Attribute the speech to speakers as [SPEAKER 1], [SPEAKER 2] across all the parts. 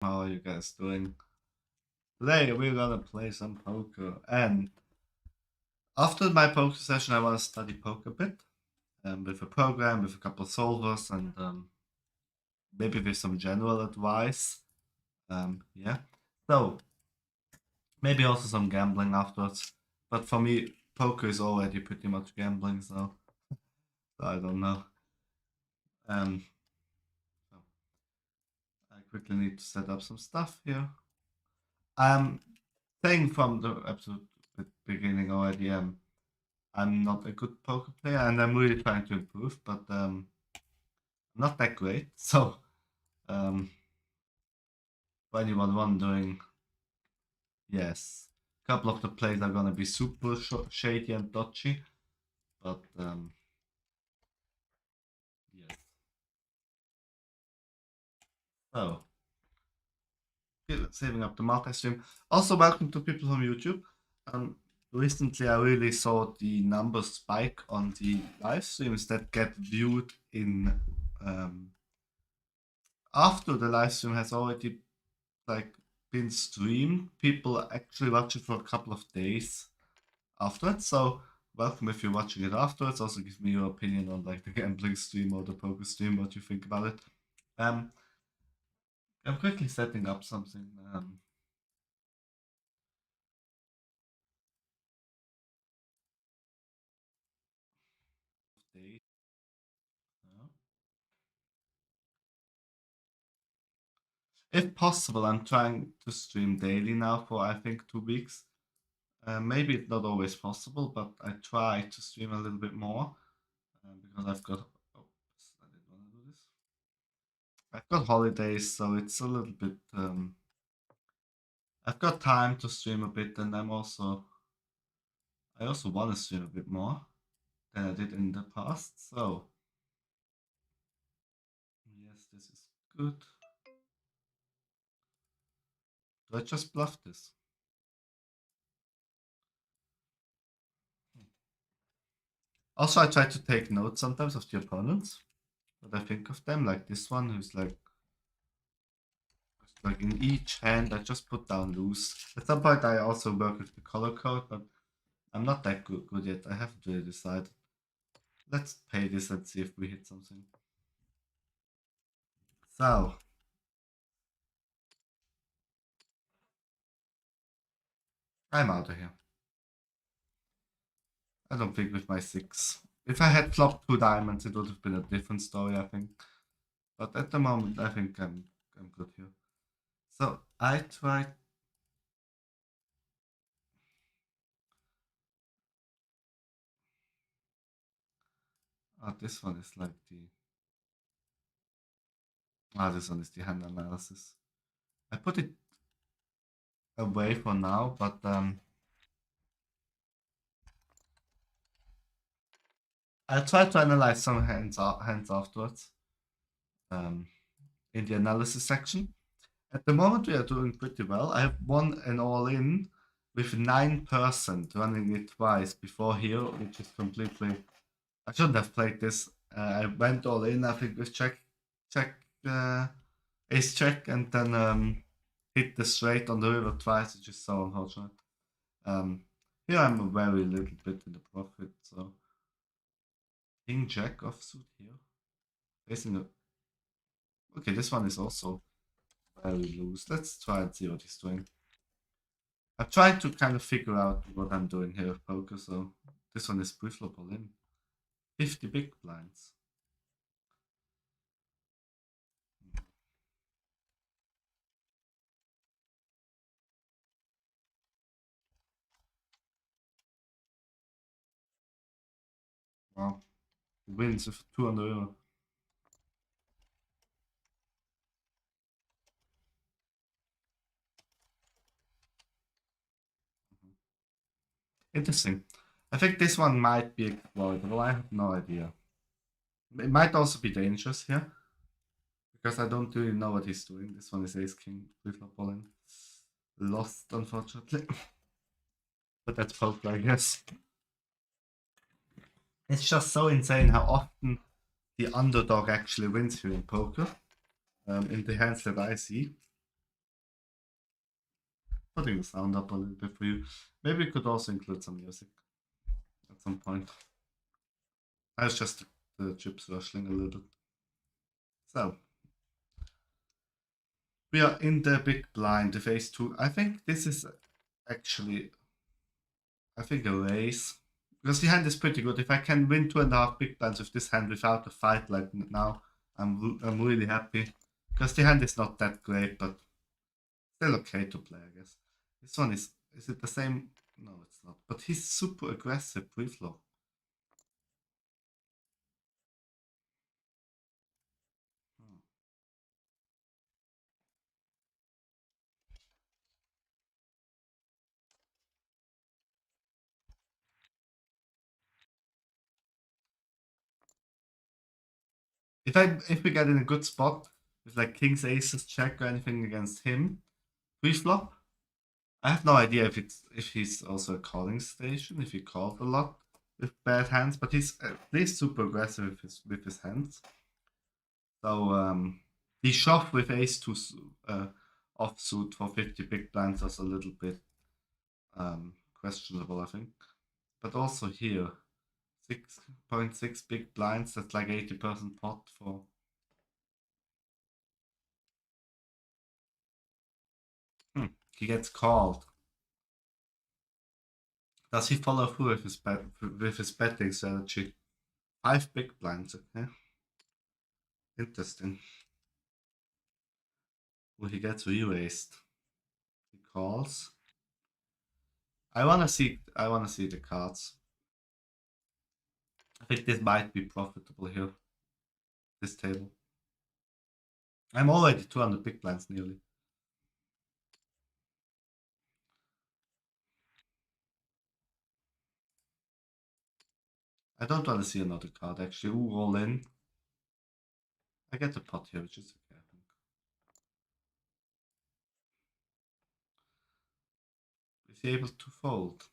[SPEAKER 1] How are you guys doing? Today we're gonna play some poker, and after my poker session, I want to study poker a bit, with a program, with a couple of solvers, and maybe with some general advice. Yeah. So maybe also some gambling afterwards. But for me, poker is already pretty much gambling, so I don't know. Um, so I quickly need to set up some stuff here. I'm saying from the absolute beginning already. I'm not a good poker player, and I'm really trying to improve, but not that great. So, um, for anyone wondering, yes, a couple of the plays are gonna be super shady and dodgy, but yes. So, saving up the multi-stream. Also, welcome to people from YouTube. Um, Recently, I really saw the numbers spike on the live streams that get viewed in after the live stream has already like been streamed. People actually watch it for a couple of days afterwards. So welcome if you're watching it afterwards. Also give me your opinion on like the gambling stream or the poker stream, what you think about it. Um, I'm quickly setting up something. Days. If possible, I'm trying to stream daily now for I think 2 weeks. Maybe it's not always possible, but I try to stream a little bit more because I've got. Oops, I didn't want to do this. I've got holidays, so it's a little bit. I've got time to stream a bit, and I also want to stream a bit more than I did in the past. So yes, this is good. Do I just bluff this? Also, I try to take notes sometimes of the opponents, what I think of them. Like this one, who's like in each hand, I just put down loose. At some point, I also work with the color code, but I'm not that good yet. I haven't really decided. Let's pay this and see if we hit something. So, I'm out of here. I don't think with my six. If I had flopped two diamonds, it would have been a different story, I think. But at the moment, I think I'm good here. So I tried. This one is like the. This one is the hand analysis. I put it away for now, but I'll try to analyze some hands afterwards. Um, in the analysis section. At the moment, we are doing pretty well. I have won an all-in with 9% running it twice before here, which is completely. I shouldn't have played this. I went all in, I think, with check, ace check, and then hit the straight on the river twice, which is so unfortunate. Here I'm a very little bit in the profit, so king jack offsuit here, facing a. Okay, this one is also very loose. Let's try and see what he's doing. I'm trying to kind of figure out what I'm doing here with poker, so this one is pre-flop all in. 50 big blinds. Wow. He wins with 200 euro. Interesting. I think this one might be exploitable. I have no idea. It might also be dangerous here because I don't really know what he's doing. This one is ace king pre-flop all in. Lost, unfortunately. But that's poker, I guess. It's just so insane how often the underdog actually wins here in poker. In the hands that I see. putting the sound up a little bit for you. Maybe we could also include some music at some point. I was just the chips rustling a little. So we are in the big blind, the phase two. I think this is actually, I think a race. Because the hand is pretty good. If I can win 2.5 big blinds with this hand without a fight like now, I'm really happy. Because the hand is not that great, but still okay to play, I guess. This one is it the same? No, it's not. But he's super aggressive pre-flop. Hmm. If we get in a good spot with like kings, aces, check or anything against him pre-flop, I have no idea if he's also a calling station, if he called a lot with bad hands, but he's at least super aggressive with his hands. So the shove with ace two offsuit for 50 big blinds was a little bit questionable, I think. But also here, 6.6 big blinds, that's like 80% pot for. He gets called. Does he follow through with his betting strategy? 5 big blinds, okay. Interesting. Well, he gets re-raised. He calls. I wanna see the cards. I think this might be profitable here. This table. I'm already 200 big blinds nearly. I don't want to see another card actually. Ooh, all in. I get the pot here, which is okay, I think. Is he able to fold?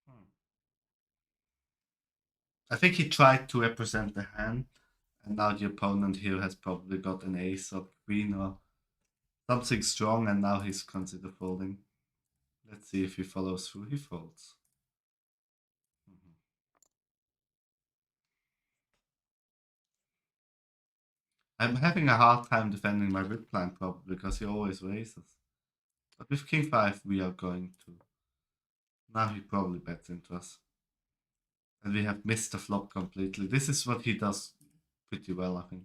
[SPEAKER 1] Hmm. I think he tried to represent the hand, and now the opponent here has probably got an ace or queen or something strong, and now he's considered folding. Let's see if he follows through. He folds. Mhm. I'm having a hard time defending my big blind probably because he always raises. But with king 5 we are going to. Now he probably bets into us. And we have missed the flop completely. This is what he does pretty well, I think.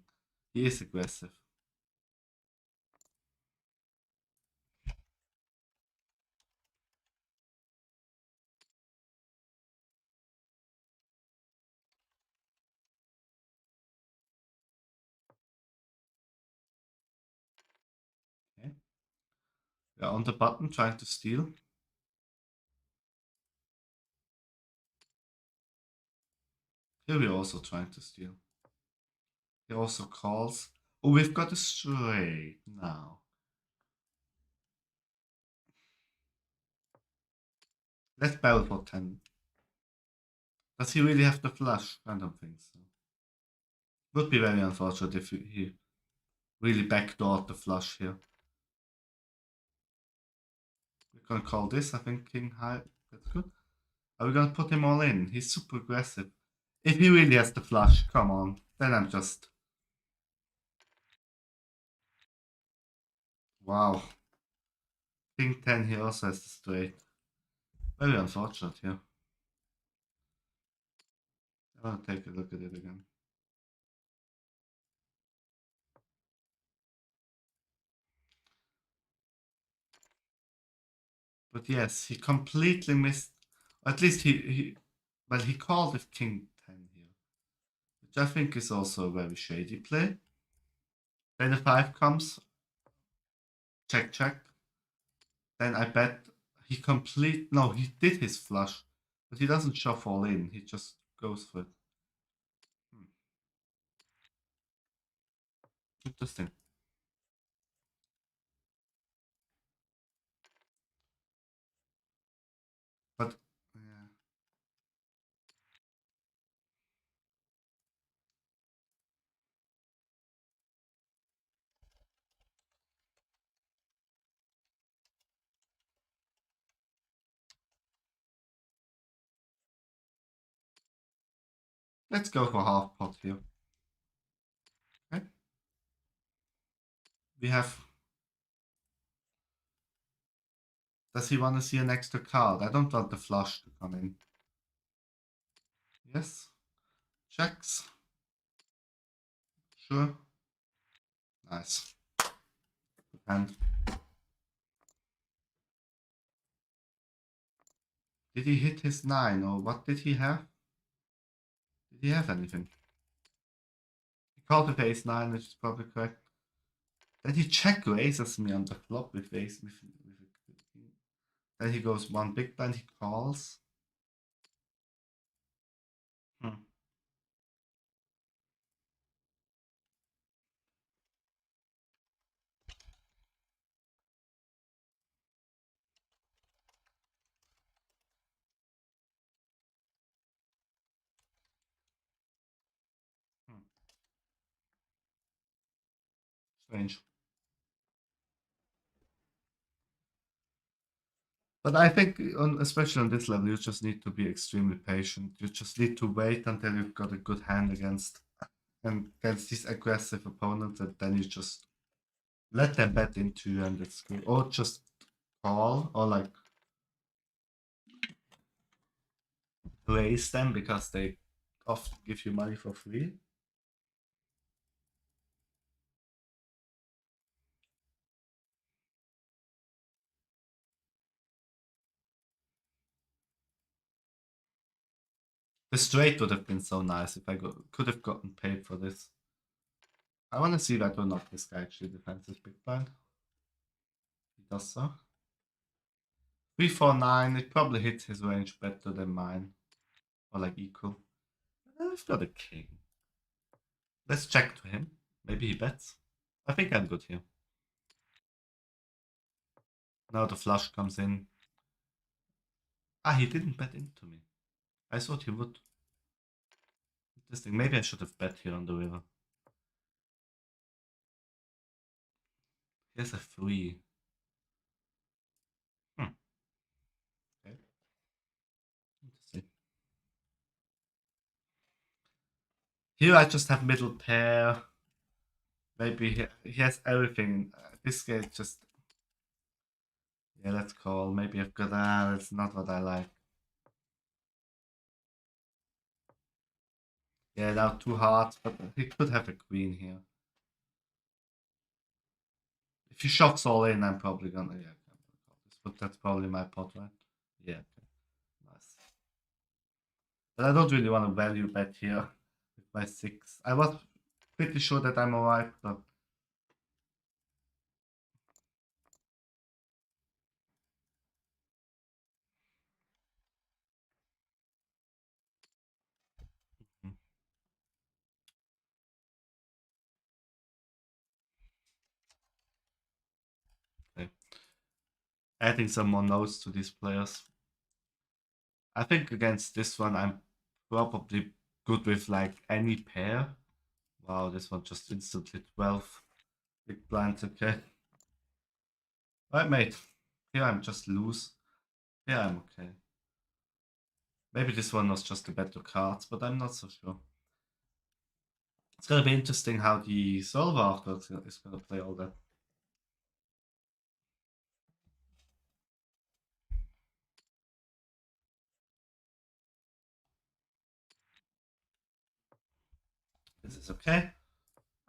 [SPEAKER 1] He is aggressive. Okay. We are on the button trying to steal. Here we're also trying to steal. He also calls. Oh, we've got a straight now. Let's barrel for 10. Does he really have the flush? I don't think so. Would be very unfortunate if he really backdoored the flush here. We're gonna call this, I think, king high. That's good. Are we gonna put him all in? He's super aggressive. If he really has the flush, come on. Then I'm just. Wow. King 10 he also has the straight. Very unfortunate here. I wanna take a look at it again. But yes, he completely missed. At least he called with king 10 here, which I think is also a very shady play. Then the 5 comes, check, check. Then I bet no, he did his flush, but he doesn't shove all in, he just goes for it. Hmm. Interesting. But, yeah. Let's go for half pot here. Okay. We have. Does he want to see an extra card? I don't want the flush to come in. Yes. Checks. Sure. Nice. And did he hit his 9 or what did he have? Did he have anything? He called with ace 9, which is probably correct. Then he check raises me on the flop with ace. Then he goes one big blind, he calls. Hmm. Hmm. Strange. But I think, especially on this level, you just need to be extremely patient. You just need to wait until you've got a good hand against these aggressive opponents, and then you just let them bet into you and it's good. Or just call, or like raise them because they often give you money for free. The straight would have been so nice if I could have gotten paid for this. I want to see whether or not this guy actually defends his big blind. He does so. 349, it probably hits his range better than mine. Or like equal. I've got a king. Let's check to him. Maybe he bets. I think I'm good here. Now the flush comes in. Ah, he didn't bet into me. I thought he would. Interesting. Maybe I should have bet here on the river. He has a 3. Hmm. Okay. Interesting. Here I just have middle pair. Maybe he has everything. This guy just. Yeah, let's call. Maybe I've got. That's not what I like. Yeah, now 2 hearts, but he could have a queen here. If he shoves all in, I'm probably gonna. Yeah, I'm gonna call this. But that's probably my pot, right? Yeah, okay. Nice. But I don't really want to value bet here with my 6. I was pretty sure that I'm alright, but. Hmm, okay. Adding some more notes to these players. I think against this one, I'm probably good with like any pair. Wow, this one just instantly 12 big blinds, okay. Right, mate. Here I'm just loose. Here I'm okay. Maybe this one was just a better cards, but I'm not so sure. It's gonna be interesting how the solver afterwards is gonna play all that. This is okay.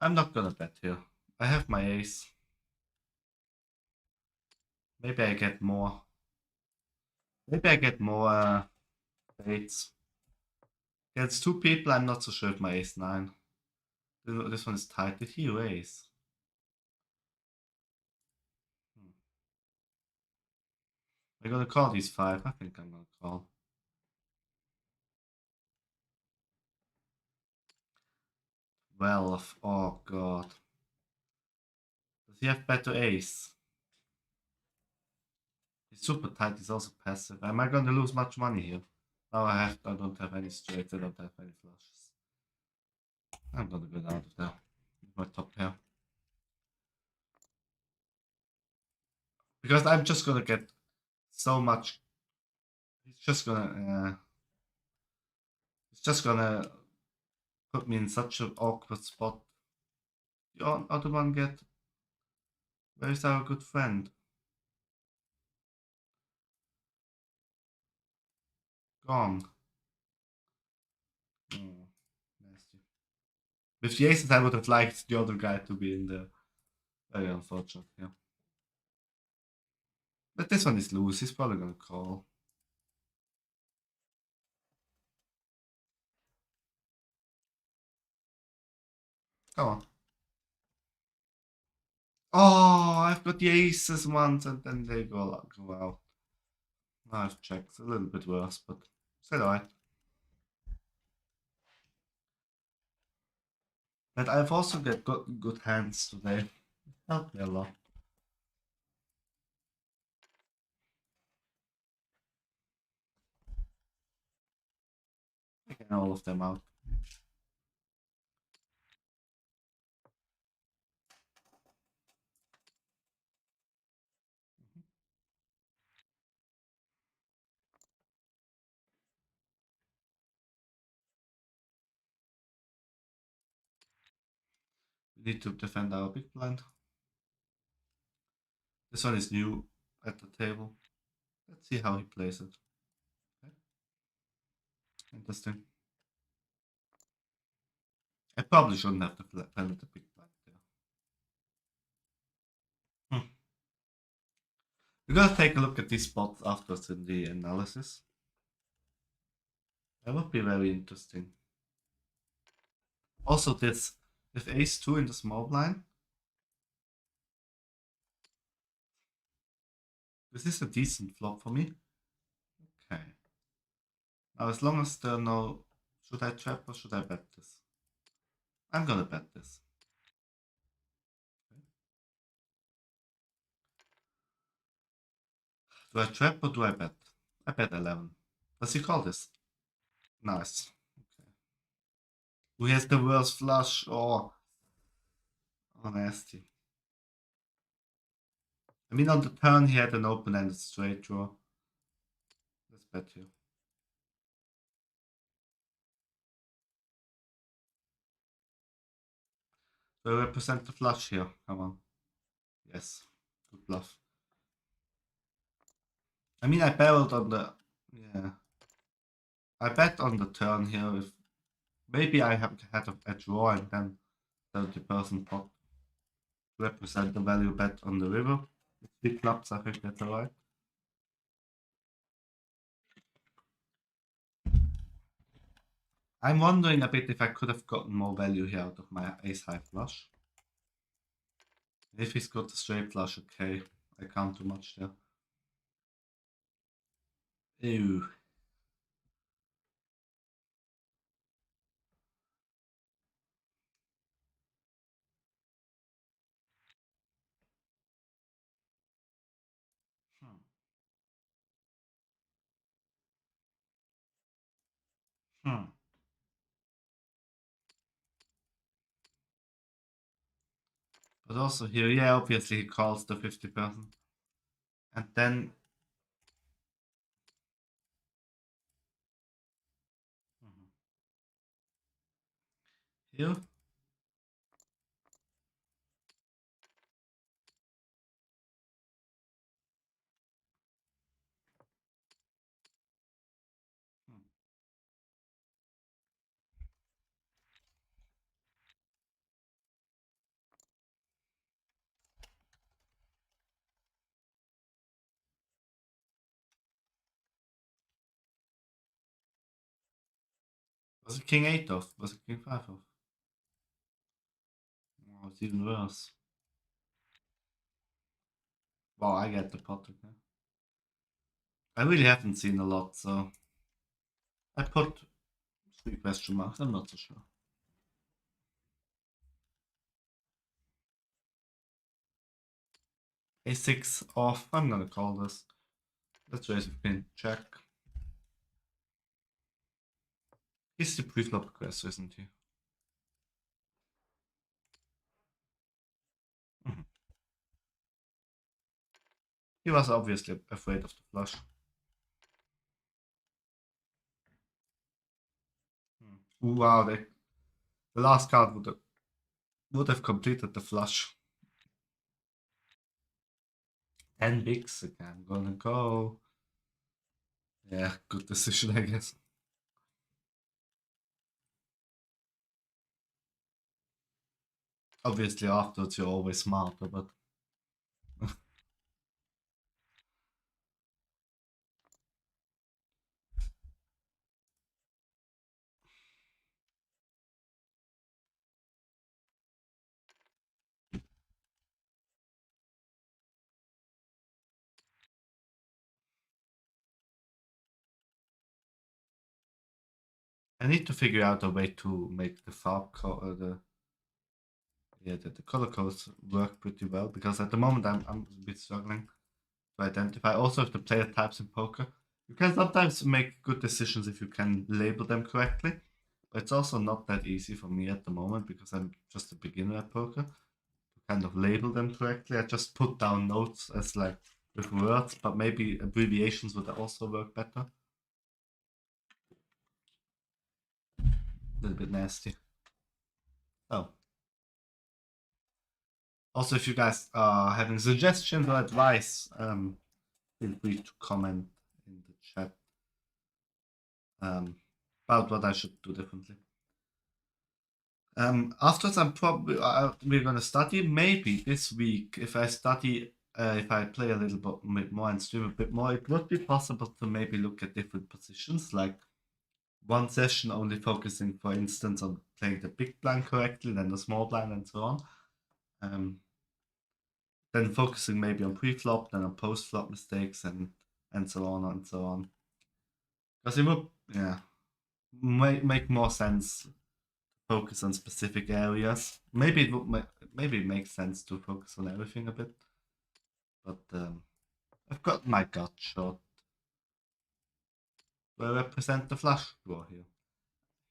[SPEAKER 1] I'm not gonna bet here. I have my ace. Maybe I get more. Maybe I get more baits. Against 2 people, I'm not so sure if my ace 9. This one is tight. Did he raise? Hmm. We're gonna call these 5. I think I'm gonna call. 12. Oh god. Does he have better ace? He's super tight. He's also passive. Am I gonna lose much money here? Oh, I don't have any straights. I don't have any flushes. I'm gonna go down to there with my top pair. Because I'm just gonna get so much. He's just gonna. He's just gonna put me in such an awkward spot. The other one get. Where's our good friend? Gone. Oh, nasty. With the aces, I would have liked the other guy to be in there. Very unfortunate, yeah. But this one is loose. He's probably gonna call. Come on. Oh, I've got the aces once, and then they go out. Now I've checked. A little bit worse, but still alright. But I've also got good hands today. Helped me a lot. Taking all of them out. We need to defend our big blind. This one is new at the table. Let's see how he plays it. Okay. Interesting. I probably shouldn't have defended the big blind there. We're gonna take a look at these spots afterwards in the analysis. That would be very interesting. Also, this with ace 2 in the small blind. This is a decent flop for me. Okay. Now, as long as there are no... Should I trap or should I bet this? I'm gonna bet this. Okay. Do I trap or do I bet? I bet 11. Does he call this? Nice. Okay. Who has the worst flush? Oh, nasty. I mean, on the turn he had an open-ended straight draw. Let's bet here. Do I represent the flush here? Come on. Yes. Good bluff. I mean, I barreled on the... Yeah. I bet on the turn here. If maybe I have had a draw and then 30% pot represent the value bet on the river. With 3 clubs, I think that's alright. I'm wondering a bit if I could have gotten more value here out of my ace high flush. If he's got the straight flush, okay. I can't do much there. Ew. Hmm. Hmm. But also here, yeah, obviously he calls the 50%. And then... Mhm. Here? Hmm. Was it king 8 off? Was it king 5 off? Oh, it's even worse. Wow, I get the pot, okay. I really haven't seen a lot, so... I put 3 question marks, I'm not so sure. A6 off, I'm gonna call this. Let's raise with pin, check. He's the pre-flop aggressor, isn't he? Mhm. He was obviously afraid of the flush. Ooh, wow, The last card would have completed the flush. 10 bigs again. Gonna go. Yeah, good decision, I guess. Obviously, afterwards, you're always smarter, but I need to figure out a way to make the the color codes work pretty well because at the moment I'm a bit struggling to identify. Also, if the player types in poker, you can sometimes make good decisions if you can label them correctly. But it's also not that easy for me at the moment because I'm just a beginner at poker to kind of label them correctly. I just put down notes as like with words, but maybe abbreviations would also work better. A little bit nasty. Oh. Also, if you guys are having suggestions or advice, feel free to comment in the chat about what I should do differently. Afterwards, I'm probably we're gonna study. Maybe this week, if I study, if I play a little bit more and stream a bit more, it would be possible to maybe look at different positions, like one session only focusing, for instance, on playing the big blind correctly, then the small blind, and so on. Then focusing maybe on pre-flop, then on post-flop mistakes, and so on and so on. Because it would, yeah, make more sense focus on specific areas. Maybe maybe it makes sense to focus on everything a bit, but I've got my gut shot. Do I represent the flush draw here?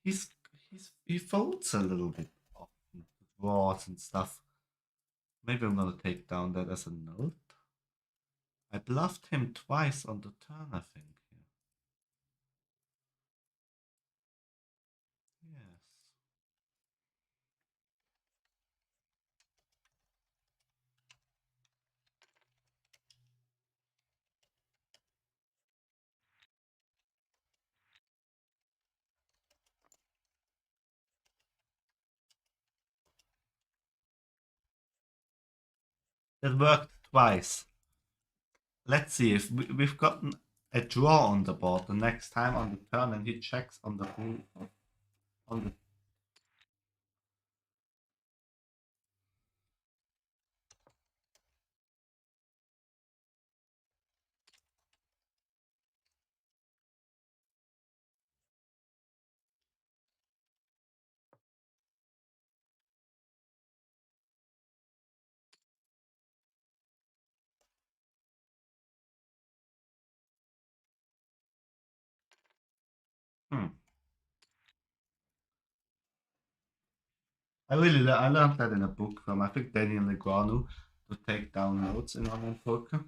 [SPEAKER 1] He's he folds a little bit often with draws and stuff. Maybe I'm gonna take down that as a note. I bluffed him twice on the turn, I think. Here. Yes. It worked twice. Let's see if we've gotten a draw on the board the next time on the turn and he checks on the on the. Hmm. I learned that in a book from I think Daniel Negreanu to take down notes in online poker.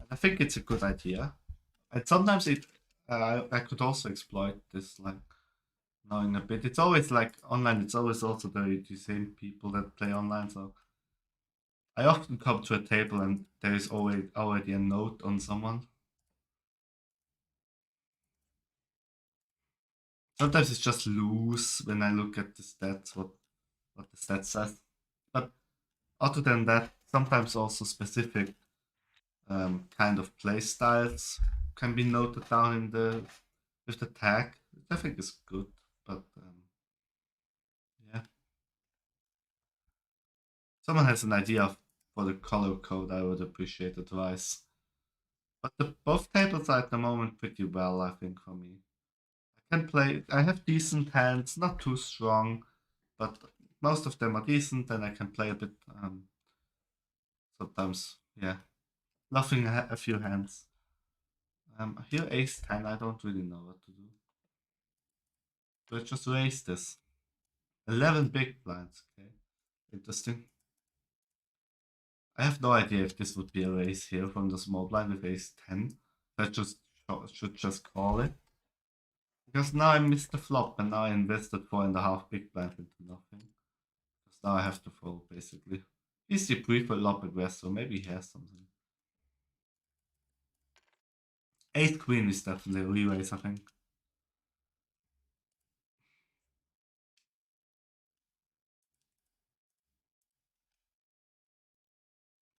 [SPEAKER 1] And I think it's a good idea. And sometimes I could also exploit this like knowing a bit. It's always like online. It's always also the same people that play online. So I often come to a table and there is already a note on someone. Sometimes it's just loose when I look at the stats, what the stats says. But other than that, sometimes also specific kind of play styles can be noted down in the with the tag. I think is good, but yeah, someone has an idea for the color code. I would appreciate advice. But both tables are at the moment pretty well, I think, for me. I can play. I have decent hands, not too strong, but most of them are decent, and I can play a bit. Sometimes, yeah, nothing a few hands. Here ace 10, I don't really know what to do. Do I just raise this? 11 big blinds, okay. Interesting. I have no idea if this would be a raise here from the small blind with ace 10. I just should just call it. Because now I missed the flop and now I invested 4.5 big blind into nothing. Because now I have to fold basically. He's the pre-flop aggressor, maybe he has something. 8 queen is definitely a re-raise, I think.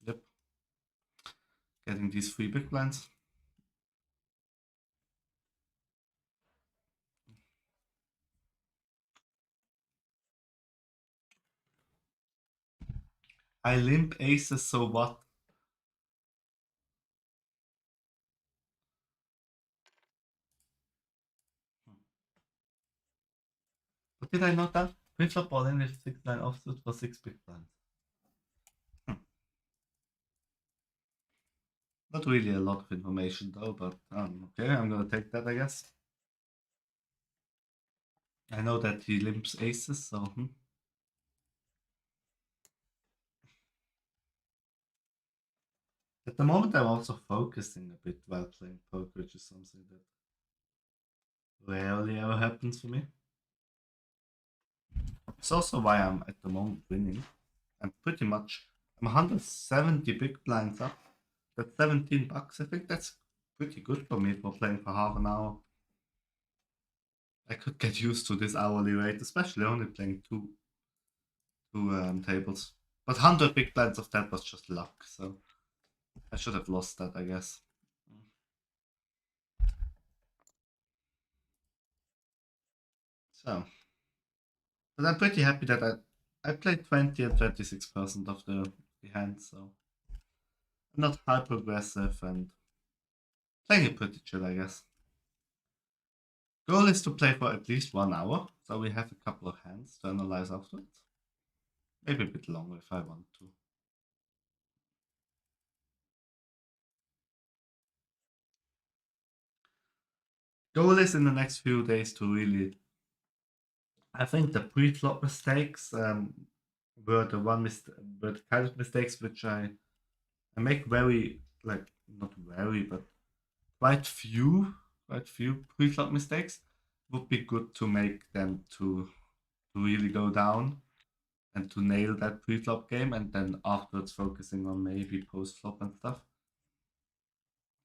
[SPEAKER 1] Yep. Getting these 3 big blinds. I limp aces, so what? But did I not that? Pre-flop all in with 6-9 offsuit for 6 big blinds. Not really a lot of information though, but okay, I'm gonna take that, I guess. I know that he limps aces, so At the moment, I'm also focusing a bit while playing poker, which is something that rarely ever happens for me. It's also why I'm at the moment winning. I'm 170 big blinds up. That's 17 bucks. I think that's pretty good for me for playing for half an hour. I could get used to this hourly rate, especially only playing two tables. But 100 big blinds of that was just luck, so I should have lost that, I guess. So, but I'm pretty happy that I played 20 and 26% of the hand, so I'm not hyper aggressive and playing it pretty chill, I guess. Goal is to play for at least 1 hour, so we have a couple of hands to analyze afterwards. Maybe a bit longer if I want to. Goal is in the next few days to really. I think the pre-flop mistakes were the kind of mistakes which I make very not very but quite few pre-flop mistakes. Would be good to make them to really go down and to nail that pre-flop game, and then afterwards focusing on maybe post-flop and stuff.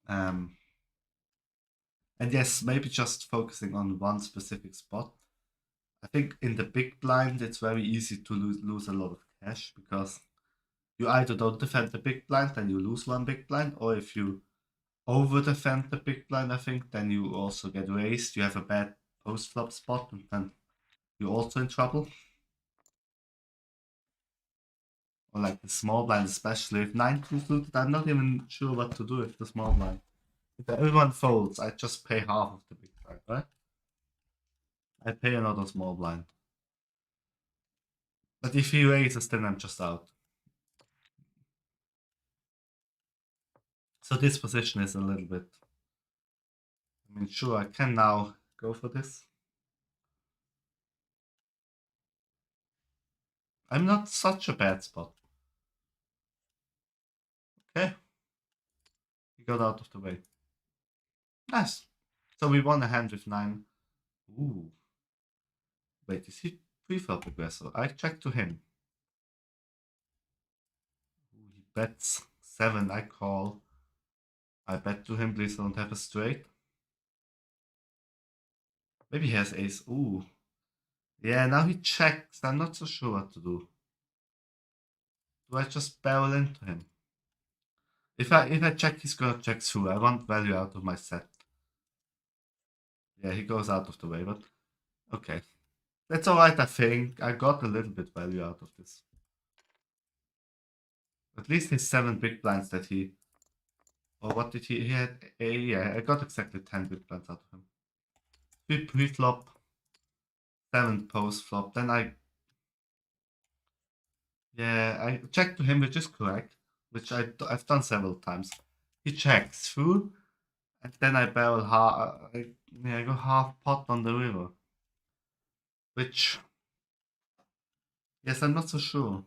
[SPEAKER 1] Um, and yes, maybe just focusing on one specific spot. I think in the big blind, it's very easy to lose a lot of cash because you either don't defend the big blind, then you lose one big blind, or if you over defend the big blind, I think, then you also get raised. You have a bad post flop spot, and then you're also in trouble. Or like the small blind, especially if 9-2 suited, I'm not even sure what to do with the small blind. If everyone folds, I just pay half of the big blind, right? I pay another small blind. But if he raises, then I'm just out. So this position is a little bit. I mean, sure, I can now go for this. I'm not such a bad spot. Okay. He got out of the way. Nice. So we won a hand with 9. Ooh. Wait, is he pre-flop aggressor? I check to him. Ooh, he bets 7. I call. I bet to him, please don't have a straight. Maybe he has ace. Ooh. Yeah, now he checks. I'm not so sure what to do. Do I just barrel into him? If I check, he's gonna check through. I want value out of my set. Yeah, he goes out of the way, but okay. That's alright, I think. I got a little bit value out of this. At least his 7 big blinds that he. Or what did he? He had a. Yeah, I got exactly 10 big blinds out of him. 3 pre-flop, 7 post-flop. Then I. Yeah, I checked to him, which is correct. Which I've done several times. He checks through, and then I barrel half. I go half pot on the river. Which. Yes, I'm not so sure.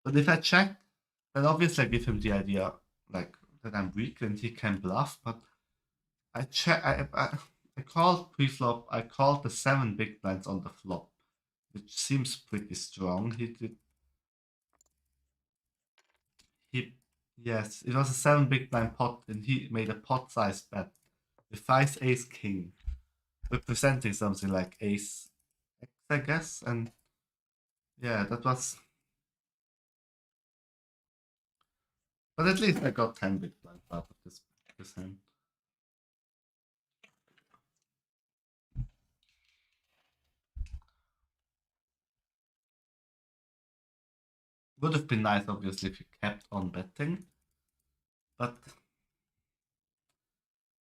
[SPEAKER 1] But if I check, then obviously I give him the idea like that I'm weak and he can bluff. But I check. I called pre-flop. I called the 7 big blinds on the flop, which seems pretty strong. He yes, it was a 7 big blind pot, and he made a pot-sized bet with five ace king, representing something like ace X, I guess. And yeah, that was. But at least I got 10 big blinds out of this hand. Would have been nice, obviously, if you kept on betting, but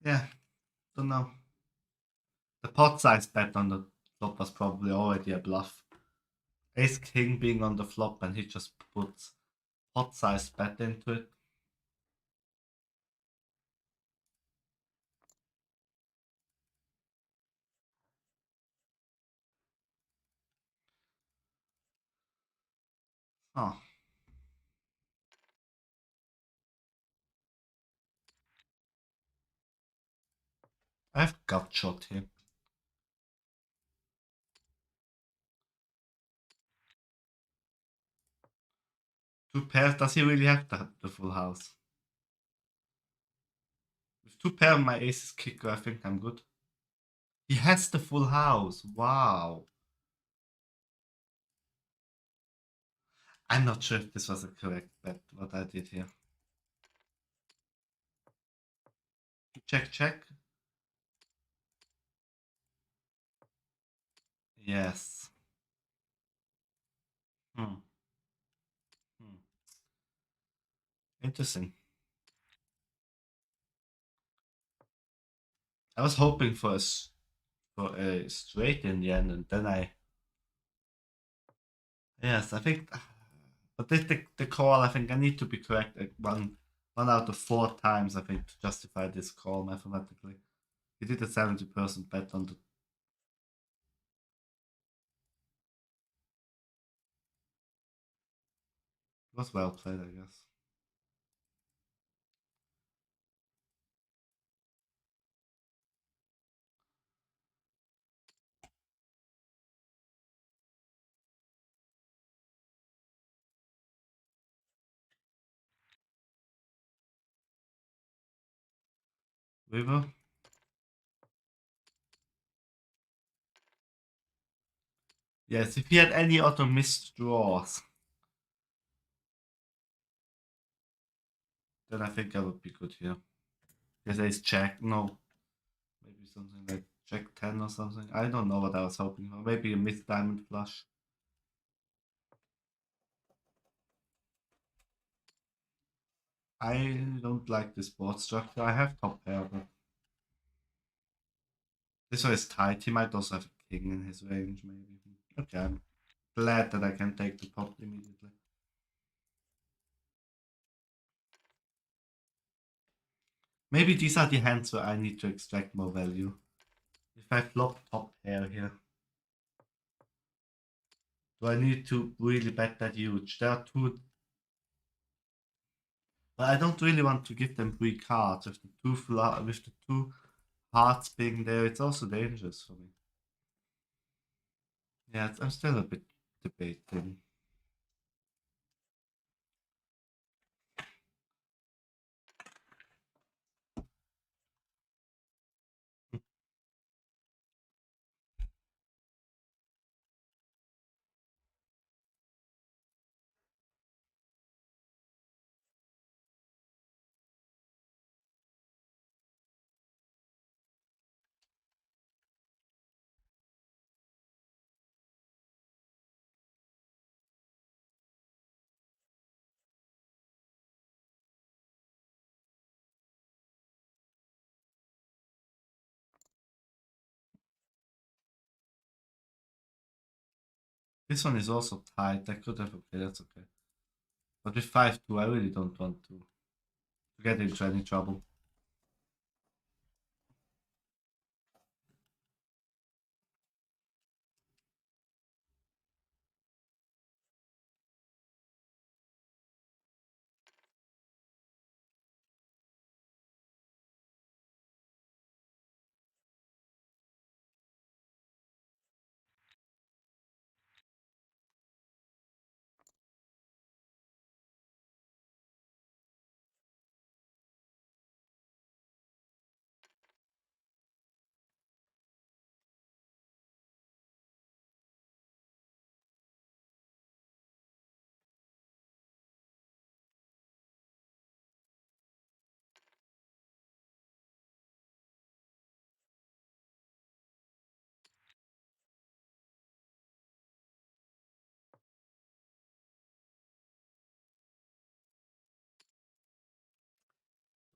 [SPEAKER 1] yeah, don't know. The pot size bet on the flop was probably already a bluff. Ace king being on the flop, and he just puts pot size bet into it. Oh, I have gut shot here. Two pairs. Does he really have the full house? With two pair of my aces kicker, I think I'm good. He has the full house. Wow. I'm not sure if this was a correct bet, what I did here. Check, check. Yes. Hmm. Hmm. Interesting. I was hoping for a straight in the end, and then I. Yes, I think. But the call, I think I need to be correct one out of 4 times, I think, to justify this call mathematically. He did a 70% bet on the. It was well played, I guess. River. Yes, if he had any other missed draws, then I think I would be good here. Yes, ace check. No, maybe something like check 10 or something. I don't know what I was hoping for. Maybe a missed diamond flush. I don't like this board structure. I have top pair, but this one is tight. He might also have a king in his range, maybe. Okay, I'm glad that I can take the pot immediately. Maybe these are the hands where I need to extract more value. If I flop top pair here, do I need to really bet that huge? There are two, but I don't really want to give them 3 cards with with the two hearts being there. It's also dangerous for me. Yeah, I'm still a bit debating. This one is also tight. I could have, okay, that's okay. But with 5-2, I really don't want to get into any trouble.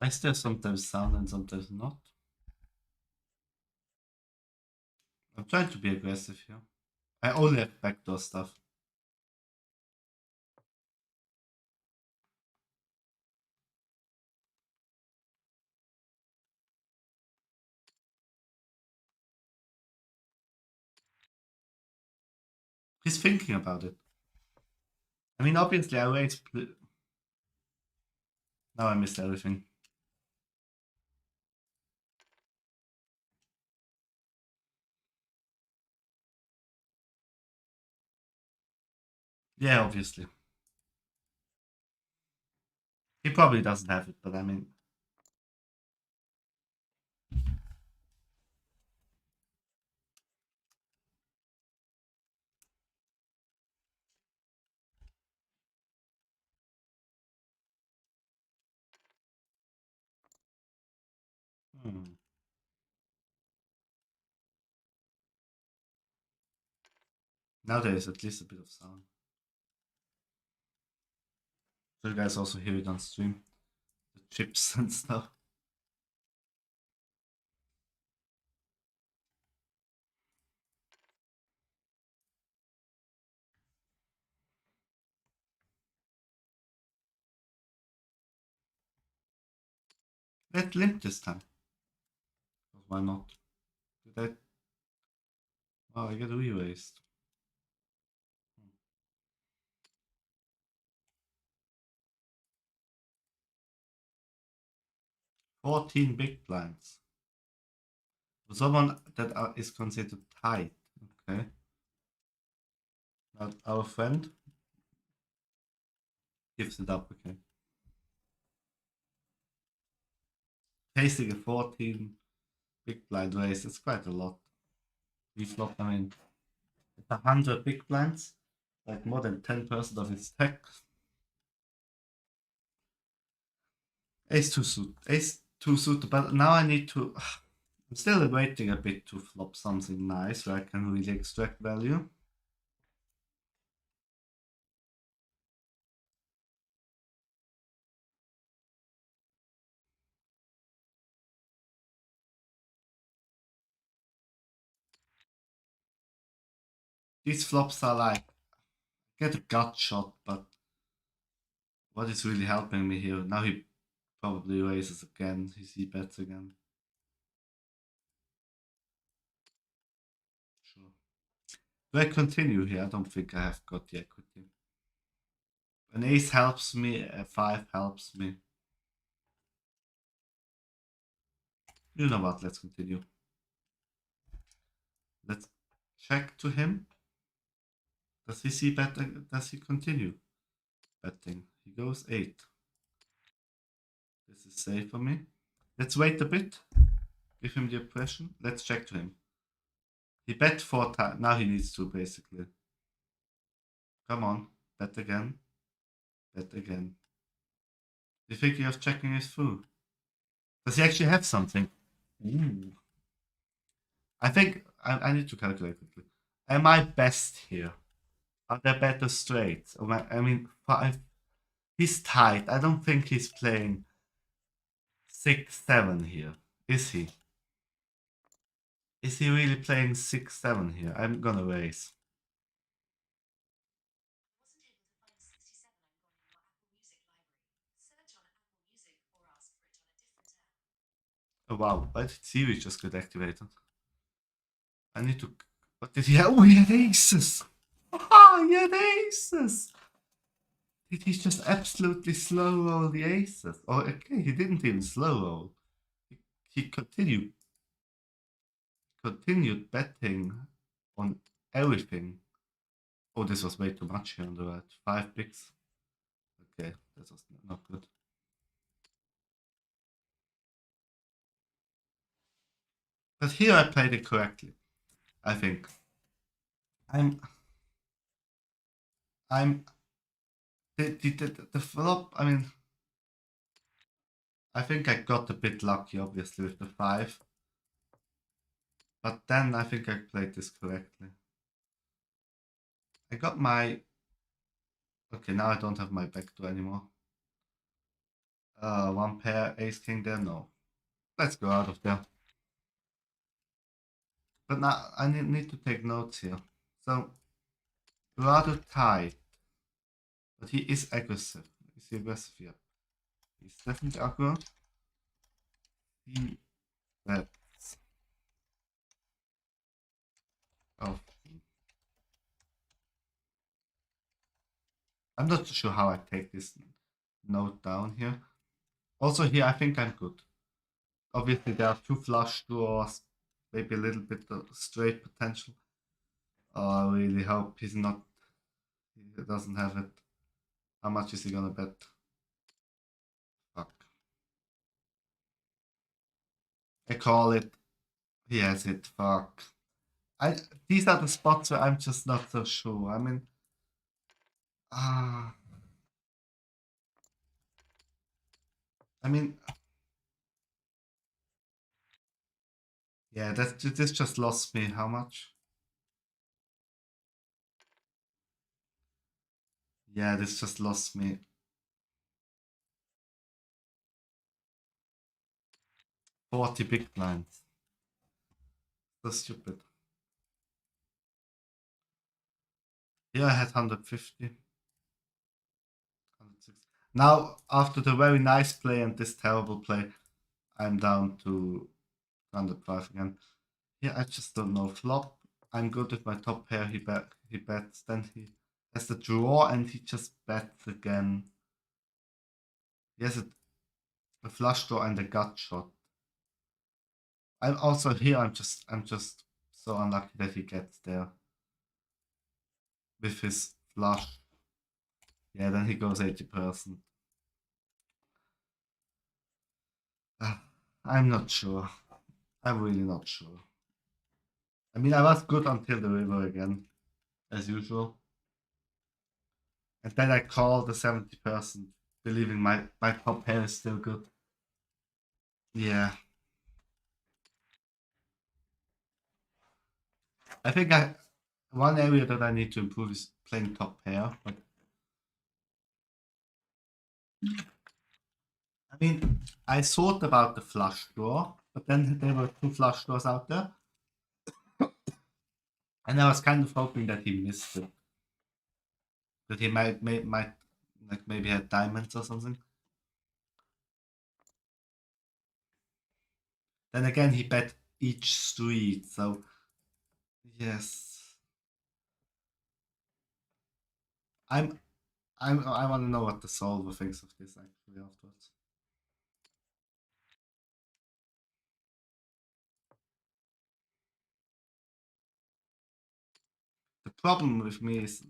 [SPEAKER 1] I still sometimes sound and sometimes not. I'm trying to be aggressive here. I only have backdoor stuff. He's thinking about it. I mean, obviously, I raised. Now I missed everything. Yeah, obviously. He probably doesn't have it, but I mean. Hmm. Now there is at least a bit of sound. So you guys also hear it on stream. The chips and stuff. Let limp this time. Why not? Did I? Oh, I get re-raised. 14 big blinds. For someone that is considered tight. Okay. Now our friend gives it up. Okay. Facing a 14 big blind raise, it's quite a lot. We flop, I mean, 100 big blinds, like more than 10% of his stack. Ace 2 suit. Ace 2 suit, but now I need to. I'm still waiting a bit to flop something nice where I can really extract value. These flops are like, get a gut shot, but what is really helping me here? Now he probably raises again. He see bets again. Sure. Do I continue here? I don't think I have got the equity. An ace helps me, a 5 helps me. You know what? Let's continue. Let's check to him. Does he see bet? Does he continue betting? He goes 8. This is safe for me. Let's wait a bit. Give him the impression. Let's check to him. He bet 4 times. Now he needs to basically. Come on. Bet again. Bet again. Do you think you're checking his through? Does he actually have something? Ooh. I think I need to calculate quickly. Am I best here? Are there better straights? I mean, 5. He's tight. I don't think he's playing 6-7 here. Is he? Is he really playing 6-7 here? I'm gonna raise. Oh wow, why did Siri just get activated? I need to. What did he have? Oh, he had aces! Ah, he had aces! Did he just absolutely slow roll the aces? Oh, okay, he didn't even slow roll. He continued betting on everything. Oh, this was way too much here on the right. 5 bigs. Okay, that was not good. But here I played it correctly, I think. I'm the flop. I mean, I think I got a bit lucky, obviously, with the 5. But then I think I played this correctly. I got my. Okay, now I don't have my backdoor anymore. One pair, ace king there, no. Let's go out of there. But now I need to take notes here. So, rather tight. But he is aggressive. Is he aggressive? Yeah. He's definitely aggro. He bets. Oh. I'm not sure how I take this note down here. Also here, I think I'm good. Obviously, there are two flush draws, maybe a little bit of straight potential. I really hope he doesn't have it. How much is he gonna bet? Fuck. I call it. He has it. Fuck. These are the spots where I'm just not so sure. I mean, ah, I mean, yeah, this just lost me. How much? Yeah, this just lost me 40 big blinds. So stupid. Here I had 150. 160. Now, after the very nice play and this terrible play, I'm down to 105 again. Yeah, I just don't know. Flop. I'm good with my top pair. He bets. Then he has the draw and he just bets again. He has a flush draw and a gut shot. I'm also here. I'm just so unlucky that he gets there with his flush. Yeah, then he goes 80%. I'm not sure. I'm really not sure. I mean, I was good until the river again, as usual. And then I called the 70%, believing my top pair is still good. Yeah. I think one area that I need to improve is playing top pair. But I mean, I thought about the flush draw, but then there were two flush draws out there. And I was kind of hoping that he missed it. That he might like maybe had diamonds or something. Then again, he bet each street, so yes. I'm I want to know what the solver thinks of this actually afterwards. The problem with me is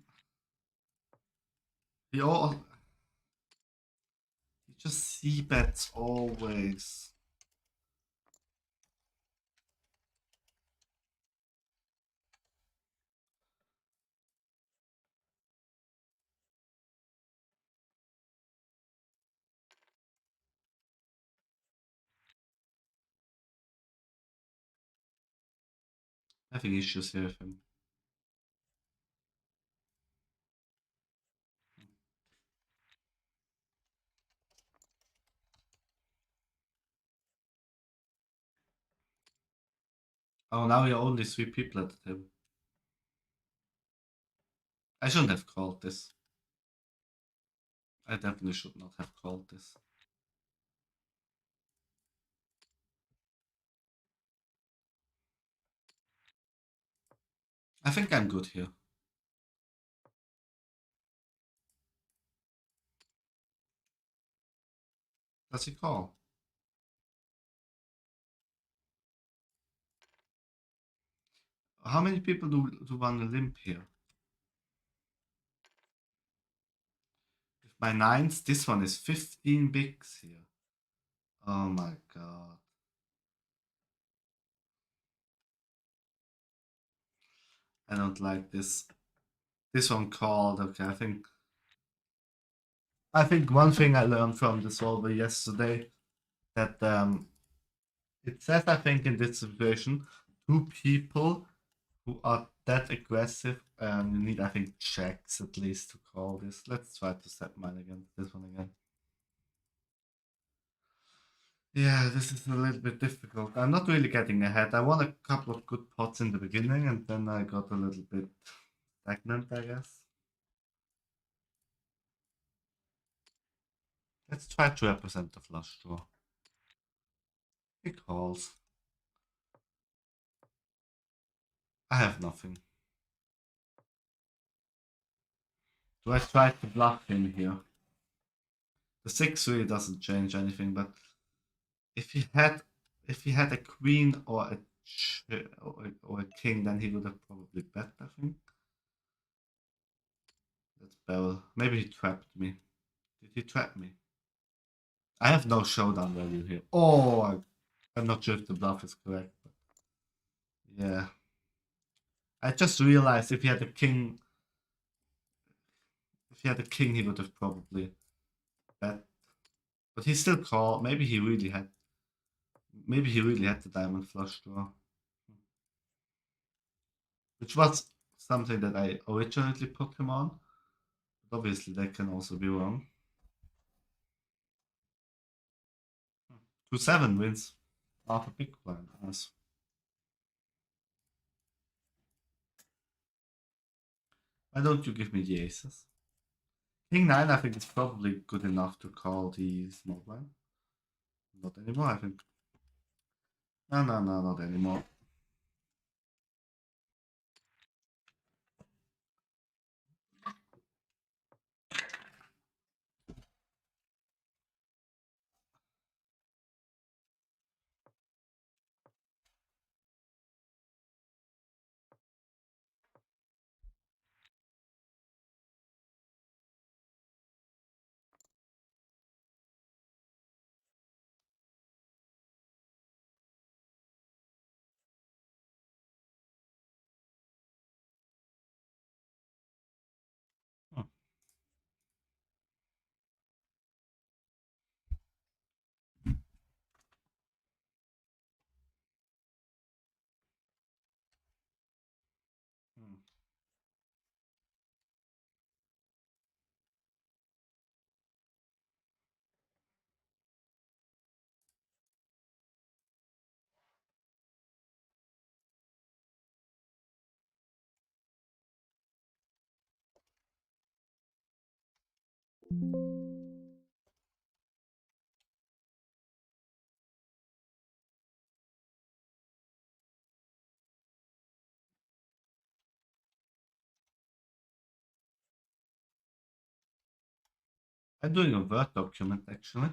[SPEAKER 1] he all he just c bets always. Having issues here with him. Oh, now you're only three people at the table. I shouldn't have called this. I definitely should not have called this. I think I'm good here. Does he call? How many people do want to limp here? With my nines, this one is 15 bigs here. Oh my god. I don't like this. This one called. Okay, I think one thing I learned from the solver yesterday that it says I think in this situation two people who are that aggressive you need I think checks at least to call this. Let's try to set mine again. This one again. Yeah, this is a little bit difficult. I'm not really getting ahead. I won a couple of good pots in the beginning, and then I got a little bit stagnant, I guess. Let's try to represent the flush draw. He calls. I have nothing. Do I try to bluff him here? The 6 really doesn't change anything, but if he had a queen or or a king, then he would have probably bet, I think. Let's barrel. Maybe he trapped me. Did he trap me? I have no showdown value here. Oh, I'm not sure if the bluff is correct, but yeah. I just realized if he had a king, he would have probably bet. But he still called. Maybe he really had the diamond flush draw, which was something that I originally put him on. But obviously, that can also be wrong. 2-7 wins. Half a big blind. Nice. Why don't you give me the aces? King 9, I think, is probably good enough to call the small blind. Not anymore, I think. No, no, no, not anymore. Hmm. Hmm. I'm doing a Word document actually.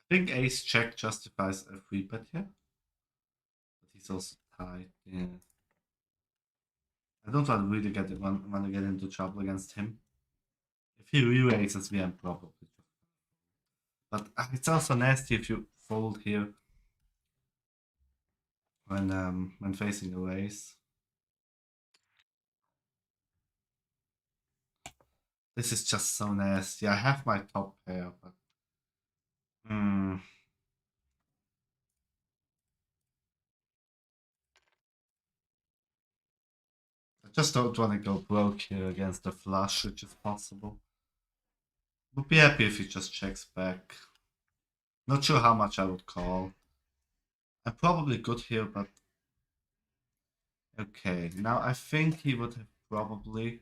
[SPEAKER 1] I think ace check justifies a free bet here, but he's also tight. Yeah, I don't want to really want to get into trouble against him. If he re-raises me, I'm probably. But it's also nasty if you fold here when facing a raise. This is just so nasty. I have my top pair, but hmm. I just don't want to go broke here against the flush, which is possible. Would be happy if he just checks back. Not sure how much I would call. I'm probably good here, but okay. Now I think he would have probably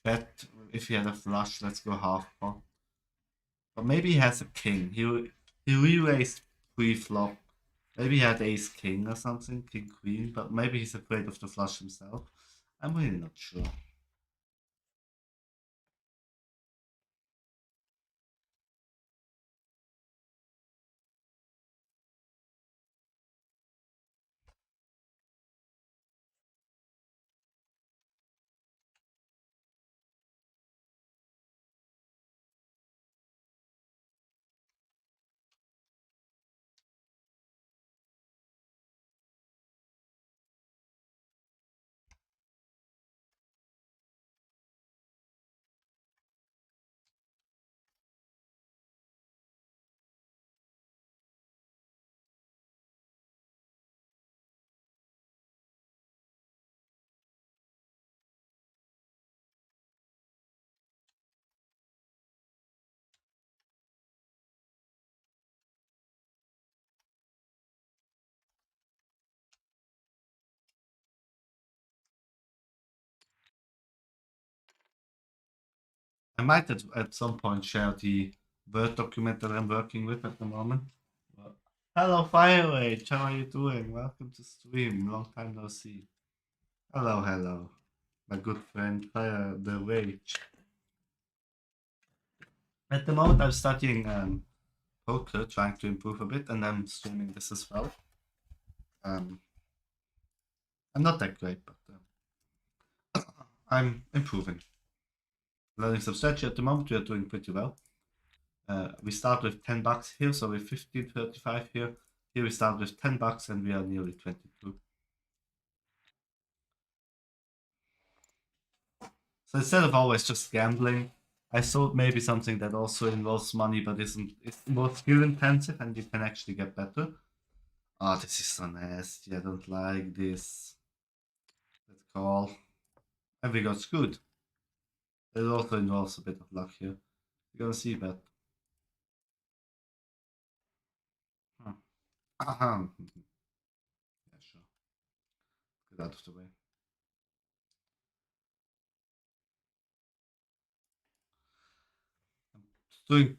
[SPEAKER 1] bet if he had a flush. Let's go half pot. But maybe he has a king. He re-raised pre-flop. Maybe he had ace king or something, king queen. But maybe he's afraid of the flush himself. I'm really not sure. I might at some point share the Word document that I'm working with at the moment. But- Hello, Firewage. How are you doing? Welcome to stream. Long time no see. Hello, hello. My good friend Fire the Rage. At the moment, I'm studying poker, trying to improve a bit, and I'm streaming this as well. Um, I'm not that great, but I'm improving. Learning some strategy at the moment. We are doing pretty well. We start with $10 here, so we're 15.35 here. Here we start with $10 and we are nearly 22. So instead of always just gambling, I thought maybe something that also involves money but isn't it's more skill intensive and you can actually get better. Oh, this is so nasty. I don't like this. Let's call. And we got screwed. It also involves a bit of luck here. You're gonna see that. Huh. Ahem. Yeah, sure. Get out of the way. Doing.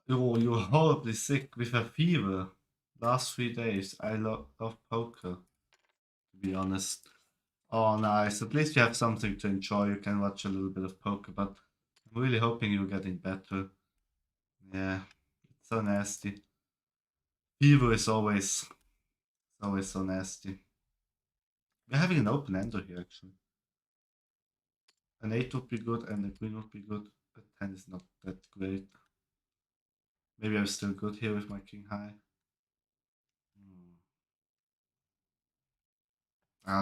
[SPEAKER 1] Oh, you're horribly sick with a fever. Last 3 days. I love poker, to be honest. Oh, nice. At least you have something to enjoy. You can watch a little bit of poker, but I'm really hoping you're getting better. Yeah, it's so nasty. Fever is always so nasty. We're having an open ender here, actually. An 8 would be good and a queen would be good, but 10 is not that great. Maybe I'm still good here with my king high. Hmm.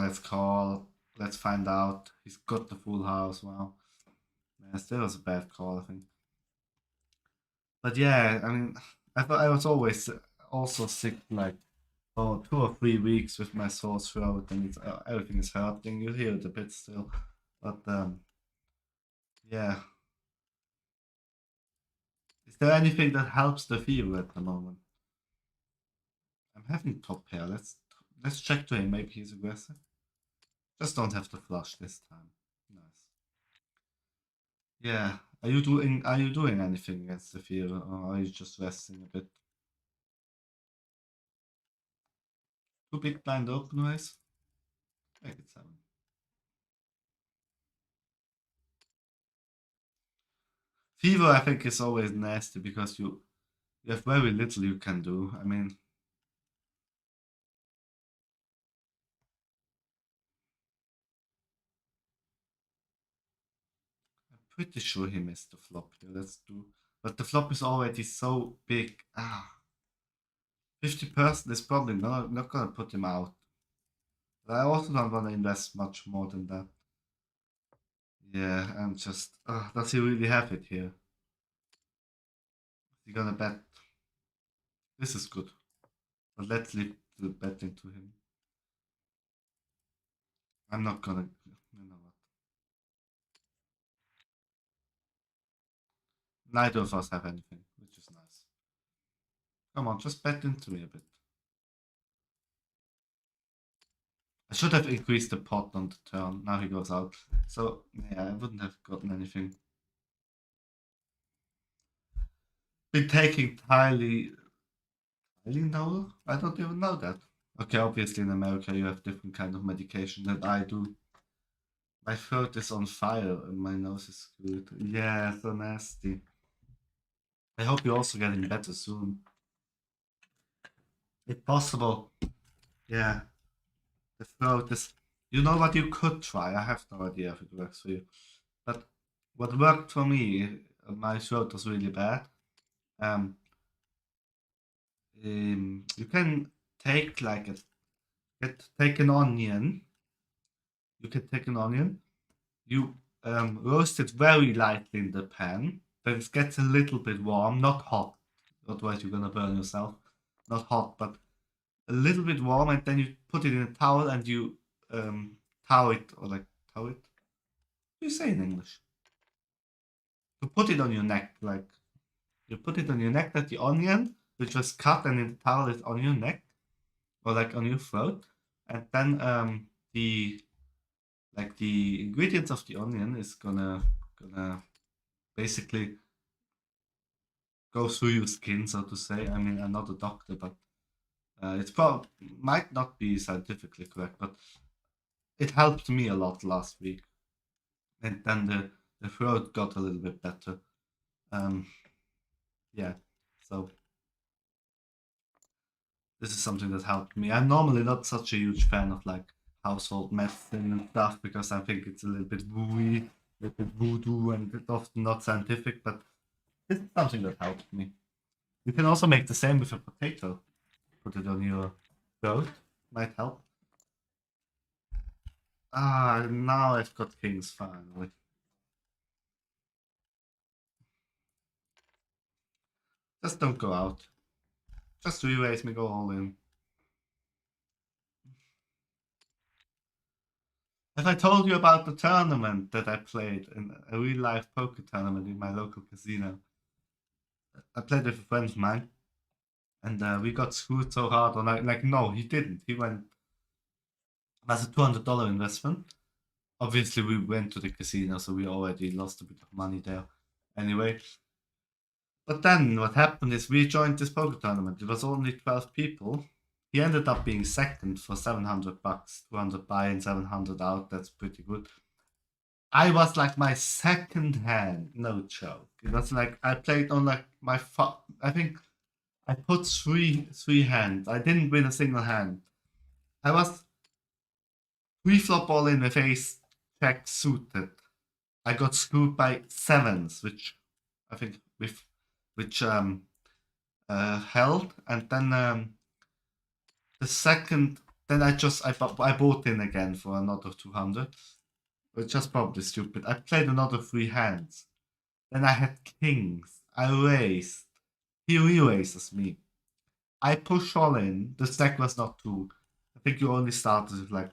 [SPEAKER 1] Let's call. Let's find out. He's got the full house. Wow. Yeah, still was a bad call, I think. But yeah, I mean, I thought I was always also sick like for 2 or 3 weeks with my sore throat, and everything is hurting. You hear it a bit still, but yeah. Is there anything that helps the fever at the moment? I'm having top pair. Let's check to him. Maybe he's aggressive. Just don't have to flush this time. Nice. Yeah. Are you doing anything against the fever, or are you just resting a bit? Two big blind open ways. Make it 7. Fever, I think, is always nasty because you have very little you can do. I mean, I'm pretty sure he missed the flop here. Let's do. But the flop is already so big. 50% is probably not gonna put him out. But I also don't want to invest much more than that. Yeah, and just. Does he really have it here? Is he gonna bet? This is good. But let's leave the betting to him. I'm not gonna. You know what? Neither of us have anything, which is nice. Come on, just bet into me a bit. I should have increased the pot on the turn. Now he goes out. So, yeah, I wouldn't have gotten anything. Been taking Tylenol? I don't even know that. Okay, obviously in America you have different kind of medication than I do. My throat is on fire and my nose is screwed. Yeah, so nasty. I hope you're also getting better soon. If possible. Yeah, the throat is... You know what you could try? I have no idea if it works for you. But what worked for me, my throat was really bad. Um, you can take like take an onion. You can take an onion. You roast it very lightly in the pan. Then it gets a little bit warm, not hot. Otherwise, you're gonna burn yourself. Not hot, but a little bit warm, and then you put it in a towel and you tow it or like tow it. What do you say in English? To put it on your neck, like you put it on your neck. That the onion, which was cut, and in the towel is on your neck or like on your throat, and then the ingredients of the onion is gonna basically go through your skin, so to say. I mean, I'm not a doctor, but it's probably might not be scientifically correct, but it helped me a lot last week, and then the throat got a little bit better. Um, yeah, so this is something that helped me. I'm normally not such a huge fan of like household medicine and stuff because I think it's a little bit wooey, a little bit voodoo, and it's often not scientific. But it's something that helped me. You can also make the same with a potato. Put it on your throat, might help. Ah, now I've got kings finally. Just don't go out. Just re-raise me, go all in. Have I told you about the tournament that I played in a real life poker tournament in my local casino? I played with a friend of mine, and we got screwed so hard. On like, no, he didn't. He went. That's a $200 investment. Obviously, we went to the casino, so we already lost a bit of money there. Anyway, but then what happened is we joined this poker tournament. It was only 12 people. He ended up being second for $700, 200 buy and 700 out. That's pretty good. I was like my second hand, no joke. It was like I played on like I think I put three hands. I didn't win a single hand. I was pre-flop all in with ace check suited. I got screwed by sevens, which I think with which held, and then the second, then I bought in again for another 200, which was probably stupid. I played another three hands. Then I had kings. I raised. He re-raises me. I push all in. The stack was not too. I think you only started with like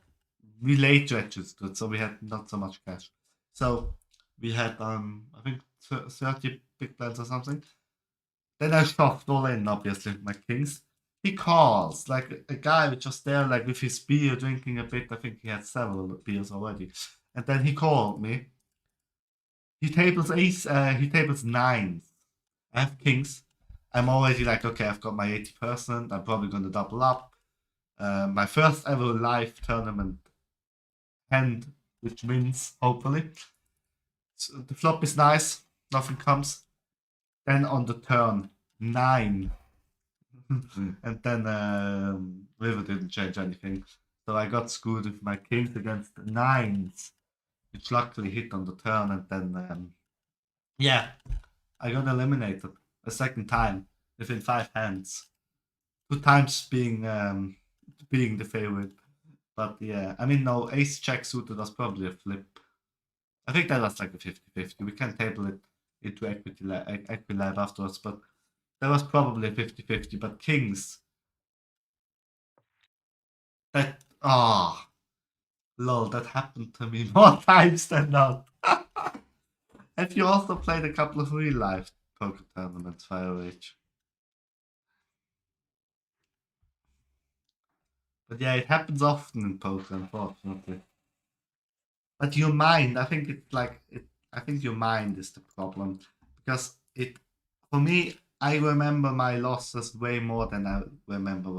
[SPEAKER 1] we late registered, so we had not so much cash. So we had I think 30 big blinds or something. Then I shoved all in, obviously, with my kings. He calls like a guy just there, like with his beer, drinking a bit. I think he had several beers already. And then he called me. He tables ace. He tables nines. I have kings. I'm already like, okay, I've got my 80%. I'm probably going to double up. My first ever live tournament hand, which wins, hopefully. So the flop is nice. Nothing comes. Then on the turn, nine. And then River didn't change anything. So I got screwed with my kings against nines, which luckily hit on the turn. And then, yeah, I got eliminated a second time within five hands. Two times being the favorite. But yeah, I mean, no, ace check suited was probably a flip. I think that was like a 50-50. We can table it into equity lab afterwards, but that was probably a 50-50. But kings, that, ah, lol, that happened to me more times than not. Have you also played a couple of real life poker tournaments, FireRage? But yeah, it happens often in poker, unfortunately. But your mind, I think it's like I think your mind is the problem because it for me, I remember my losses way more than I remember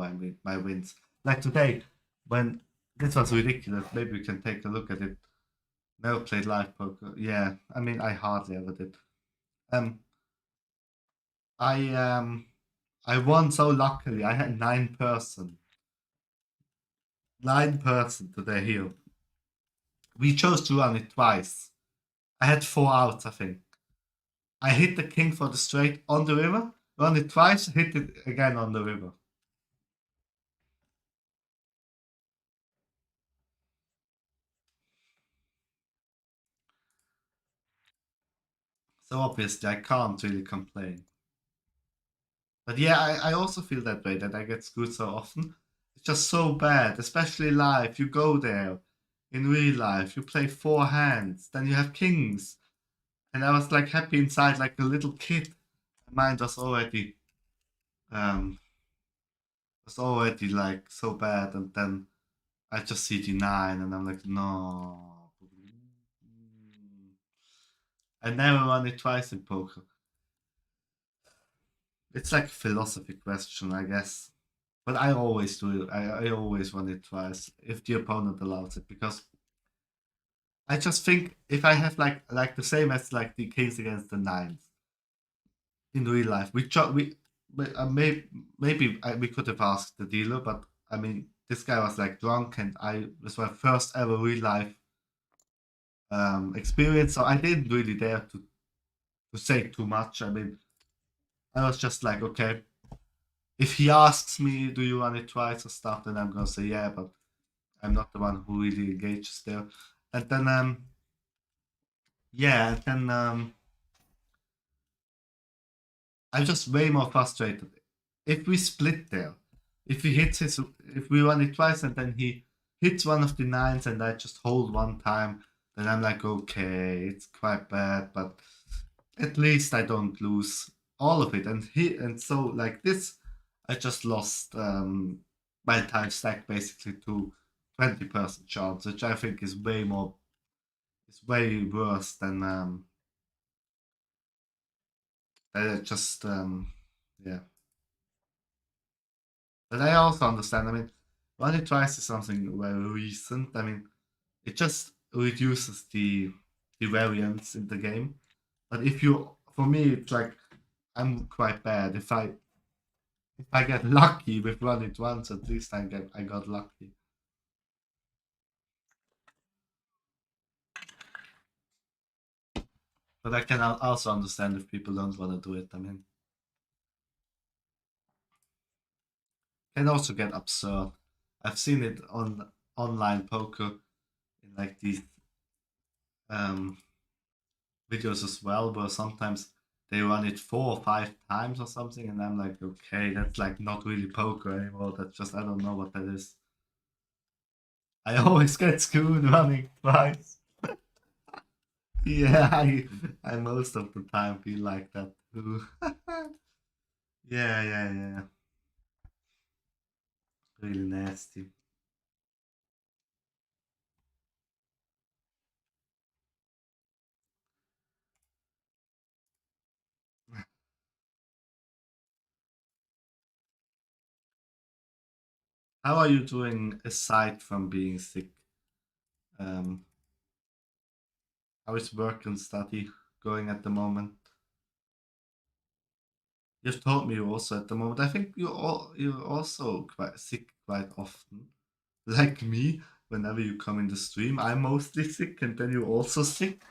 [SPEAKER 1] my wins. Like today, when this was ridiculous. Maybe we can take a look at it. Never played live poker. Yeah, I mean, I hardly ever did. Um, I I won so luckily. I had nine person today here. We chose to run it twice. I had four outs, I think. I hit the king for the straight on the river, run it twice, hit it again on the river. So obviously I can't really complain. But yeah, I also feel that way that I get screwed so often. It's just so bad, especially live. You go there in real life, you play four hands, then you have kings. And I was like happy inside like a little kid. My mind um was already like so bad, and then I just see D9 and I'm like, no. I never won it twice in poker. It's like a philosophy question, I guess. But I always do it. I always won it twice if the opponent allows it, because I just think if I have like the same as like the kings against the nines in real life, we could have asked the dealer, but I mean this guy was like drunk, and I was my first ever real life experience, so I didn't really dare to say too much. I mean, I was just like, okay, if he asks me, do you run it twice or stuff, then I'm gonna say yeah, but I'm not the one who really engages there. And then yeah, and then I'm just way more frustrated. If we split there, if we run it twice and then he hits one of the nines and I just hold one time, then I'm like, okay, it's quite bad, but at least I don't lose all of it. And so like this, I just lost my time stack basically to 20% chance, which I think is way worse than just yeah. But I also understand. I mean, when it tries to something very recent, I mean, it just reduces the variance in the game. But if you, for me, it's like I'm quite bad. If I get lucky with run it once, at least I got lucky. But I can also understand if people don't want to do it. I mean, it can also get absurd. I've seen it on online poker in like these um videos as well, where sometimes they run it 4 or 5 times or something, and I'm like, okay, that's like not really poker anymore. That's just I don't know what that is. I always get screwed running twice. Yeah, I most of the time feel like that too. Yeah, yeah, yeah. Really nasty. How are you doing aside from being sick? Um, how is work and study going at the moment? You've told me you also at the moment. I think you're also quite sick quite often. Like me, whenever you come in the stream, I'm mostly sick, and then you're also sick.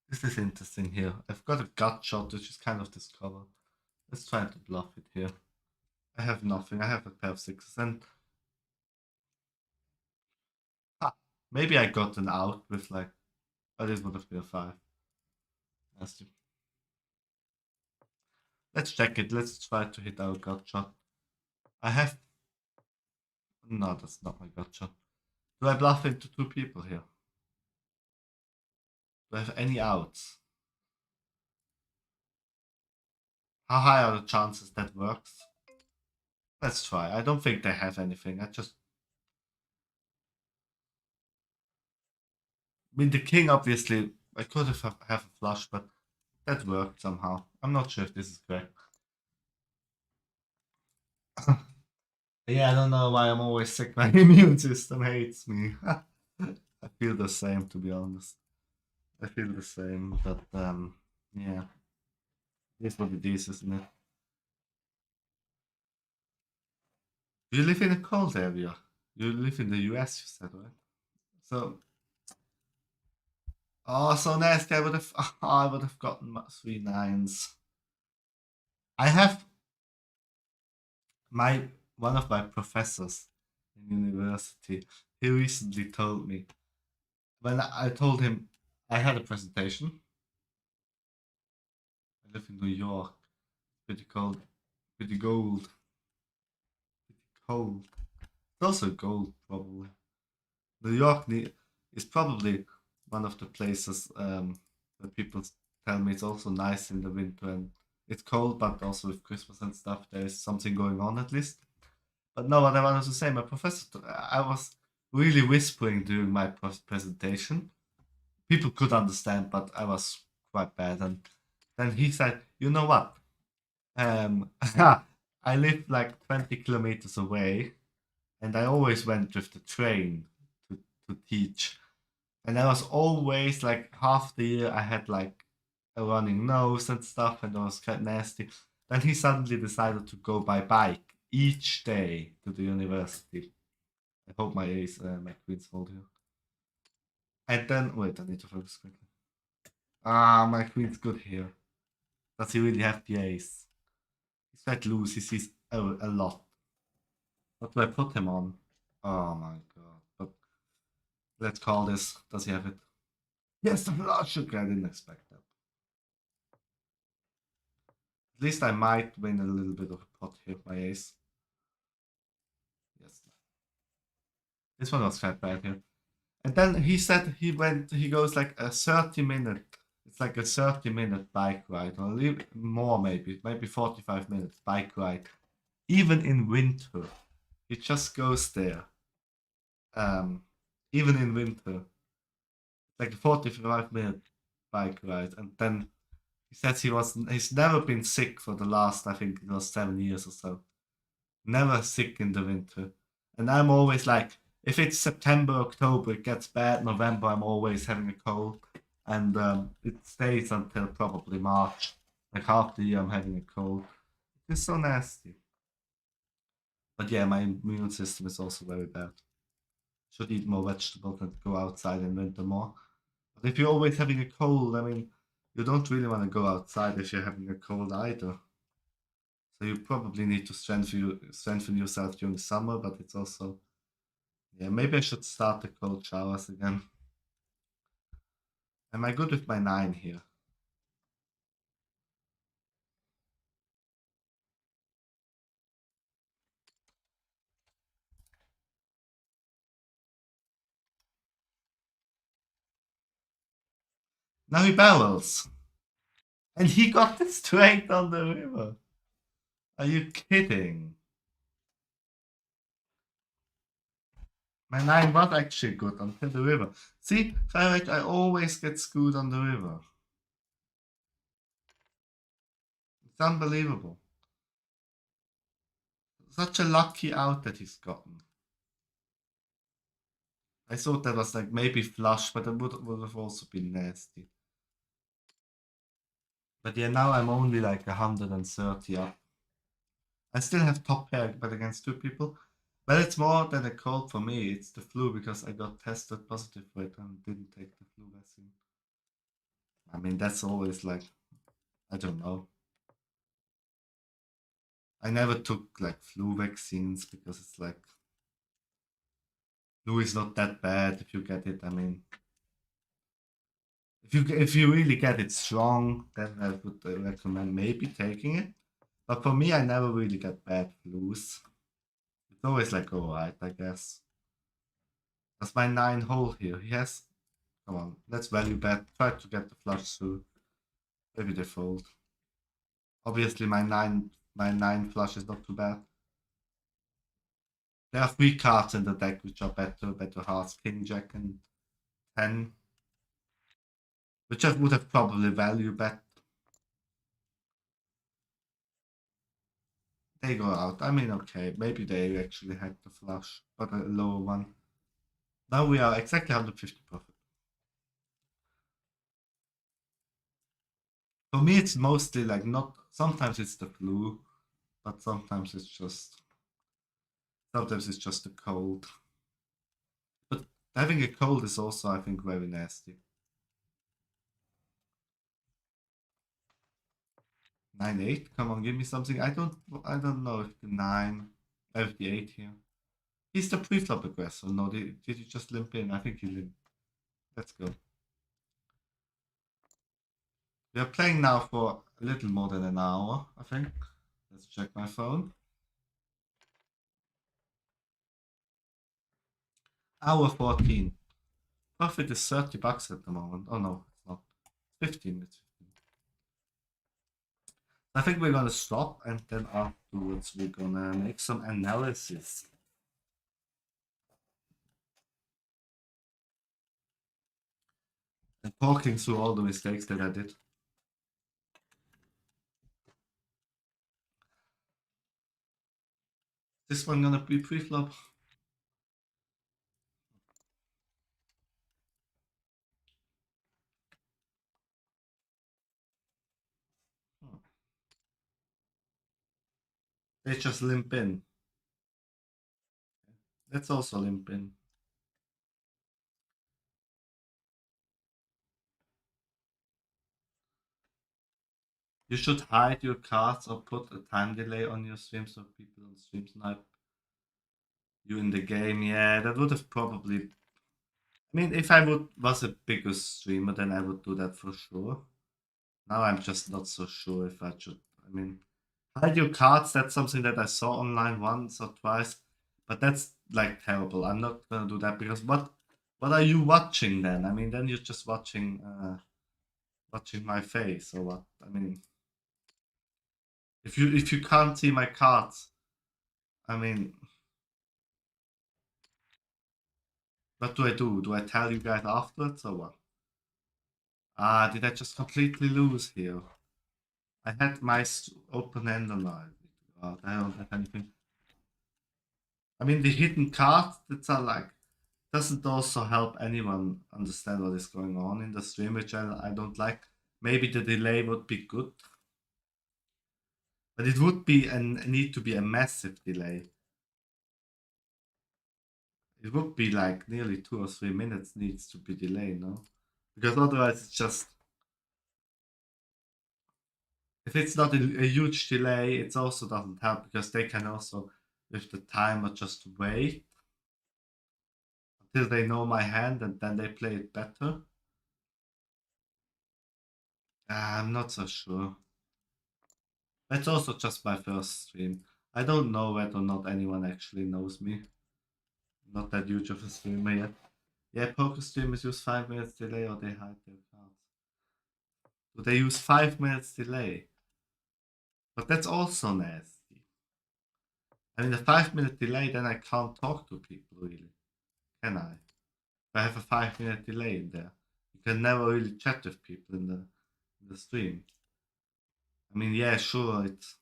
[SPEAKER 1] This is interesting here. I've got a gut shot which is kind of discovered. Let's try to bluff it here. I have nothing. I have a pair of sixes, and ah, maybe I got an out with like. Oh, this would have been a five. Let's check it. Let's try to hit our gut shot. I have. No, that's not my gut shot. Do I bluff into two people here? Do I have any outs? How high are the chances that works? Let's try. I don't think they have anything. I mean, the king obviously. I could have a flush, but that worked somehow. I'm not sure if this is correct. Yeah, I don't know why I'm always sick. My immune system hates me. I feel the same, to be honest. I feel the same, but yeah, it's what it is, isn't it? You live in a cold area. You live in the US, you said, right? So, oh, so nasty. I would have, I would have gotten three nines. I have my one of my professors in university. He recently told me when I told him I had a presentation. I live in New York. Pretty cold. Pretty gold. Pretty cold. It's also gold, probably. New York is probably one of the places that people tell me it's also nice in the winter, and it's cold, but also with Christmas and stuff, there is something going on at least. But no, what I wanted to say, my professor, I was really whispering during my presentation. People could understand, but I was quite bad. And then he said, "You know what? I live like 20 kilometers away, and I always went with the train to, to teach. And I was always like half the year I had like a running nose and stuff, and it was quite nasty. Then he suddenly decided to go by bike each day to the university. I hope my queen's hold here. And then wait, I need to focus quickly. Ah, my queen's good here. Does he really have the ace? He's quite loose. He sees a lot. What do I put him on? Oh my god. But let's call this. Does he have it? Yes, the flush. Okay, I didn't expect that. At least I might win a little bit of a pot here with my ace. Yes. This one was fat bad here. And then he said he goes like a 30-minute. It's like a 30-minute bike ride, or even more maybe 45 minutes bike ride. Even in winter. He just goes there. Um, even in winter. Like a 45-minute bike ride. And then he says he's never been sick for the last, I think it was 7 years or so. Never sick in the winter. And I'm always like, if it's September, October, it gets bad. November, I'm always having a cold. And it stays until probably March. Like half the year, I'm having a cold. It's so nasty. But yeah, my immune system is also very bad. Should eat more vegetables and go outside in winter more. But if you're always having a cold, I mean, you don't really want to go outside if you're having a cold either. So you probably need to strengthen yourself during summer, but it's also, yeah, maybe I should start the cold showers again. Am I good with my 9 here? Now he barrels. And he got it straight on the river. Are you kidding? My 9 was actually good until the river. See, I always get screwed on the river. It's unbelievable. Such a lucky out that he's gotten. I thought that was like maybe flush, but it would have also been nasty. But yeah, now I'm only like 130 up. I still have top pair, but against 2 people. But it's more than a cold for me. It's the flu because I got tested positive for it and didn't take the flu vaccine. I mean, that's always like, I don't know. I never took like flu vaccines because it's like, flu is not that bad if you get it. I mean, if you really get it strong, then I would recommend maybe taking it. But for me, I never really get bad flus. It's always like alright, I guess. That's my 9 hole here. He has. Come on, let's value bet. Try to get the flush through. Maybe they fold. Obviously, my nine flush is not too bad. There are 3 cards in the deck which are better hearts. King, Jack, and 10. Which I would have probably value bet. They go out. I mean, okay, maybe they actually had the flush, but a lower one. Now we are exactly 150 profit. For me, it's mostly like not. Sometimes it's the flu, but sometimes it's just the cold. But having a cold is also, I think, very nasty. 9-8. Come on, give me something. I don't know if the 9. I have the 8 here. He's the pre-flop aggressor. No, did you just limp in? I think he limped. Let's go. We are playing now for a little more than an hour, I think. Let's check my phone. Hour 14. Profit is $30 at the moment. Oh no, it's not. 15. It's 15. I think we're gonna stop and then afterwards we're gonna make some analysis. and talking through all the mistakes that I did. This one gonna be pre-flop. They just limp in. Let's also limp in. You should hide your cards or put a time delay on your stream so people on stream snipe you in the game. Yeah, that would have probably. I mean, if I was a bigger streamer, then I would do that for sure. Now I'm just not so sure if I should. I mean, hide your cards. That's something that I saw online once or twice, but that's like terrible. I'm not gonna do that because what are you watching then? I mean, then you're just watching my face or what? I mean, if you can't see my cards, I mean, what do I do? Do I tell you guys afterwards or what? Ah, did I just completely lose here? I had my open end alive. God, I don't have anything. I mean, the hidden cards that are like doesn't also help anyone understand what is going on in the stream, which I don't like. Maybe the delay would be good, but it would be and need to be a massive delay. It would be like nearly 2 or 3 minutes needs to be delayed, no? Because otherwise it's just if it's not a huge delay, it also doesn't help because they can also with the timer just wait until they know my hand and then they play it better. I'm not so sure. That's also just my first stream. I don't know whether or not anyone actually knows me. Not that huge of a streamer yet. Yeah, poker streamers use 5 minutes delay or they hide their cards. So they use 5 minutes delay. But that's also nasty. I mean, a 5 minute delay, then I can't talk to people really. Can I? If I have a 5 minute delay in there. You can never really chat with people in the stream. I mean, yeah, sure, it's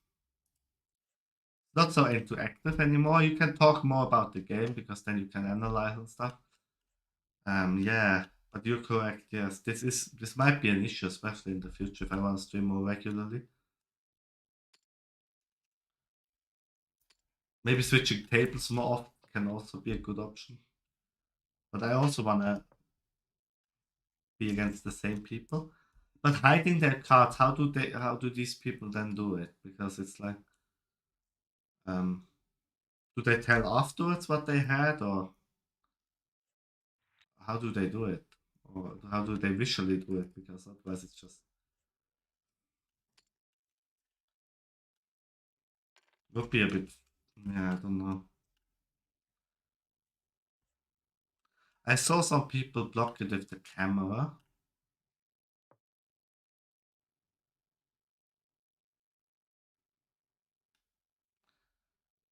[SPEAKER 1] not so interactive anymore. You can talk more about the game because then you can analyze and stuff. Yeah, but you're correct. Yes, this might be an issue, especially in the future if I want to stream more regularly. Maybe switching tables more often can also be a good option. But I also want to be against the same people. But hiding their cards, how do these people then do it? Because it's like, um, do they tell afterwards what they had, or how do they do it, or how do they visually do it? Because otherwise, it's just would be a bit. Yeah, I don't know. I saw some people block it with the camera.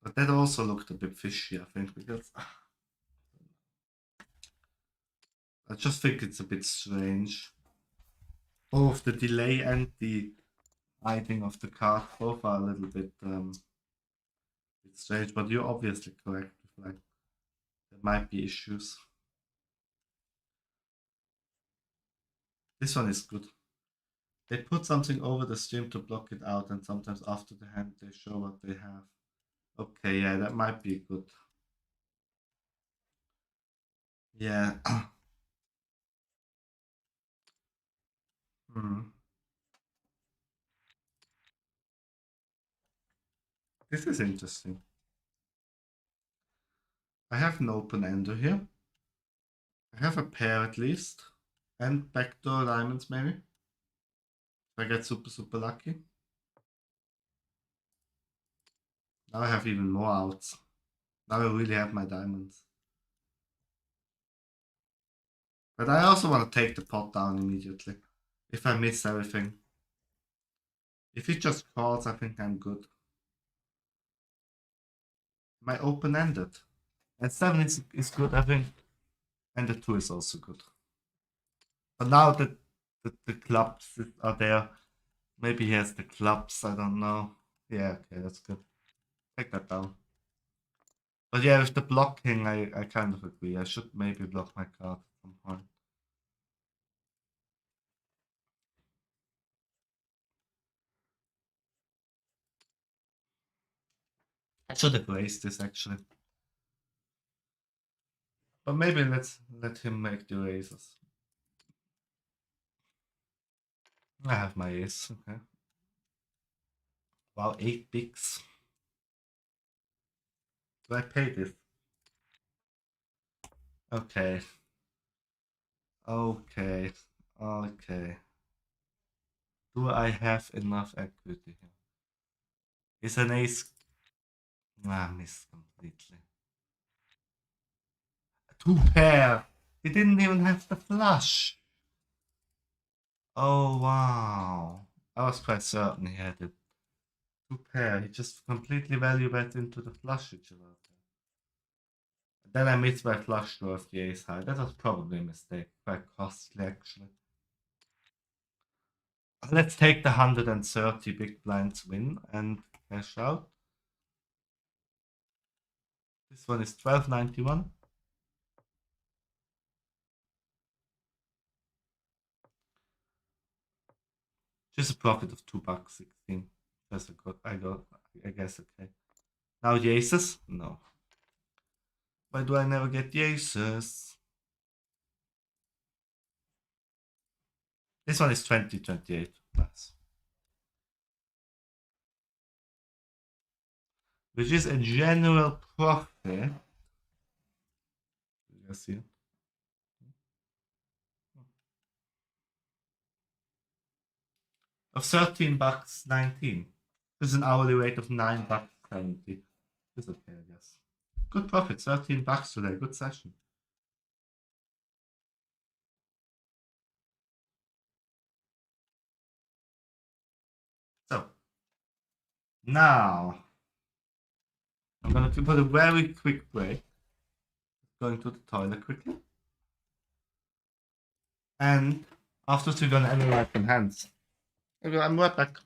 [SPEAKER 1] But that also looked a bit fishy, I think, because I just think it's a bit strange. Both the delay and the hiding of the card both are a little bit strange, but you're obviously correct. Like there might be issues. This one is good. They put something over the stream to block it out, and sometimes after the hand they show what they have. Okay, yeah, that might be good. Yeah. Hmm. This is interesting. I have an open ender here. I have a pair at least. And backdoor diamonds maybe. If I get super lucky. Now I have even more outs. Now I really have my diamonds. But I also want to take the pot down immediately. If I miss everything. If it just calls, I think I'm good. My open ended. And 7 is good, I think. And the 2 is also good. But now that the clubs are there, maybe he has the clubs. I don't know. Yeah, okay, that's good. Take that down. But yeah, with the blocking, I kind of agree. I should maybe block my card at some point. I should have raised this actually. But maybe let's let him make the raises. I have my ace. Okay. Wow, 8 bigs. Do I pay this? Okay. Okay. Okay. Do I have enough equity here? Is an ace? Ah, missed completely. Two pair. He didn't even have the flush. Oh wow. I was quite certain he had it. Two pair. He just completely value bet into the flush each other. Then I missed my flush draw of the ace high. That was probably a mistake. Quite costly actually. Let's take the 130 big blinds win and cash out. This one is 12.91. Just a profit of $2.16. That's a good. I guess okay. Now the aces? No. Why do I never get the aces? This one is 20.28. Nice. Which is a general profit. You see it? Of $13.19. This is an hourly rate of $9.70. It's okay, I guess. Good profit, $13 today. Good session. So now I'm going to put a very quick break. Going to the toilet quickly. And afterwards we're going to analyze some hands. Okay, I'm right back.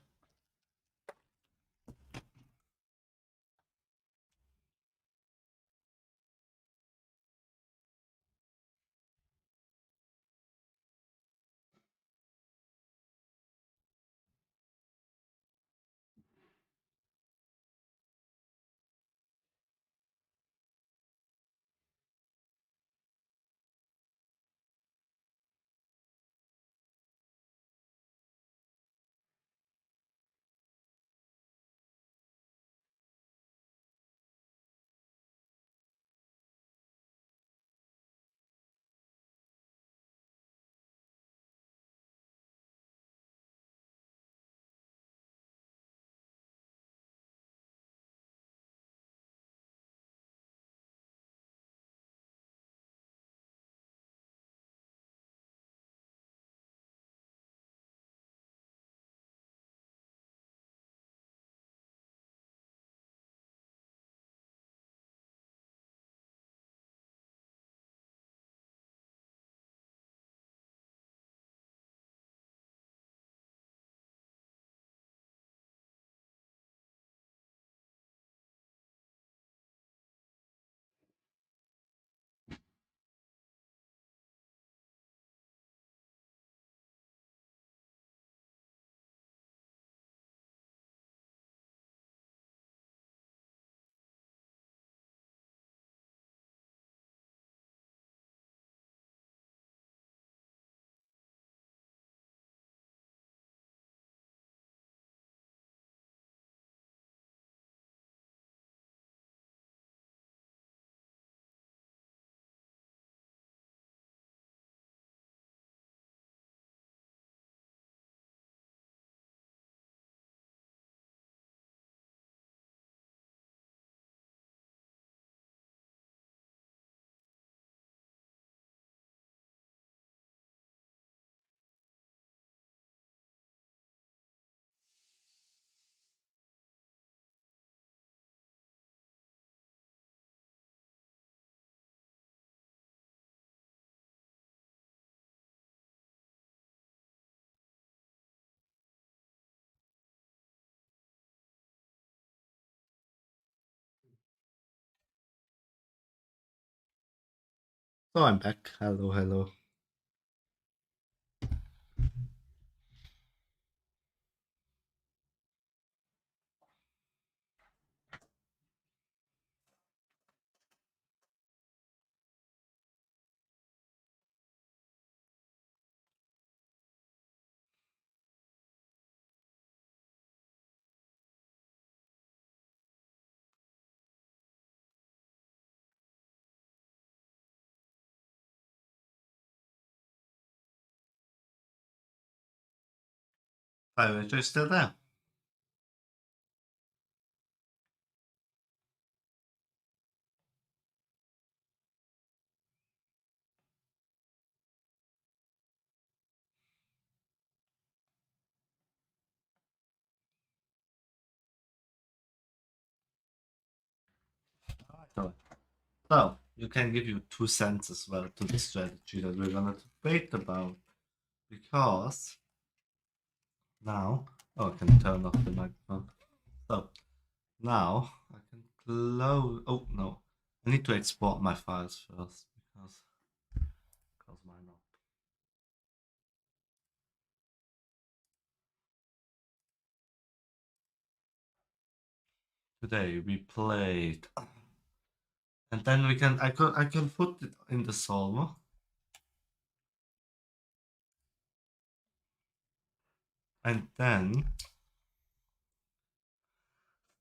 [SPEAKER 1] So I'm back. Hello, hello. Hi, Rachel, you still there? Alright. So, you can give your 2 cents as well to the strategy that we're gonna debate about. Because now, oh, I can turn off the microphone. So, now I can close. Oh, no. I need to export my files first because mine not. Today we played. And then I can put it in the solver. And then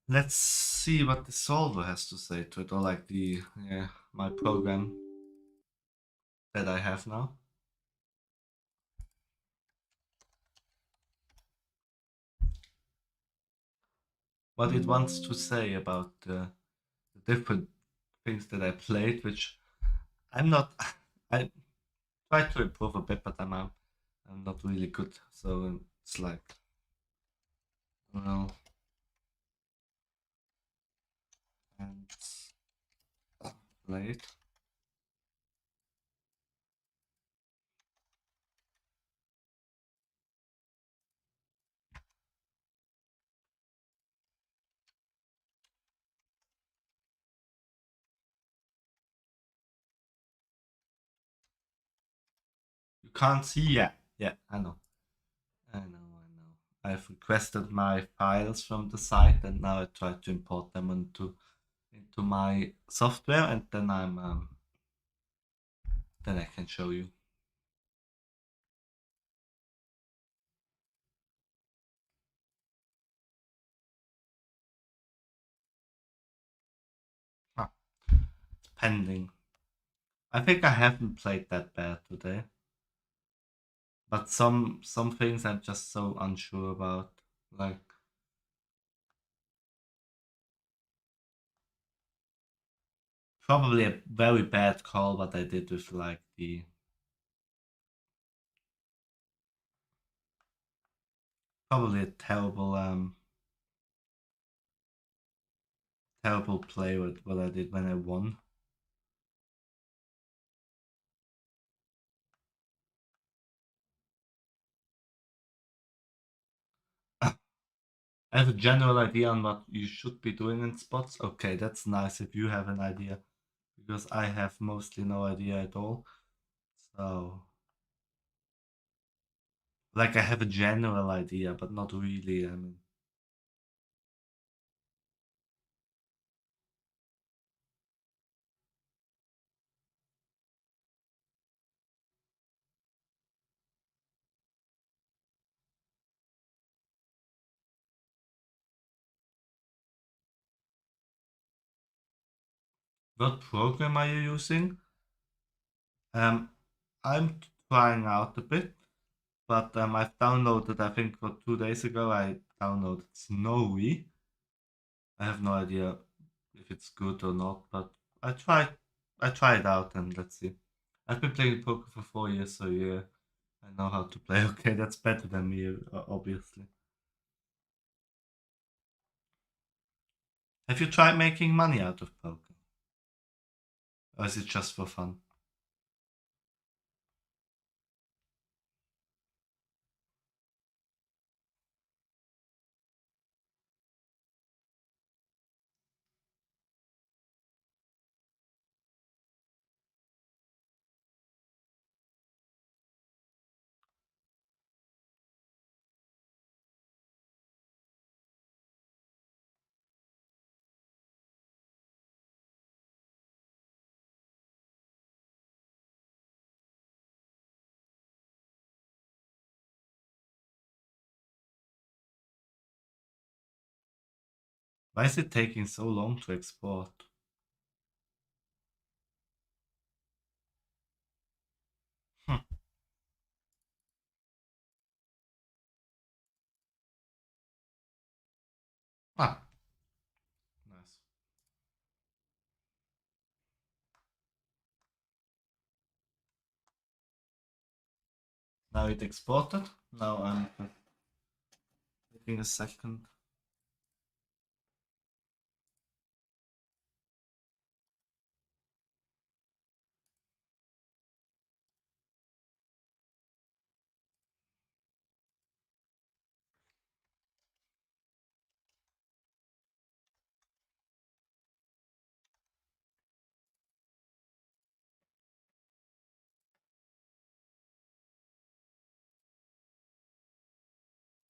[SPEAKER 1] let's see what the solver has to say to it, or like my program that I have now. What it wants to say about the different things that I played, which I'm not. I tried to improve a bit, but I'm not really good. So it's like, well, and played. You can't see, yeah, yeah. I know. I've requested my files from the site, and now I try to import them into my software, and then I can show you. Ah, it's pending. I think I haven't played that bad today, but some things I'm just so unsure about. Like probably a very bad call what I did with like the probably a terrible play with what I did when I won. I have a general idea on what you should be doing in spots. Okay, that's nice if you have an idea, because I have mostly no idea at all. So, like, I have a general idea, but not really. I mean, what program are you using? Um, I'm trying out a bit, but I've downloaded. I think for 2 days ago, I downloaded Snowy. I have no idea if it's good or not, but I try. I try it out and let's see. I've been playing poker for 4 years, so yeah, I know how to play. Okay, that's better than me, obviously. Have you tried making money out of poker, or is it just for fun? Why is it taking so long to export? Hmm. Ah, nice. Now it exported. Now I'm taking a second.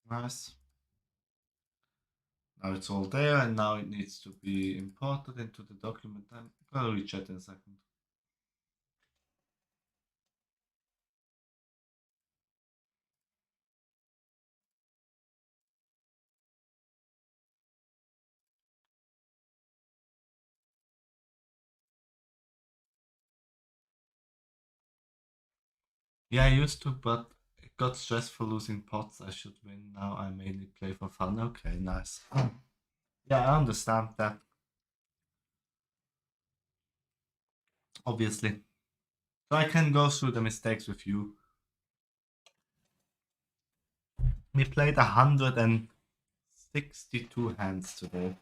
[SPEAKER 1] Nice. Now it's all there, and now it needs to be imported into the document. I'm gonna reach it in a second. Yeah, I used to, but it got stressful losing pots. I should win. Now I mainly play for fun. Okay, nice. Yeah, I understand that. Obviously. So I can go through the mistakes with you. We played 162 hands today.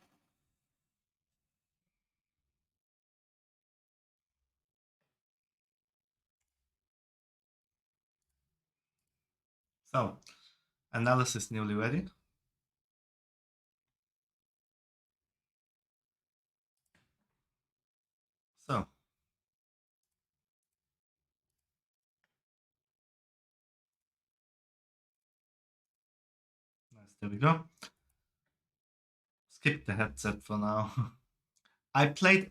[SPEAKER 1] So, analysis nearly ready. So, nice. There we go. Skip the headset for now. I played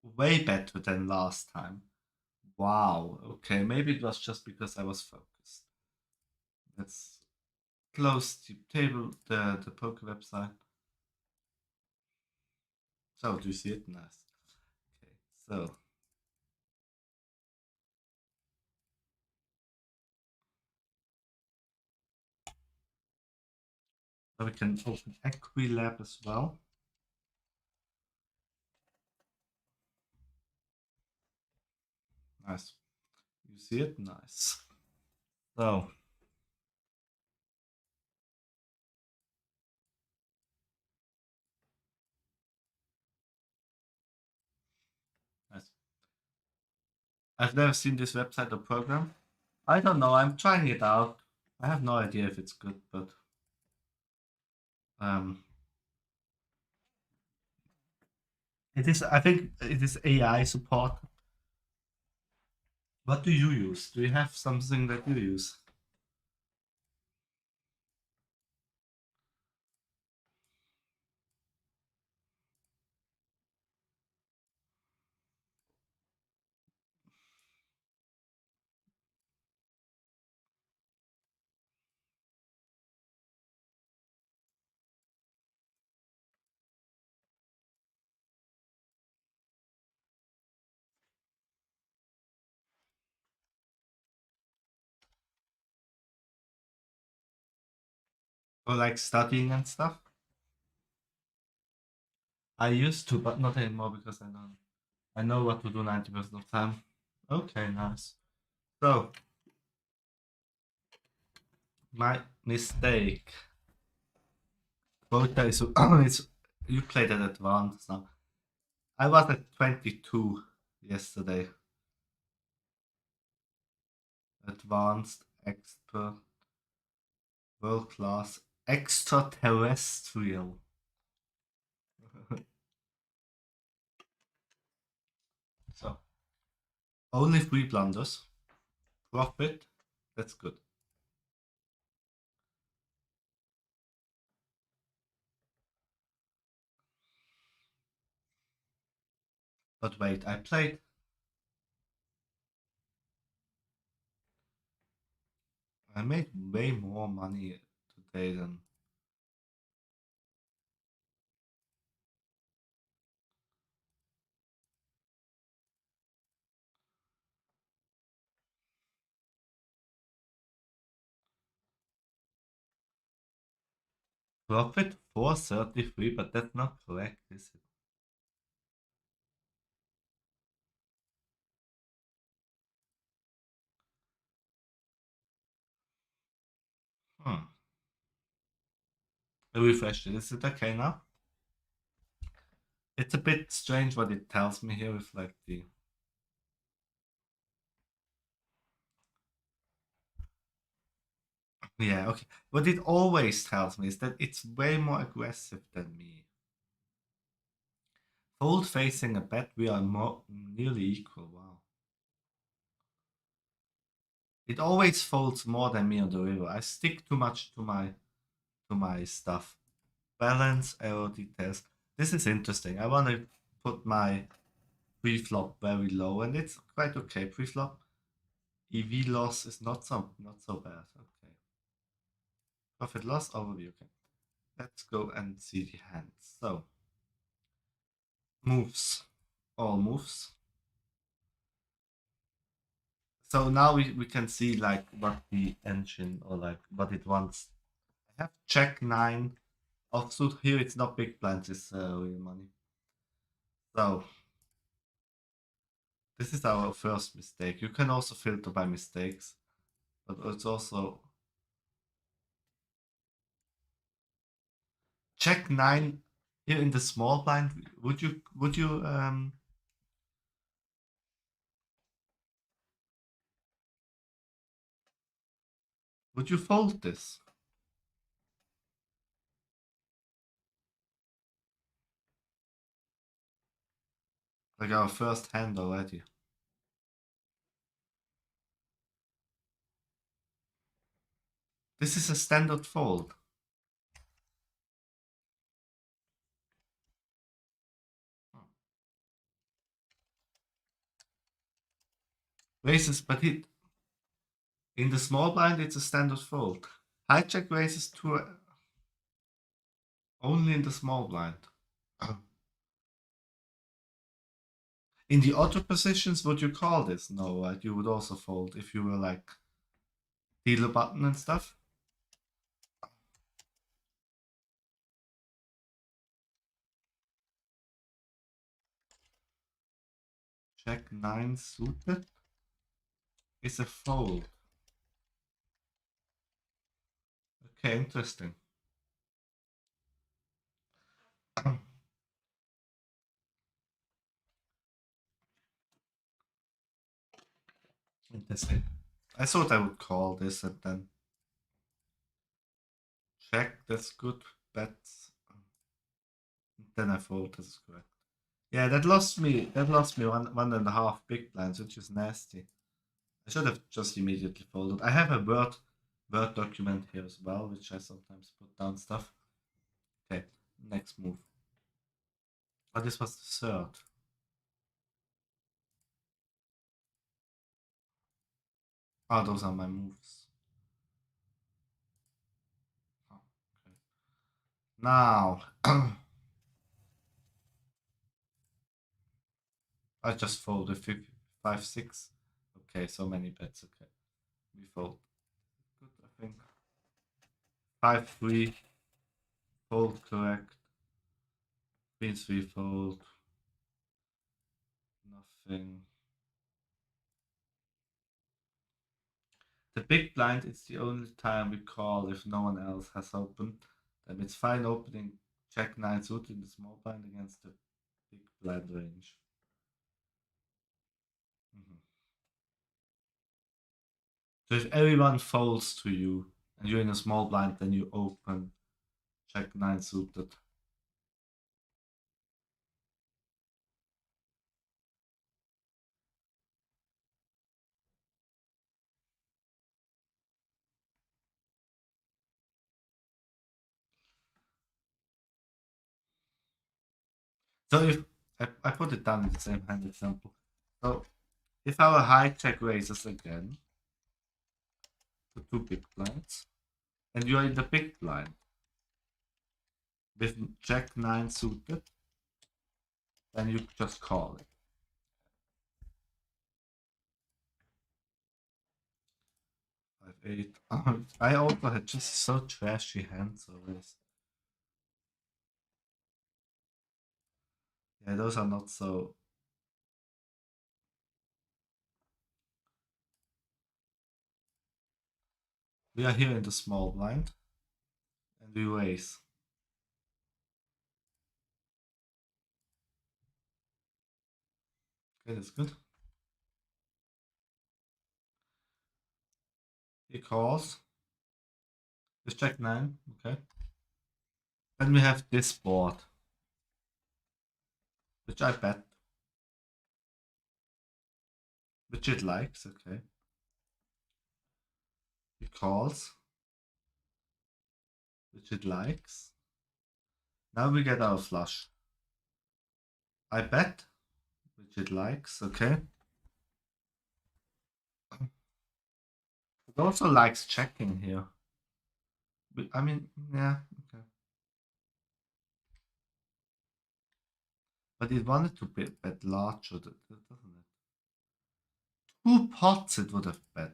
[SPEAKER 1] way better than last time. Wow. Okay, maybe it was just because I was focused. Let's close the table, the poker website. So, do you see it? Nice. Okay, so now we can open Equilab as well. Nice. You see it? Nice. So, nice. I've never seen this website or program. I don't know. I'm trying it out. I have no idea if it's good, but um, it is. I think it is AI support. What do you use? Do you have something that you use? Or like studying and stuff? I used to, but not anymore because I don't. I know what to do 90% of the time. Okay, nice. So, my mistake. Quota is it's, you played at advanced now. I was at 22 yesterday. Advanced, expert, world class, extraterrestrial. So, only three blunders. Profit. That's good. But wait, I made way more money today than Profit 433, but that's not correct, is it? Hmm. I refreshed it. Is it okay now? It's a bit strange what it tells me here with like the. Yeah, okay. What it always tells me is that it's way more aggressive than me. Fold facing a bet, we are more nearly equal. Wow. It always folds more than me on the river. I stick too much to my stuff. Balance, arrow details. This is interesting. I want to put my pre-flop very low, and it's quite okay. Pre-flop EV loss is not so bad. Okay. Profit loss overview. Okay. Let's go and see the hands. So moves, all moves. So now we can see like what the engine or like what it wants. I have check nine offsuit here. It's not big blinds, it's real money. So this is our first mistake. You can also filter by mistakes, but it's also check nine here in the small blind. Would you fold this? Like our first hand already. This is a standard fold. Raises, but in the small blind it's a standard fold. Hijack raises to only in the small blind. In the auto positions, would you call this? No, right? You would also fold if you were like dealer button and stuff. Jack 9 suited is a fold. Okay, interesting. Interesting. I thought I would call this and then check. That's good. Bets. Then I fold. This is correct. Yeah, that lost me. That lost me one and a half big blinds, which is nasty. I should have just immediately folded. I have a Word document here as well, which I sometimes put down stuff. Okay, next move. Oh, this was the third. Oh, those are my moves. Oh, okay. Now, I just folded 5, 6. Okay, so many bets. Okay, we fold. Good, I think. 5, 3. Fold correct. Queen 3 fold. Nothing. The big blind is the only time we call if no one else has opened. Then it's fine opening Jack 9 suited in the small blind against the big blind range. Mhm. So if everyone folds to you and you're in a small blind, then you open Jack 9 suited. So if I put it down in the same hand example. So if our hijack raises again to 2 big blinds, and you're in the big blind with Jack 9 suited, then you just call it. 5, 8. I also had just so trashy hands always. Yeah, those are not so. We are here in the small blind, and we raise. Okay, that's good. He calls. Just check 9. Okay. Then we have this board, which I bet, which it likes. Okay. He calls, which it likes. Now we get our flush. I bet, which it likes. Okay. It also likes checking here. I mean, yeah. Okay. But it wanted to bet larger, doesn't it? 2 pots it would have bet.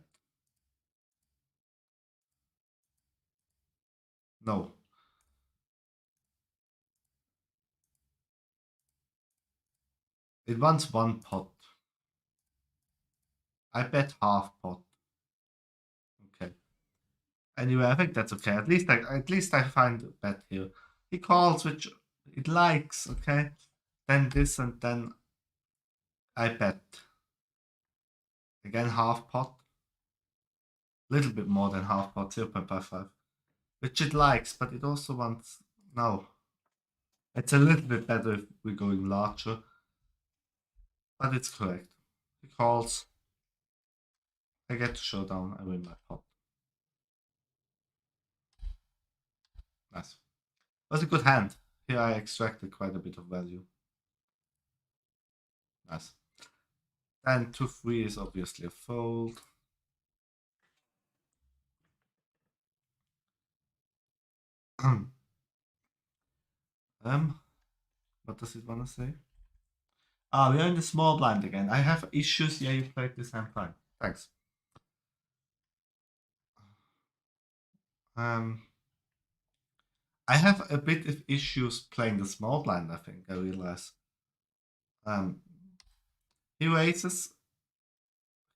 [SPEAKER 1] No. It wants 1 pot. I bet half pot. Okay. Anyway, I think that's okay. At least I find a bet here. He calls, which it likes. Okay. Then this, and then I bet again half pot. A little bit more than half pot, 0.55, which it likes, but it also wants no. It's a little bit better if we're going larger, but it's correct. He calls. I get to showdown. I win my pot. Nice. Was a good hand. Here I extracted quite a bit of value. Nice. And 2-3 is obviously a fold. What does it want to say? Ah, we are in the small blind again. I have issues. Yeah, you played this hand fine. Thanks. I have a bit of issues playing the small blind, I think, I realize. He raises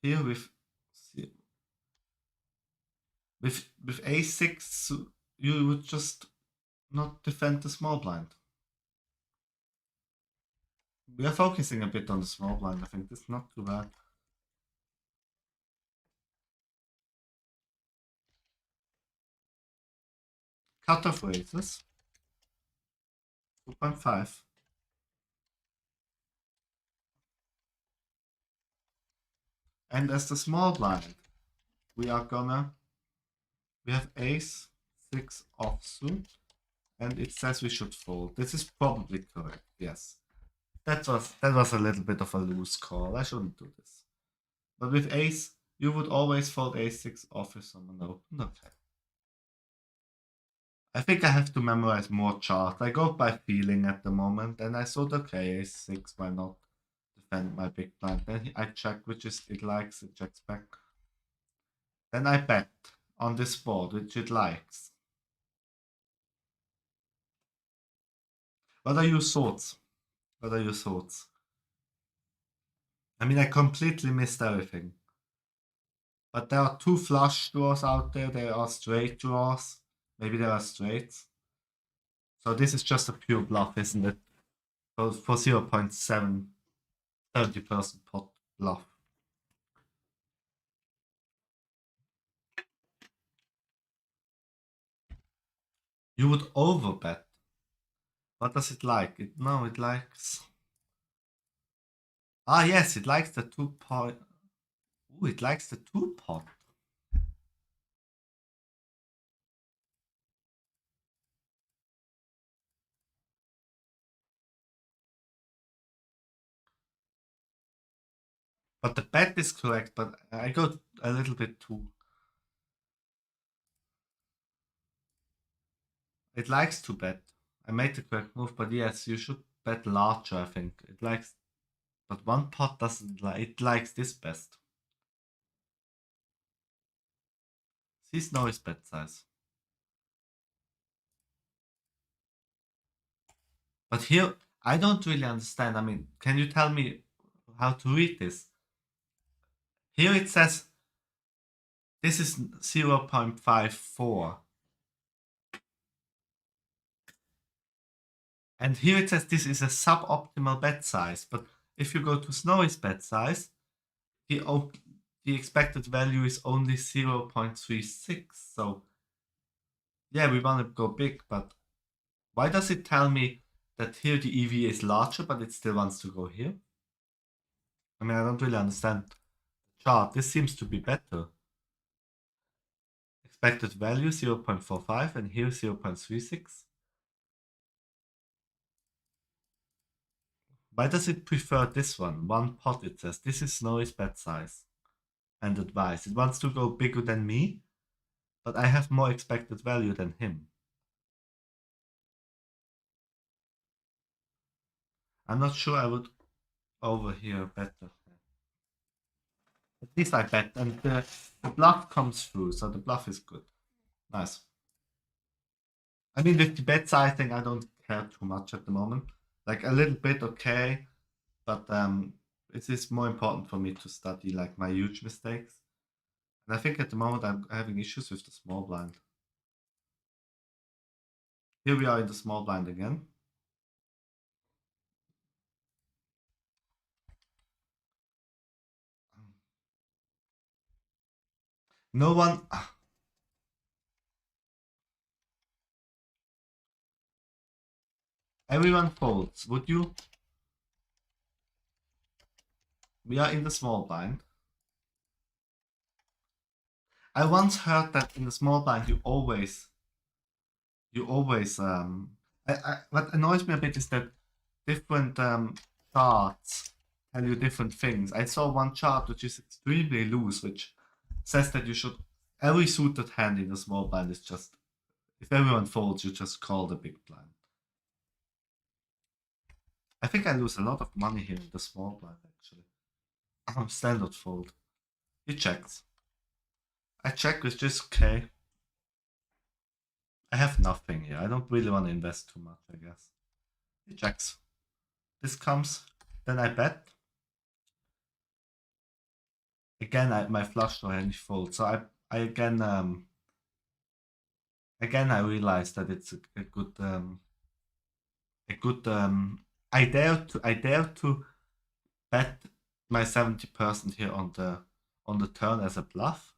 [SPEAKER 1] here with a6, you would just not defend the small blind. We are focusing a bit on the small blind, I think. That's not too bad. Cutoff raises 2.5. And as the small blind, we have ace 6 offsuit, and it says we should fold. This is probably correct, yes. That was a little bit of a loose call. I shouldn't do this. But with ace, you would always fold a6 off if someone opened. Okay. I think I have to memorize more charts. I go by feeling at the moment, and I thought, okay, a6, why not defend my big blind? Then I check which is it likes, it checks back. Then I bet on this board, which it likes. What are your thoughts? What are your thoughts? I mean, I completely missed everything. But there are 2 flush draws out there. There are straight draws. Maybe there are straights. So this is just a pure bluff, isn't it? For 0.7, 30% pot bluff. You would overbet. What does it like? No, it likes. Ah, yes, it likes the 2 pot. Ooh, it likes the 2 pot. But the bet is correct, but I got a little bit too. It likes to bet. I made the correct move, but yes, you should bet larger, I think. It likes, but 1 pot doesn't like, it likes this best. Sees no is bet size. But here, I don't really understand. I mean, can you tell me how to read this? Here it says this is 0.54. And here it says this is a suboptimal bed size. But if you go to Snowy's bed size, the expected value is only 0.36. So yeah, we want to go big, but why does it tell me that here the EV is larger, but it still wants to go here? I mean, I don't really understand the chart. This seems to be better. Expected value 0.45 and here 0.36. Why does it prefer this one? One pot, it says. This is Snowy's bed size and advice. It wants to go bigger than me, but I have more expected value than him. I'm not sure I would over here better. At least I bet, and the bluff comes through, so the bluff is good. Nice. I mean, with the bet sizing, I don't care too much at the moment. Like a little bit, okay, but it is more important for me to study like my huge mistakes. And I think at the moment I'm having issues with the small blind. Here we are in the small blind again. No one. Everyone folds. Would you? We are in the small blind. I once heard that in the small blind you always what annoys me a bit is that different charts tell you different things. I saw one chart which is extremely loose, which says that you should every suited hand in the small blind is just if everyone folds, you just call the big blind. I think I lose a lot of money here in the small blind actually. Standard fold. He checks. I check with just okay. I have nothing here. I don't really want to invest too much, I guess. He checks. This comes. Then I bet. Again, my flush draw and he folds. So I again I realize that it's a good I dare to bet my 70% here on the turn as a bluff.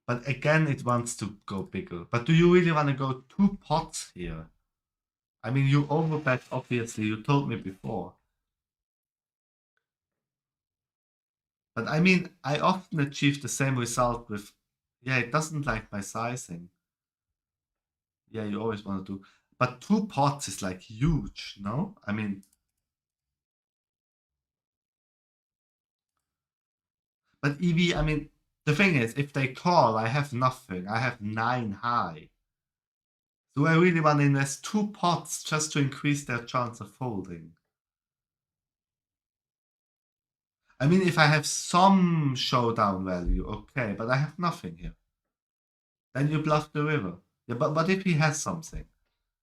[SPEAKER 1] But again, it wants to go bigger. But do you really want to go 2 pots here? I mean, you overbet, obviously, you told me before. But I mean, I often achieve the same result with, yeah, it doesn't like my sizing. Yeah, you always want to do, but 2 pots is like huge, no? I mean, but EV, I mean, the thing is, if they call, I have nothing. I have 9 high. Do I really want to invest 2 pots just to increase their chance of folding? I mean, if I have some showdown value, okay, but I have nothing here. Then you bluff the river. Yeah, but what if he has something?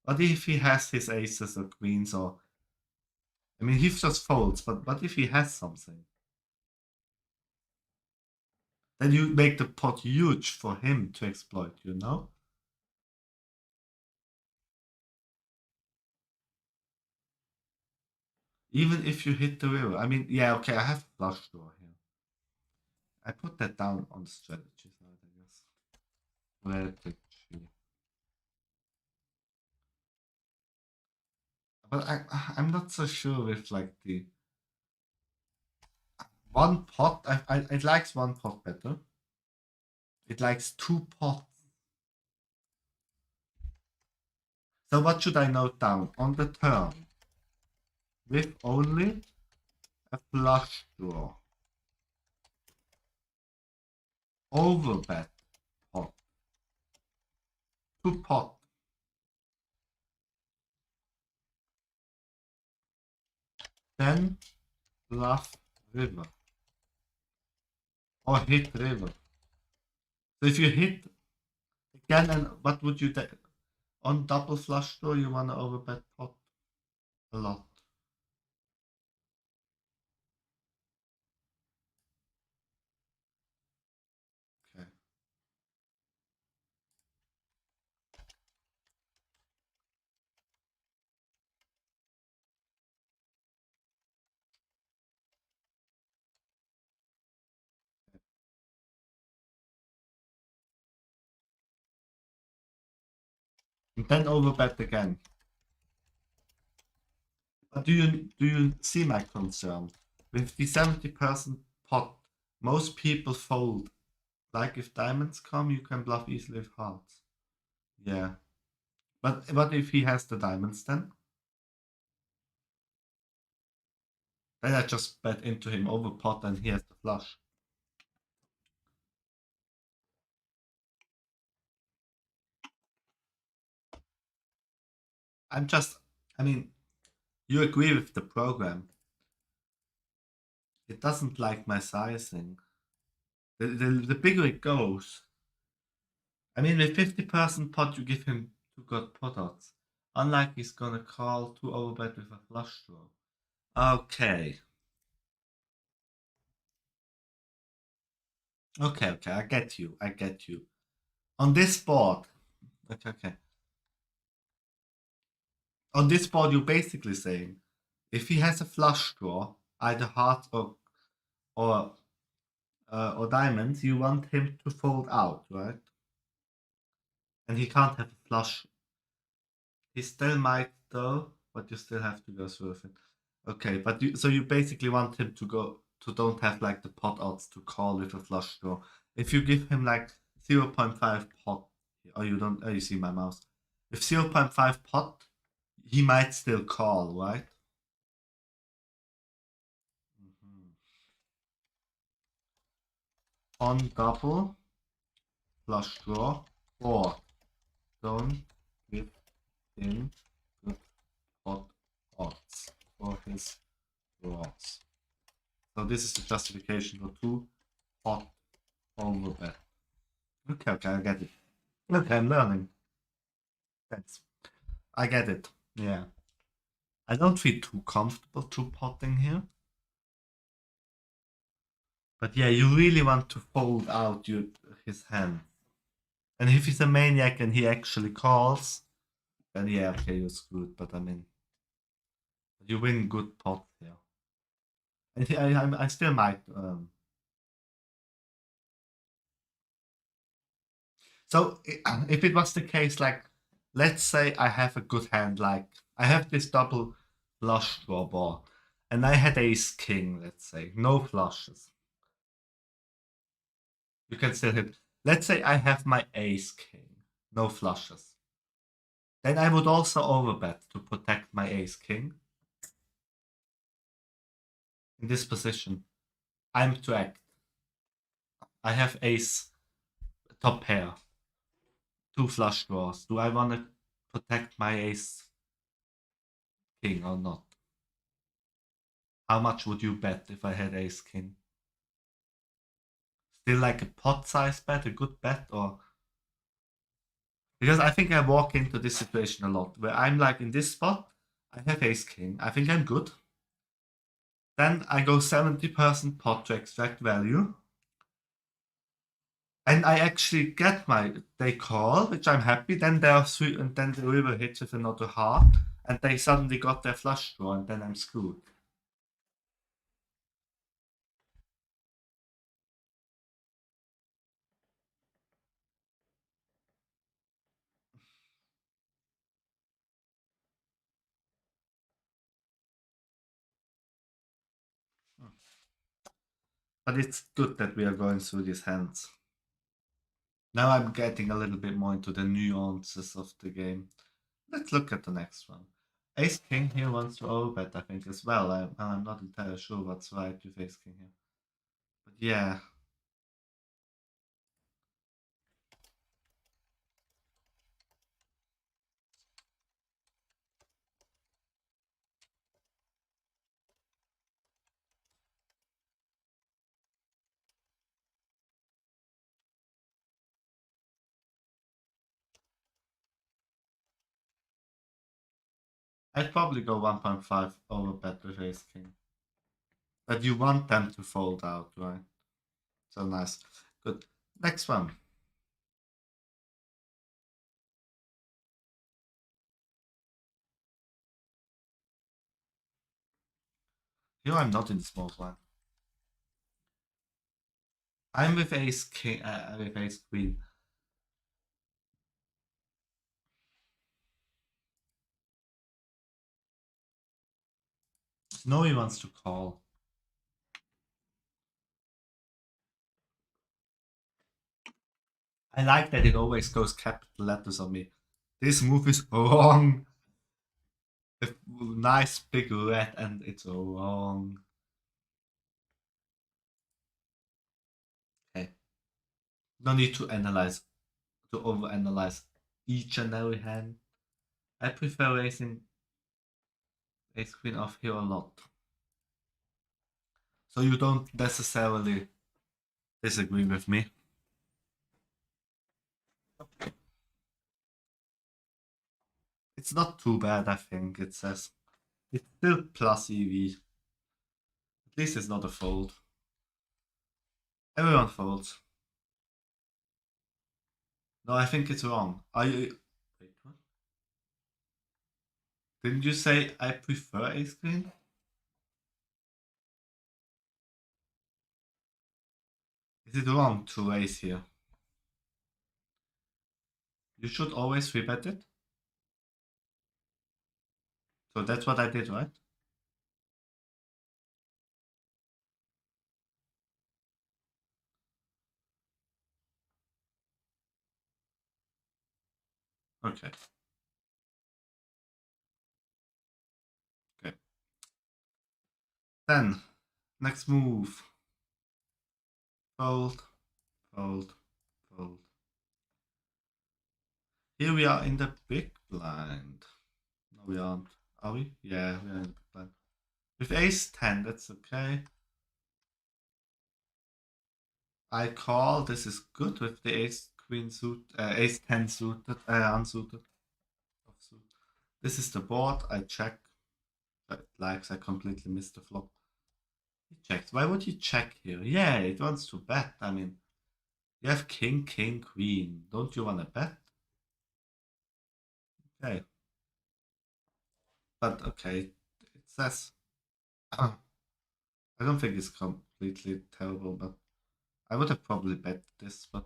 [SPEAKER 1] What if he has his aces or queens or... I mean, he just folds, but what if he has something? Then you make the pot huge for him to exploit, you know? Even if you hit the river. I mean, yeah, okay, I have flush draw here. I put that down on the strategy side, I guess. Strategy. But I'm not so sure with like the one pot. It likes one pot better. It likes 2 pots. So what should I note down on the turn? With only a flush draw. Overbet pot. 2 pot. Then bluff river. Or hit river. So if you hit again, and what would you On double flush draw, you want to overbet pot a lot. Okay. And then overbet again. But do you see my concern? With the 70% pot, most people fold. Like if diamonds come, you can bluff easily with hearts. Yeah. But what if he has the diamonds then? Then I just bet into him over pot and he has the flush. I mean, you agree with the program. It doesn't like my sizing. The bigger it goes, I mean, with 50% pot, you give him two good pot odds. Unlike he's gonna call two overbet with a flush draw. Okay. Okay, I get you. I get you. On this board, okay. On this board, you're basically saying if he has a flush draw, either heart or or diamonds, you want him to fold out, right? And he can't have a flush. He still might though, but you still have to go through with it. Okay, but you basically want him to go to don't have like the pot odds to call with a flush draw. If you give him like 0.5 pot, or you don't, oh, you see my mouse. With 0.5 pot, he might still call, right? Mhm. On double flush draw, or don't give him good pot odds for his draws. So this is the justification for two pot overbet. Okay, I get it. Okay, I'm learning. Thanks. I get it. Yeah. I don't feel too comfortable two potting here. But yeah, you really want to fold out his hand. And if he's a maniac and he actually calls, then yeah, okay, you're screwed. But I mean, you win good pot here. I still might. So if it was the case, like, let's say I have a good hand, like I have this double flush draw board, and I had ace king, let's say, no flushes. You can still hit. Let's say I have my ace king, no flushes. Then I would also overbet to protect my ace king. In this position, I'm to act. I have ace top pair, two flush draws. Do I want to protect my ace king or not? How much would you bet if I had ace king? Still like a pot size bet, a good bet, or because I think I walk into this situation a lot where I'm like in this spot, I have ace king, I think I'm good. Then I go 70% pot to extract value. And I actually get they call, which I'm happy. Then there are three, and then the river hits with another heart, and they suddenly got their flush draw, and then I'm screwed. But it's good that we are going through these hands. Now I'm getting a little bit more into the nuances of the game. Let's look at the next one. Ace King here wants to overbet, I think, as well. I'm not entirely sure what's right with Ace King here. But yeah. I'd probably go 1.5 over bet with ace king. But you want them to fold out, right? So nice. Good. Next one. Here I'm not in the small blind. I'm with ace king, with ace queen. Snowy wants to call. I like that it always goes capital letters on me. This move is wrong. A nice big red and it's wrong. Okay. No need to overanalyze each and every hand. I prefer raising ace queen off here a lot. So you don't necessarily disagree with me. It's not too bad, I think. It says it's still plus EV. At least it's not a fold. Everyone folds. No, I think it's wrong. Are you? Wait, what? Didn't you say I prefer ace queen? Is it wrong to raise here? You should always rebet it. So that's what I did, right? Okay. Okay. Then, next move. Fold, fold, fold. Here we are in the big blind. No, we aren't. Are we? Yeah, we are in the big blind. With ace 10, that's okay. I call. This is good with the ace queen suit, ace 10 suited, unsuited. Offsuit. This is the board. I check. It likes. I completely missed the flop. He checks. Why would you check here? Yeah, it wants to bet. I mean, you have king, king, queen. Don't you want to bet? Okay. But okay, it says. I don't think it's completely terrible, but I would have probably bet this, but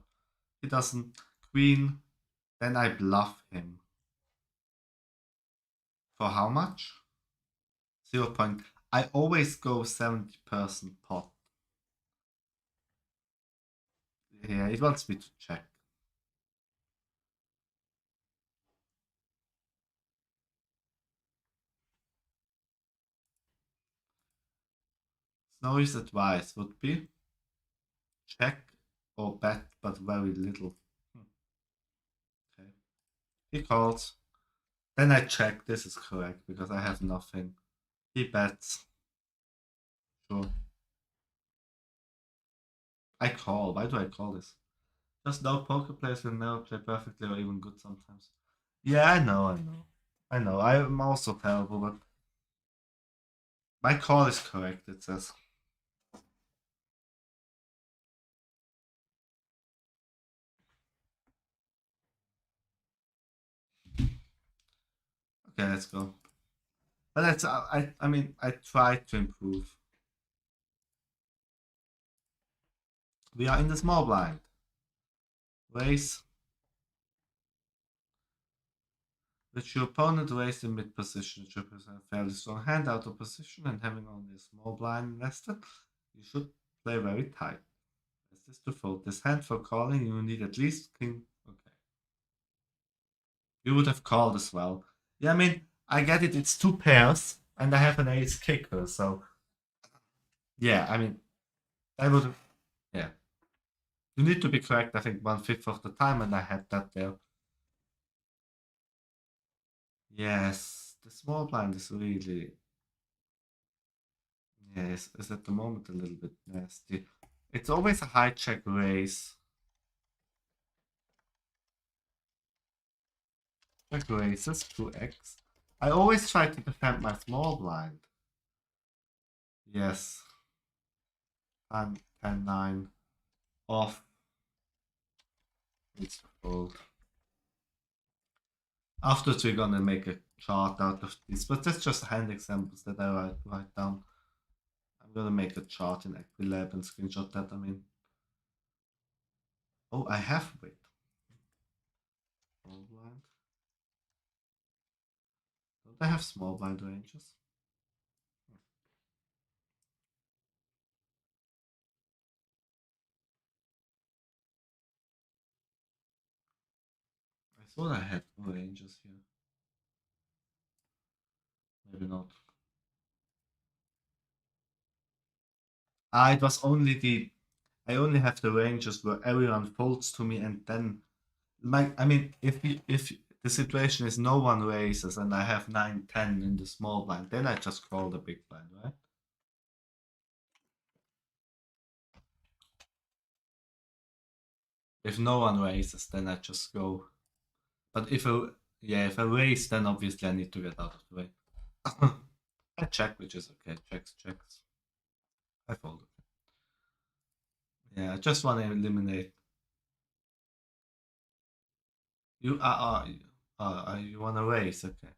[SPEAKER 1] he doesn't. Queen. Then I bluff him. For how much? 0. Point. I always go 70% pot. Yeah, it wants me to check. Snowy's advice would be check or bet, but very little. Okay. He calls. Then I check. This is correct because I have nothing. He bets. Sure. I call. Why do I call this? Just no poker players will never play perfectly or even good sometimes. Yeah, I know, I know. I know. I'm also terrible, but my call is correct, it says. Okay, let's go. But that's I mean I tried to improve. We are in the small blind. Raise. With your opponent raised in mid position, which represents a fairly strong hand out of position and having only a small blind invested, you should play very tight. As this to fold this hand for calling, you need at least king. Okay. You would have called as well. Yeah, I mean, I get it, it's two pairs, and I have an ace kicker, so yeah, I mean, I would have. Yeah. You need to be correct, I think, 1/5 of the time, and I had that there. Yes, the small blind is really. Yes, is at the moment a little bit nasty. It's always a high check raise. Check raises 2x. I always try to defend my small blind. Yes. 10, 10, 9. Off. It's to fold. Afterwards, we're gonna make a chart out of this, but that's just hand examples that I write down. I'm gonna make a chart in Equilab and screenshot that. I mean, oh, I have wait. Small blind. Don't I have small blind ranges? I thought I had ranges here. Maybe not. Ah, it was only the. I only have the ranges where everyone folds to me, and then I mean, if the situation is no one raises and I have 9, 10 in the small blind, then I just call the big blind, right? If no one raises, then I just go. But if I raise, then obviously I need to get out of the way. I check, which is okay. Checks. I fold. Yeah, I just want to eliminate. You want to raise? Okay.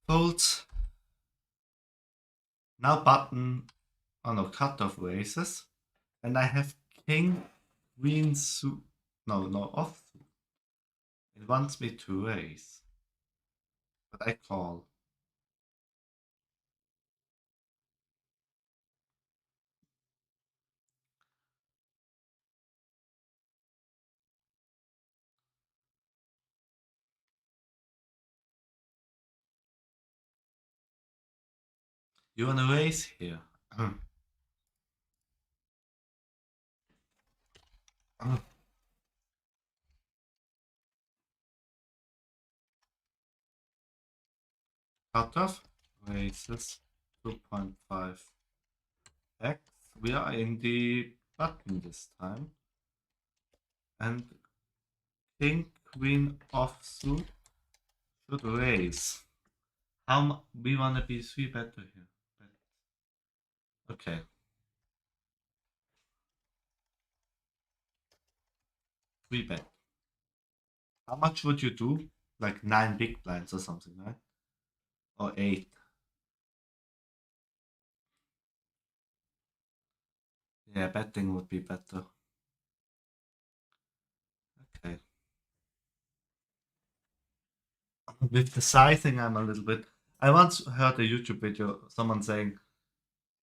[SPEAKER 1] Folds. Now button. Oh no, cutoff raises, and I have king, queen suit. No, off. It wants me to raise, but I call. You wanna raise here? Cutoff raises 2.5 x. We are in the button this time, and king queen offsuit should raise. We wanna be 3 better here. Okay. 3 bet. How much would you do? Like 9 big blinds or something, right? Or 8. Yeah, betting would be better. Okay. With the sizing, I'm a little bit. I once heard a YouTube video, someone saying,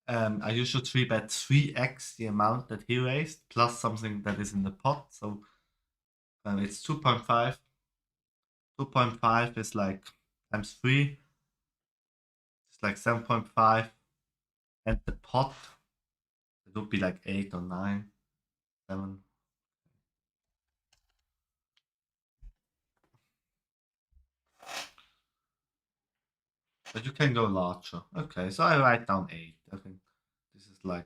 [SPEAKER 1] I should 3 bet 3x the amount that he raised plus something that is in the pot. So it's 2.5. 2.5 is like times 3. It's like 7.5. And the pot, it would be like 8 or 9, 7. But you can go larger. Okay, so I write down 8. I think this is like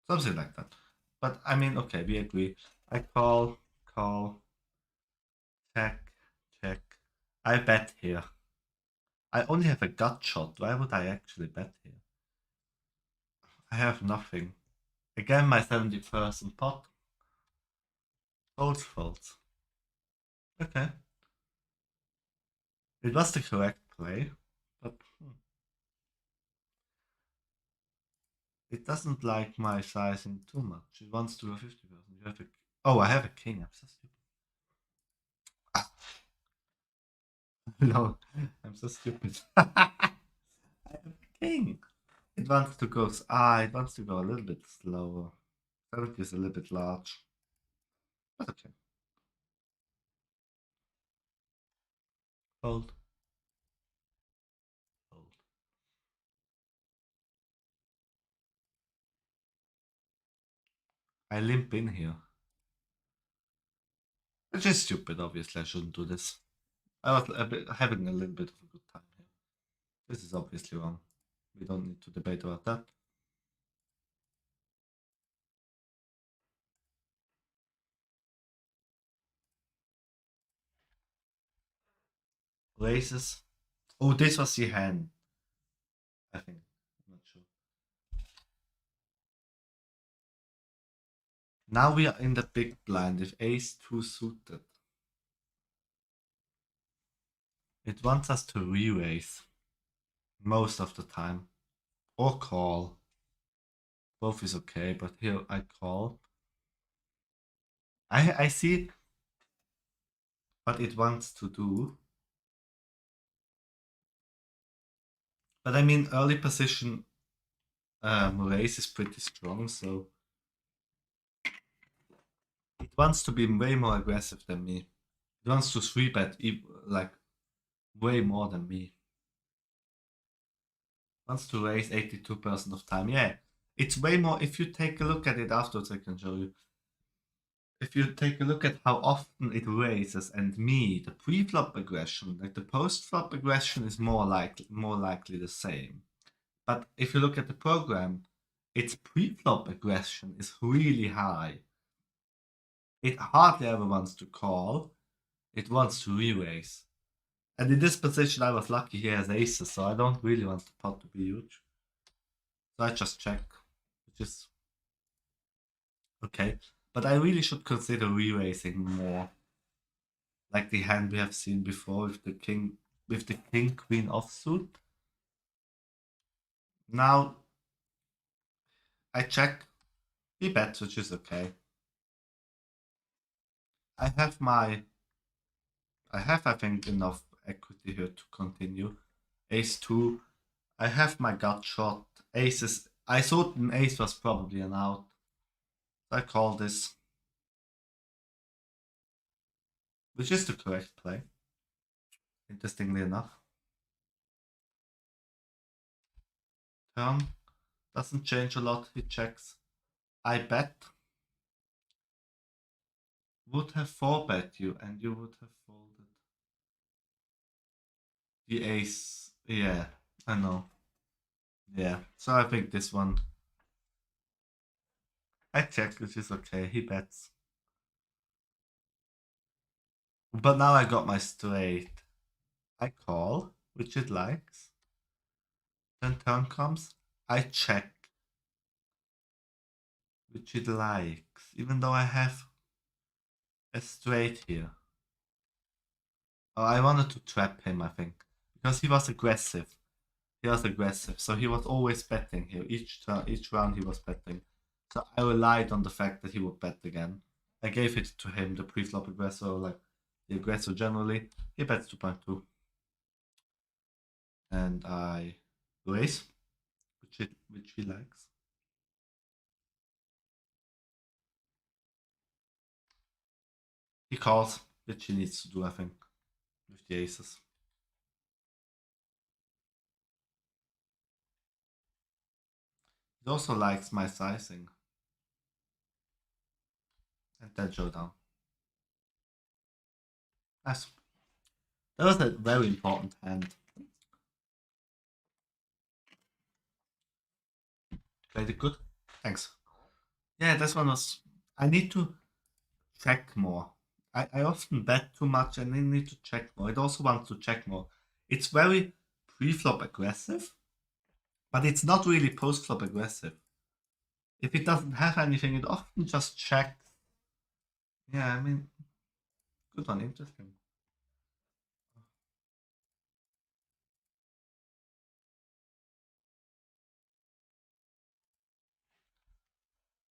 [SPEAKER 1] something like that. But I mean, okay, we agree. I call, check. I bet here. I only have a gut shot. Why would I actually bet here? I have nothing. Again, my 70% pot. Folds. Okay. It was the correct play, but it doesn't like my sizing too much. It wants to go 50%. You have a... Oh, I have a king. I'm so stupid. No, I'm so stupid. I have a king. It wants to go. It wants to go a little bit slower. 70 is a little bit large. But okay. Fold. Fold. I limp in here. Which is stupid, obviously. I shouldn't do this. I was having a little bit of a good time here. This is obviously wrong. We don't need to debate about that. Raises. Oh, this was the hand, I think. I'm not sure. Now we are in the big blind with ace 2 suited. It wants us to re-raise most of the time. Or call. Both is okay, but here I call. I see what it wants to do. But I mean, early position raise is pretty strong, so it wants to be way more aggressive than me. It wants to 3-bet like way more than me. Wants to raise 82% of time. Yeah, it's way more. If you take a look at it afterwards, I can show you. If you take a look at how often it raises and me, the pre-flop aggression, like the post-flop aggression is more likely the same. But if you look at the program, its pre-flop aggression is really high. It hardly ever wants to call. It wants to re-raise. And in this position, I was lucky he has aces, so I don't really want the pot to be huge. So I just check, which is okay. But I really should consider re-raising more. Like the hand we have seen before with the king queen offsuit. Now I check. He bets, which is okay. I have I think enough equity here to continue. Ace 2. I have my gut shot. Aces. I thought an ace was probably an out. I call this. Which is the correct play. Interestingly enough. Turn. Doesn't change a lot. He checks. I bet. Would have 4-bet you and you would have folded. The ace. Yeah, I know. Yeah, so I think this one. I check, which is okay. He bets. But now I got my straight. I call, which it likes. Then turn comes. I check, which it likes. Even though I have a straight here. Oh, I wanted to trap him, I think. Because he was aggressive. He was aggressive. So he was always betting here. Each round he was betting. So I relied on the fact that he would bet again. I gave it to him, the pre-flop aggressor, like the aggressor generally. He bets 2.2. And I raise, which he likes. He calls, which he needs to do, I think, with the aces. He also likes my sizing. And then showdown. Nice. That was a very important hand. Played it good. Thanks. Yeah, this one was. I need to check more. I often bet too much and I need to check more. It also wants to check more. It's very pre-flop aggressive, but it's not really post-flop aggressive. If it doesn't have anything, it often just checks. Yeah, I mean, good one, interesting.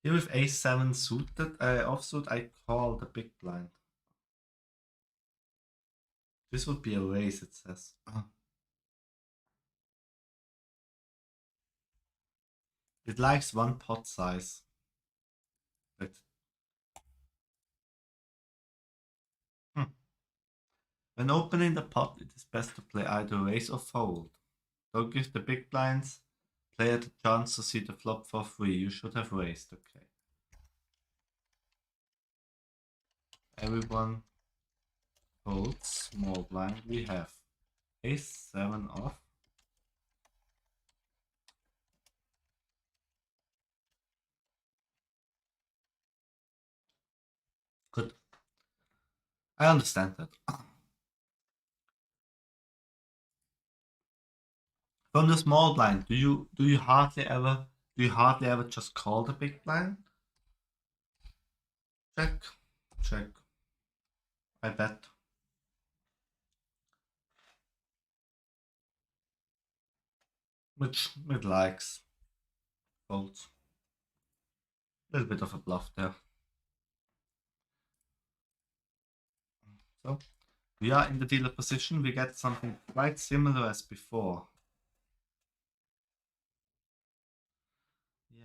[SPEAKER 1] Here with ace 7 suited, offsuit, I call the big blind. This would be a raise, it says. It likes one pot size. But, hmm. When opening the pot, it is best to play either raise or fold. Don't give the big blinds player the chance to see the flop for free. You should have raised, okay. Everyone folds small blind. We have ace 7 off. Good. I understand that. From the small blind, do you hardly ever just call the big blind? Check, check. I bet. Which it likes. Folds. A little bit of a bluff there. So we are in the dealer position. We get something quite similar as before.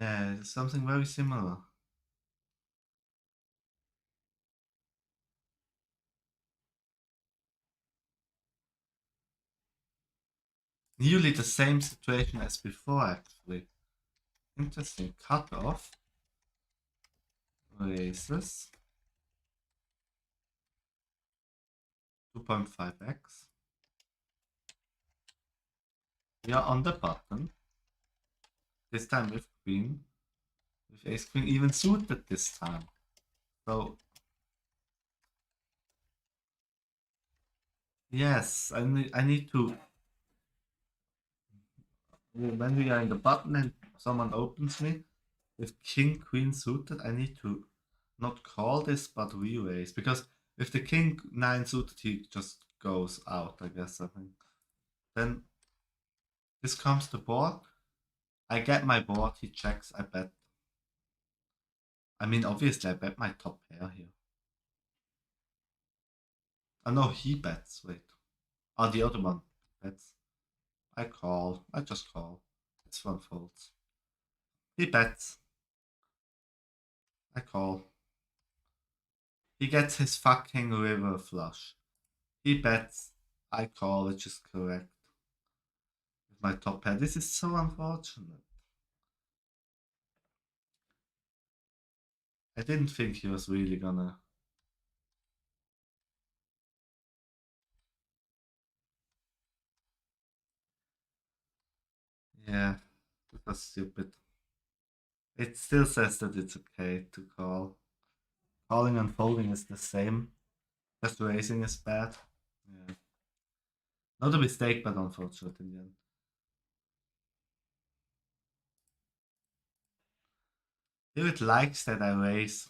[SPEAKER 1] Yeah, something very similar. Nearly the same situation as before, actually. Interesting. Cut off. Raises. 2.5x. We are on the button. This time with queen. With ace queen even suited this time. So yes, I need to, when we are in the button and someone opens me with king queen suited, I need to not call this but re-raise, because if the king nine suited he just goes out, I guess. I think then this comes to board. I get my board, he checks, I bet. I mean, obviously I bet my top pair here. Oh no, he bets, wait. Oh, the other one bets. I call, I just call. This one folds. He bets. I call. He gets his fucking river flush. He bets. I call, which is correct. With my top pair. This is so unfortunate. I didn't think he was really gonna. Yeah, that was stupid. It still says that it's okay to call. Calling and folding is the same. Just raising is bad. Yeah. Not a mistake, but unfortunate in the end. If it likes that I raise.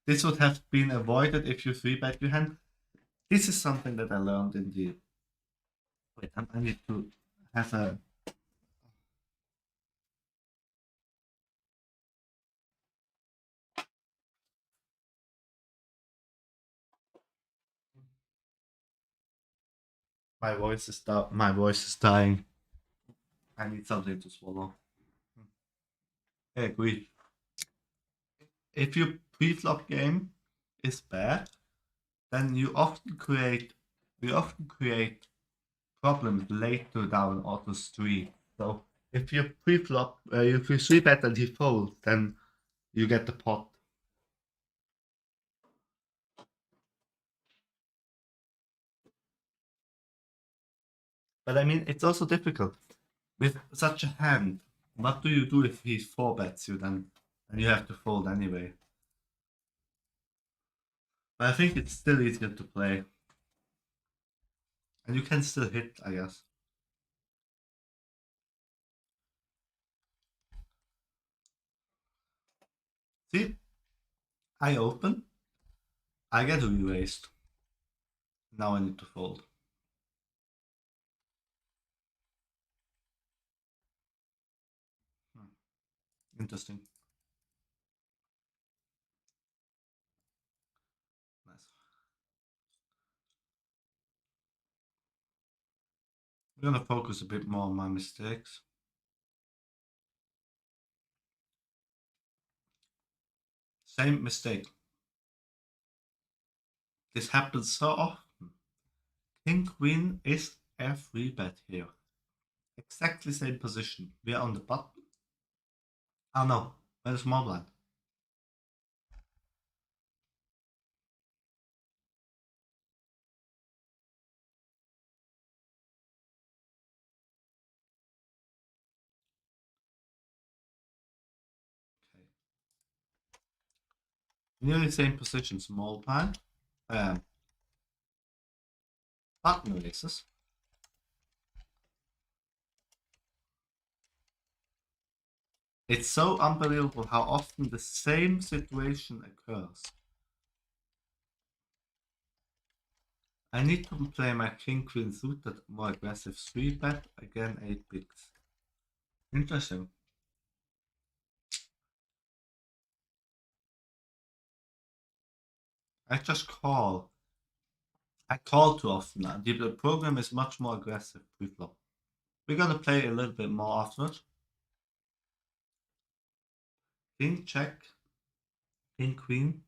[SPEAKER 1] This would have been avoided if you 3-bet your hand. This is something that I learned in the. Wait, I need to have a. My voice is dying. I need something to swallow. I agree. If your pre-flop game is bad, then you often create problems later down auto street. So if you pre-flop, if you 3-bet and he folds, then you get the pot. But I mean, it's also difficult with such a hand. What do you do if he 4-bets you then, and you have to fold anyway? But I think it's still easier to play, and you can still hit, I guess. See, I open, I get re-raised. Now I need to fold. Hmm. Interesting. Nice. I'm gonna focus a bit more on my mistakes. Same mistake. This happens so often. King Queen is a 3-bet here. Exactly same position. We are on the button. Oh no, where's small blind? Okay. Nearly same position, small blind. button races. It's so unbelievable how often the same situation occurs. I need to play my king queen suited more aggressive 3 bet, again 8 bigs. Interesting. I just call. I call too often. The program is much more aggressive pre-flop. We're gonna play a little bit more afterwards. King check, king queen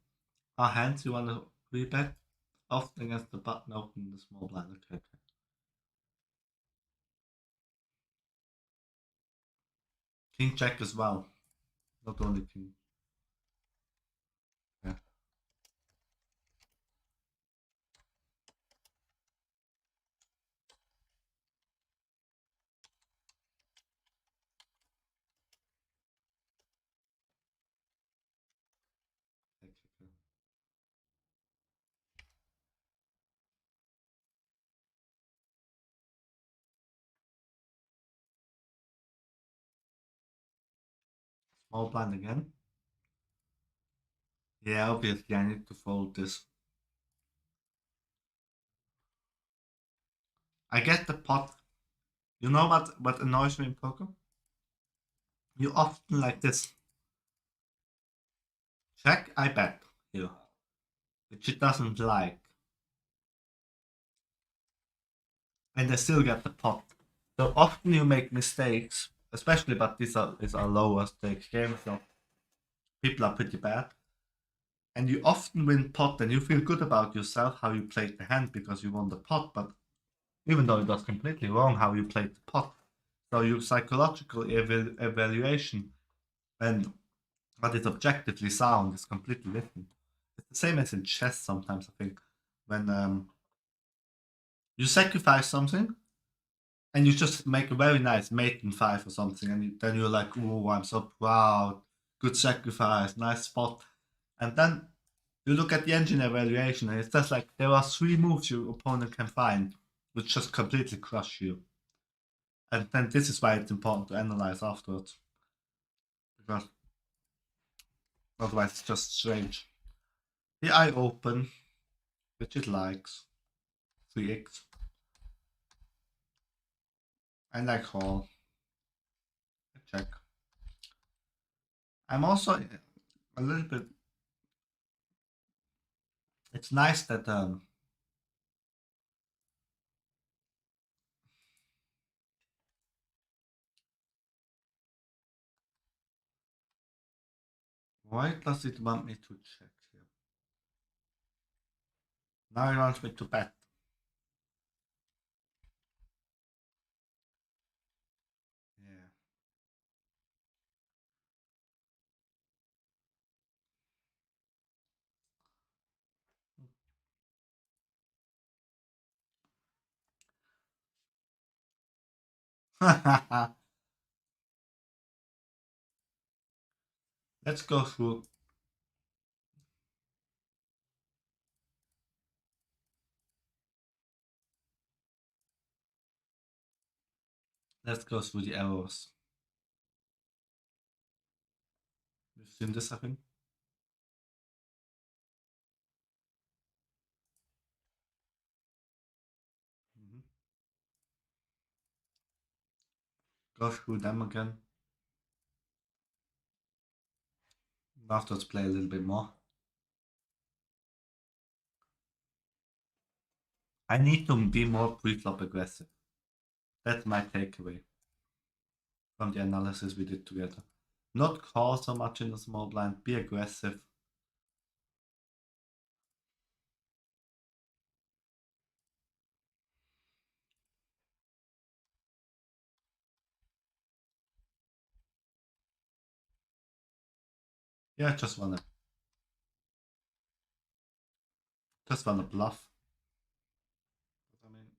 [SPEAKER 1] are hands you wanna rebet, often against the button open the small blind. Okay. King check as well, not only king. Yeah. Small blind again. Yeah, obviously I need to fold this. I get the pot. You know what annoys me in poker? You often like this. Check, I bet here, which it doesn't like. And I still get the pot. So often you make mistakes, especially but these are lower stakes games, so people are pretty bad. And you often win pot and you feel good about yourself how you played the hand because you won the pot, but even though it was completely wrong how you played the pot. So your psychological evaluation when what is objectively sound is completely different. It's the same as in chess sometimes, I think. When you sacrifice something and you just make a very nice mate in 5 or something, and then you're like, oh, I'm so proud, good sacrifice, nice spot. And then you look at the engine evaluation, and it's just like there are 3 moves your opponent can find which just completely crush you. And then this is why it's important to analyze afterwards, because otherwise it's just strange. The eye open, which it likes, 3x, and I call, I check. I'm also a little bit. It's nice that why does it want me to check here? Now it wants me to bet. Yeah. Let's go through. Let's go through the errors. You've seen this, I think. Mhm. Go through them again. Afterwards, play a little bit more. I need to be more pre-flop aggressive. That's my takeaway from the analysis we did together. Not call so much in the small blind. Be aggressive. Yeah, just wanna bluff. I mean,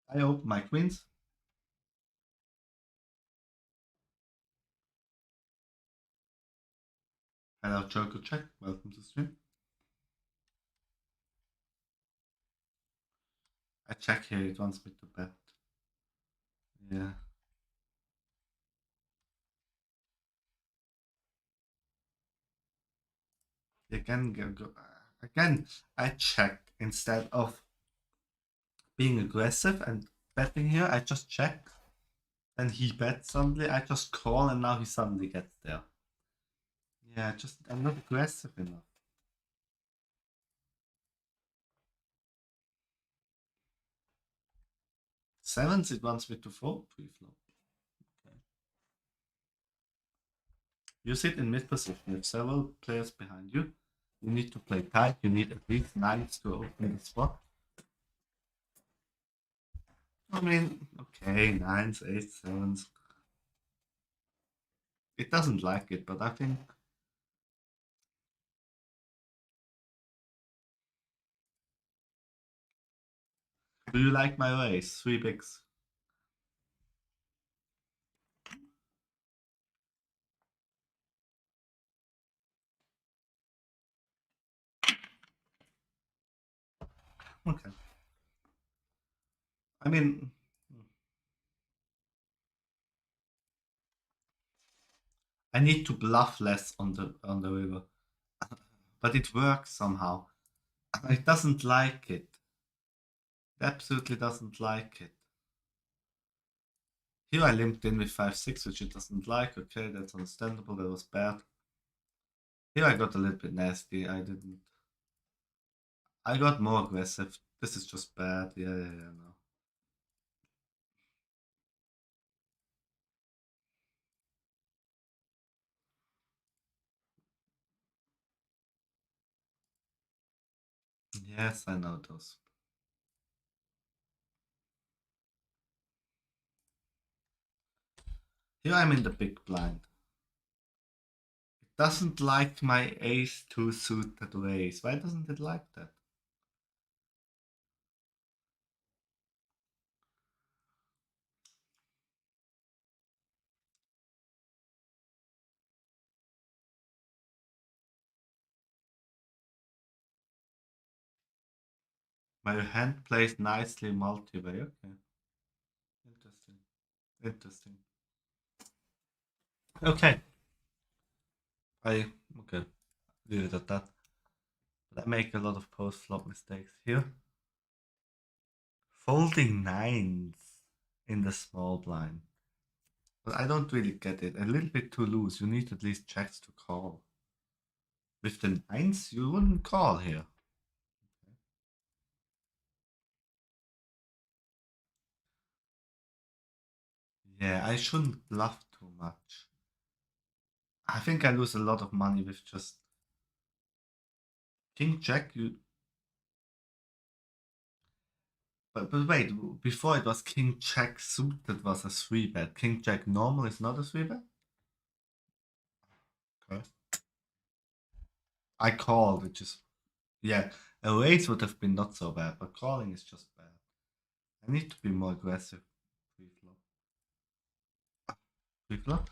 [SPEAKER 1] I open my queens. Hello, Choco Check. Welcome to the stream. I check here. It wants me to bet. Yeah. Again, again. I check instead of being aggressive and betting here. I just check, and he bets suddenly. I just call, and now he suddenly gets there. Yeah, just I'm not aggressive enough. Sevens, it wants me to fold pre-flop. Okay. You sit in mid position with several players behind you. You need to play tight. You need at least nines to open the spot. I mean, okay, nines, eights, sevens. It doesn't like it, but I think. Do you like my race? Three bigs. Okay. I mean, I need to bluff less on the river, but it works somehow. It doesn't like it. It absolutely doesn't like it. Here I limped in with 5-6, which it doesn't like. Okay, that's understandable. That was bad. Here I got a little bit nasty. I didn't. I got more aggressive. This is just bad. Yeah, no. Yes, I know those. Here I'm in the big blind. It doesn't like my ace-2 suited raise. Why doesn't it like that? My hand plays nicely multi-way. Okay. Interesting. Interesting. Okay. Okay. Leave it at that. But I make a lot of post-flop mistakes here. Folding nines in the small blind. But I don't really get it. A little bit too loose. You need at least checks to call. With the nines, you wouldn't call here. Yeah, I shouldn't bluff too much. I think I lose a lot of money with just king check. But wait, before it was king check suited was a 3-bet. King jack normal is not a 3-bet? Okay. I called, which is, yeah, a raise would have been not so bad, but calling is just bad. I need to be more aggressive. Pre-flop. Pre-flop?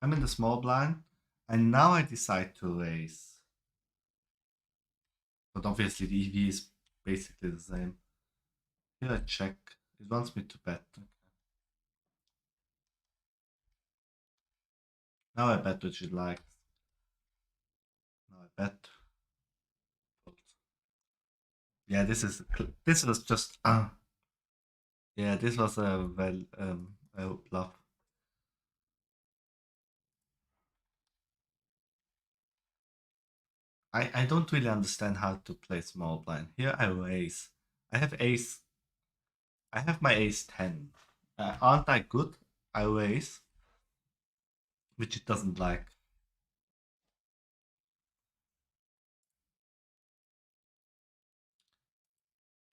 [SPEAKER 1] I'm in the small blind, and now I decide to raise. But obviously the EV is basically the same. Here I check. It wants me to bet. Okay. Now I bet what she likes. Now I bet. Yeah, this was just yeah, this was a bluff. I don't really understand how to play small blind. Here I raise. I have ace. I have my ace 10. Aren't I good? I raise, which it doesn't like.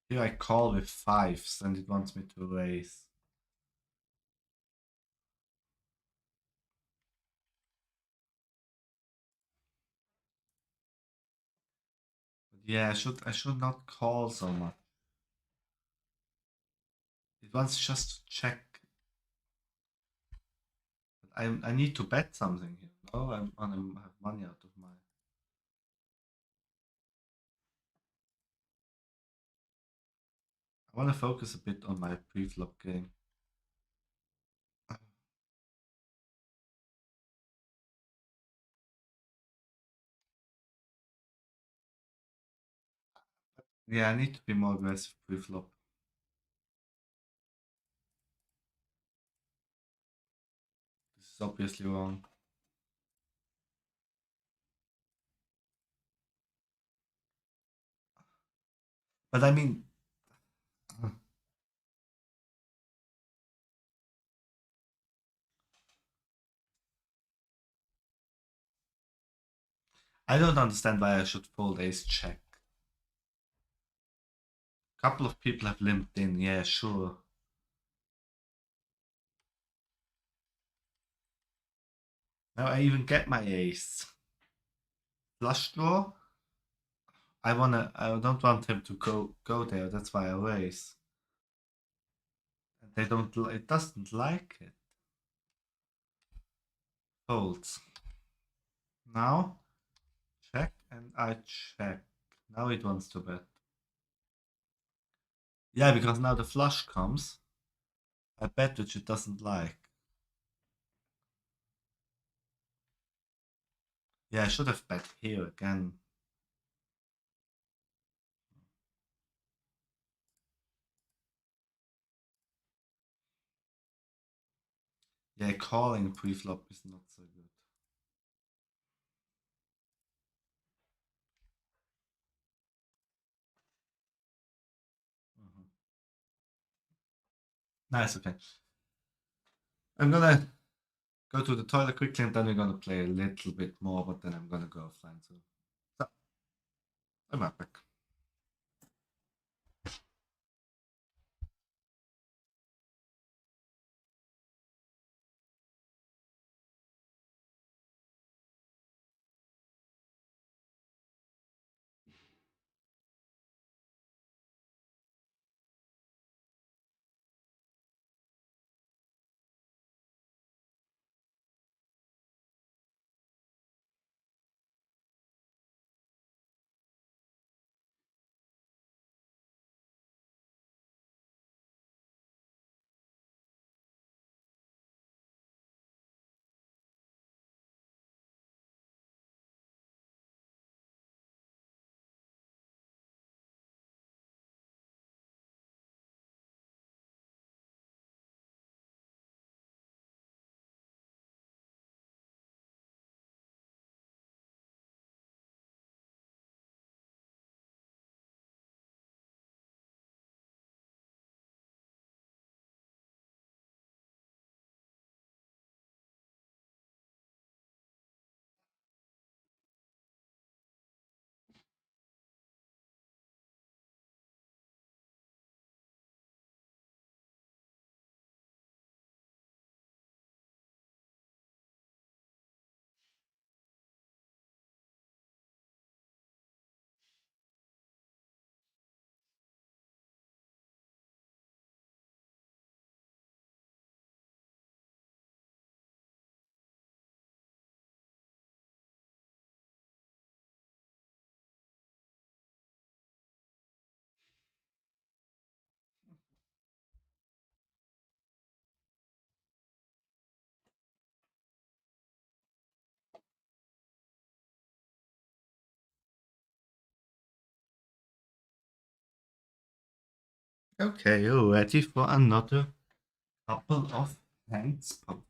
[SPEAKER 1] Here I call with fives and it wants me to raise. But yeah, I should not call so much. It wants just to check. But I need to bet something here. Oh, I want to have money out of my. I want to focus a bit on my pre-flop game. Yeah, I need to be more aggressive pre-flop. This is obviously wrong. But I mean, I don't understand why I should fold ace check. Couple of people have limped in, yeah, sure. Now I even get my ace. Flush draw? I don't want him to go there, that's why I raise. And they don't, it doesn't like it. Folds. Now, check and I check. Now it wants to bet. Yeah, because now the flush comes. I bet which it doesn't like. Yeah, I should have bet here again. Yeah, calling pre-flop is not so good. Mhm. Nice, okay. I'm gonna go to the toilet quickly and then we're gonna play a little bit more, but then I'm gonna go offline. So I'm right back. Okay, you're ready for another couple of hands poker.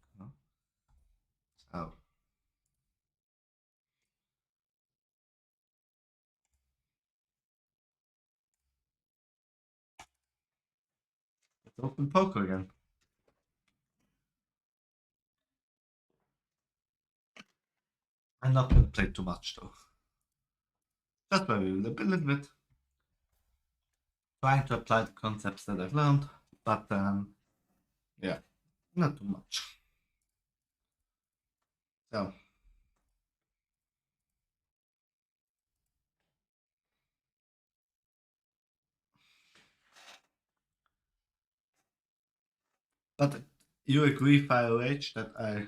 [SPEAKER 1] So let's open poker again. I'm not gonna play too much though. Just very little bit. Trying to apply the concepts that I've learned, but yeah, not too much. So, but you agree, FireH, that I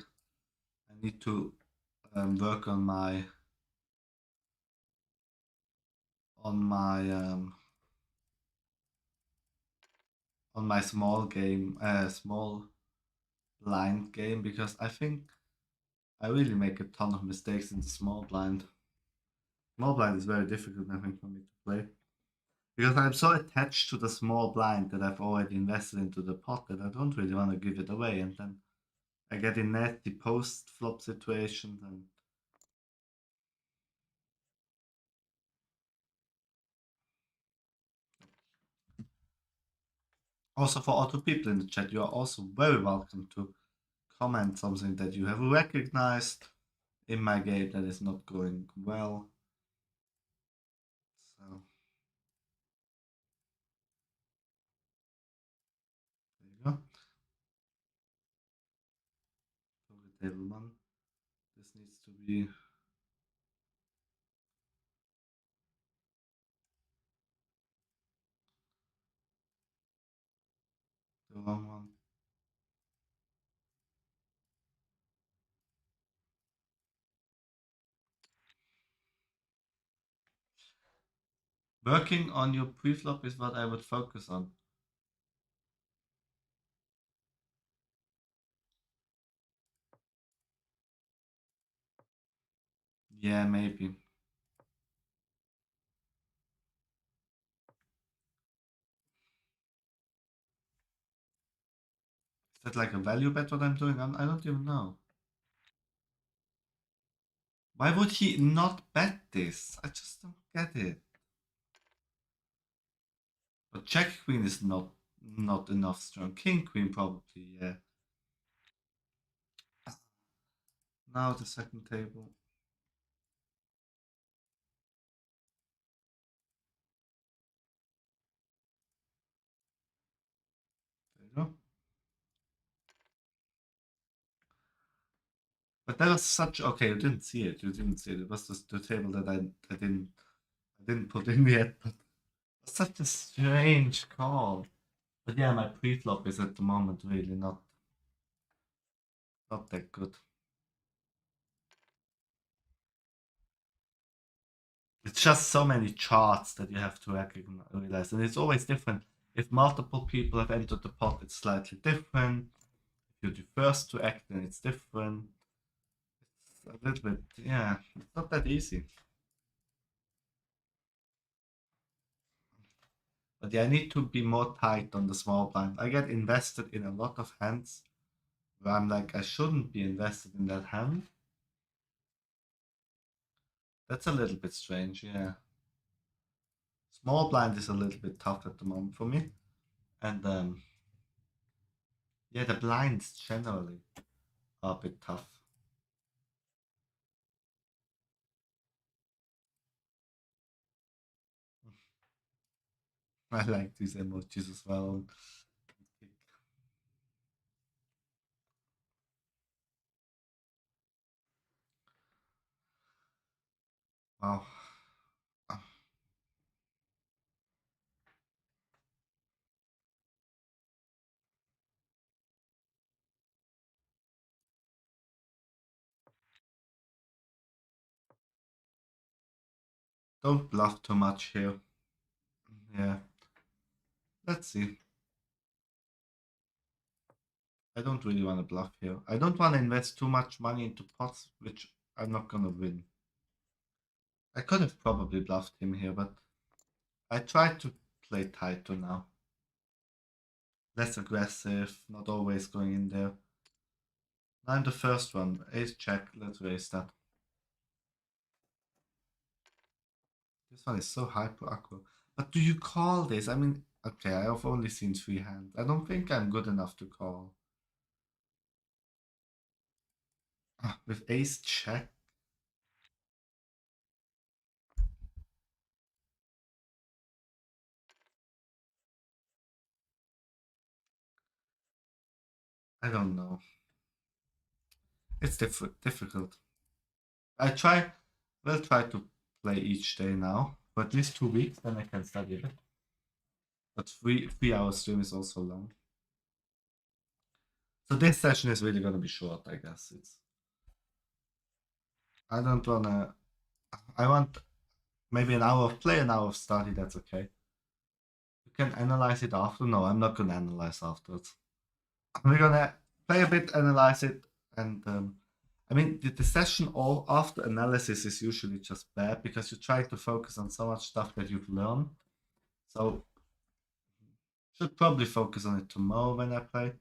[SPEAKER 1] need to work on my on my small blind game, because I think I really make a ton of mistakes in the small blind. Small blind is very difficult, I think, for me to play. Because I'm so attached to the small blind that I've already invested into the pot that I don't really want to give it away. And then I get in nasty post flop situations. And also, for other people in the chat, you are also very welcome to comment something that you have recognized in my game that is not going well. So there you go. So table one. This needs to be the wrong one. Working on your preflop is what I would focus on. Yeah, maybe. Is that like a value bet what I'm doing? I don't even know. Why would he not bet this? I just don't get it. But Jack Queen is not enough strong. King Queen probably, yeah. Now the second table. There you go. But that was such okay. You didn't see it. You didn't see it. It was just the table that I didn't put in yet. But such a strange call. But yeah, my pre-flop is at the moment really not that good. It's just so many charts that you have to realize, and it's always different. If multiple people have entered the pot, it's slightly different. If you're the first to act, then it's different. It's a little bit, yeah, it's not that easy. But yeah, I need to be more tight on the small blind. I get invested in a lot of hands where I'm like, I shouldn't be invested in that hand. That's a little bit strange, yeah. Small blind is a little bit tough at the moment for me. And yeah, the blinds generally are a bit tough. I like these emojis as well. Wow. Don't bluff too much here. Yeah. Let's see. I don't really want to bluff here. I don't want to invest too much money into pots, which I'm not gonna win. I could have probably bluffed him here, but I tried to play tighter now. Less aggressive, not always going in there. Now in the first one, ace check, let's raise that. This one is so hyper aggro. But do you call this? I mean, okay, I've only seen 3 hands. I don't think I'm good enough to call. With ace check? I don't know. It's difficult. Will try to play each day now for at least 2 weeks, then I can study it. But 3 hour stream is also long. So this session is really gonna be short, I guess. I don't wanna. I want maybe an hour of play, an hour of study. That's okay. You can analyze it after. No, I'm not gonna analyze afterwards. We're gonna play a bit, analyze it, and I mean the session all after analysis is usually just bad because you try to focus on so much stuff that you've learned. So should probably focus on it tomorrow when I play.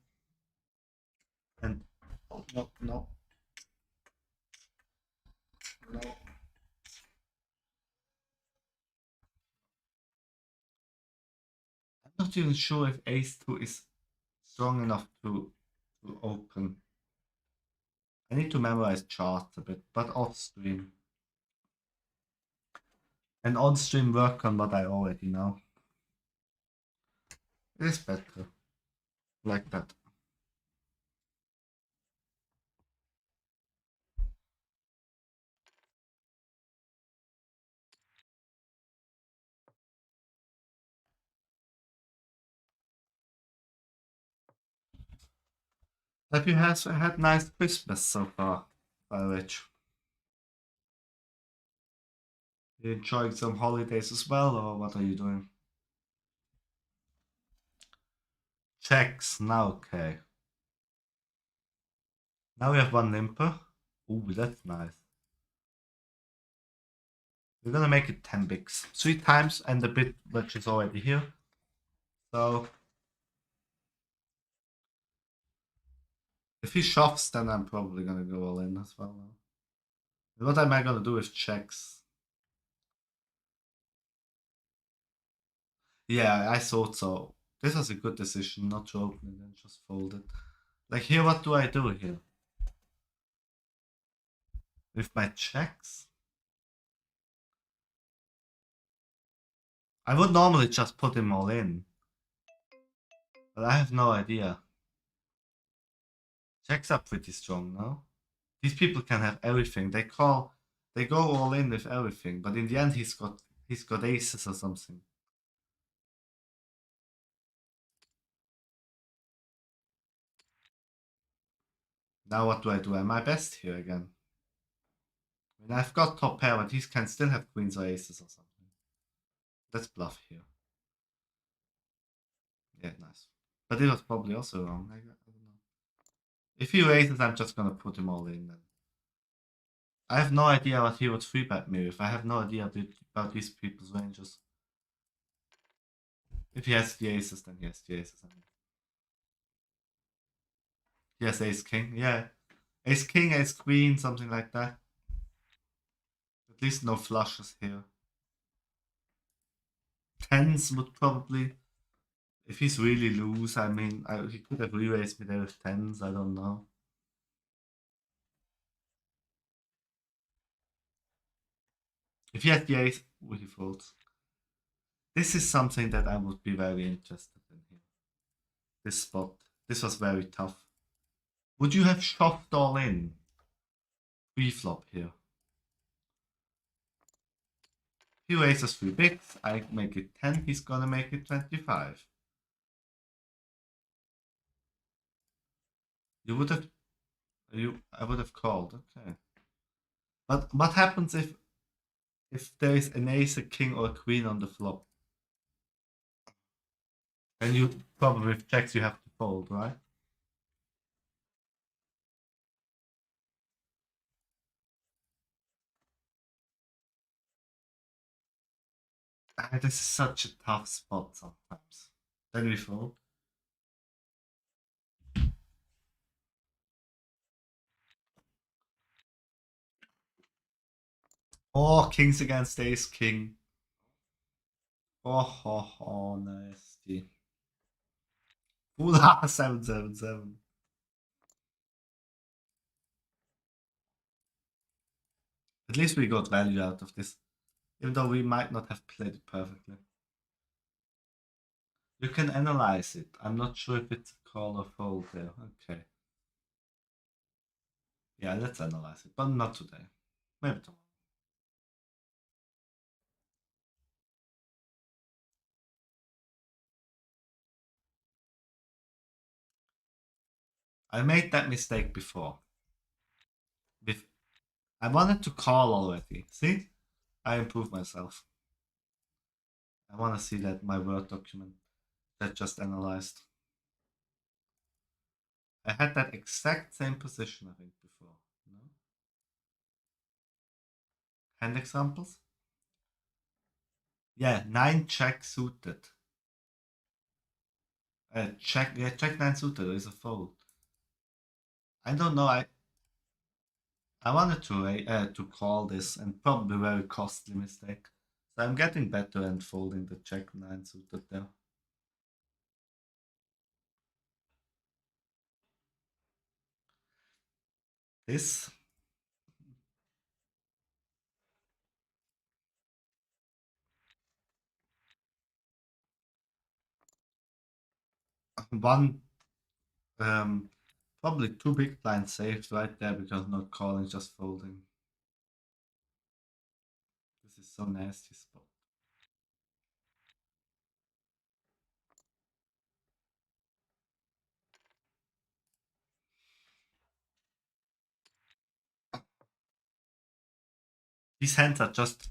[SPEAKER 1] And oh, no, no, no. I'm not even sure if Ace 2 is strong enough to open. I need to memorize charts a bit, but off stream. And on stream work on what I already know. It is better. Like that. Have you had nice Christmas so far, Rich? You enjoying some holidays as well, or what are you doing? Checks now, okay. Now we have one limper. Ooh, that's nice. We're gonna make it 10 bigs. 3 times and a bit which is already here. So if he shoves, then I'm probably gonna go all in as well now. What am I gonna do with checks? Yeah, I thought so. This was a good decision not to open it and just fold it. Like here, what do I do here? With my checks? I would normally just put them all in. But I have no idea. Checks are pretty strong now. These people can have everything. They go all in with everything, but in the end he's got aces or something. Now what do I do? Am I best here again? I mean, I've got top pair, but he can still have queens or aces or something. Let's bluff here. Yeah, nice. But it was probably also wrong. I don't know. If he raises, I'm just gonna put him all in then. I have no idea what he would 3-bet me with. I have no idea about these people's ranges. If he has the aces, then he has the aces. I mean. He has ace king, yeah. Ace king, ace queen, something like that. At least no flushes here. Tens would probably, if he's really loose, I mean, he could have re-raised me there with tens, I don't know. If he had the ace, he folds. This is something that I would be very interested in here. This spot. This was very tough. Would you have shoved all in? Pre-flop here. He raises 3 bigs, I make it 10, he's gonna make it 25. You would have I would have called, okay. But what happens if there is an ace, a king, or a queen on the flop? And you probably with checks you have to fold, right? This is such a tough spot sometimes. Then we fold. Oh, kings against ace, king. Oh, nasty. Ooh, 7, 7, 7. At least we got value out of this, even though we might not have played it perfectly. You can analyze it. I'm not sure if it's a call or fold there. Okay. Yeah, let's analyze it, but not today. Maybe tomorrow. I made that mistake before. With I wanted to call already. See? I improved myself. I want to see that my Word document that just analyzed. I had that exact same position, I think, before. No? Hand examples? Yeah, 9 check suited. Check, yeah, check 9 suited is a fold. I don't know. I wanted to call this and probably very costly mistake. So I'm getting better and folding the check 9 suited there. This one probably 2 big blind saved right there because not calling, just folding. This is so nasty spot. These hands are just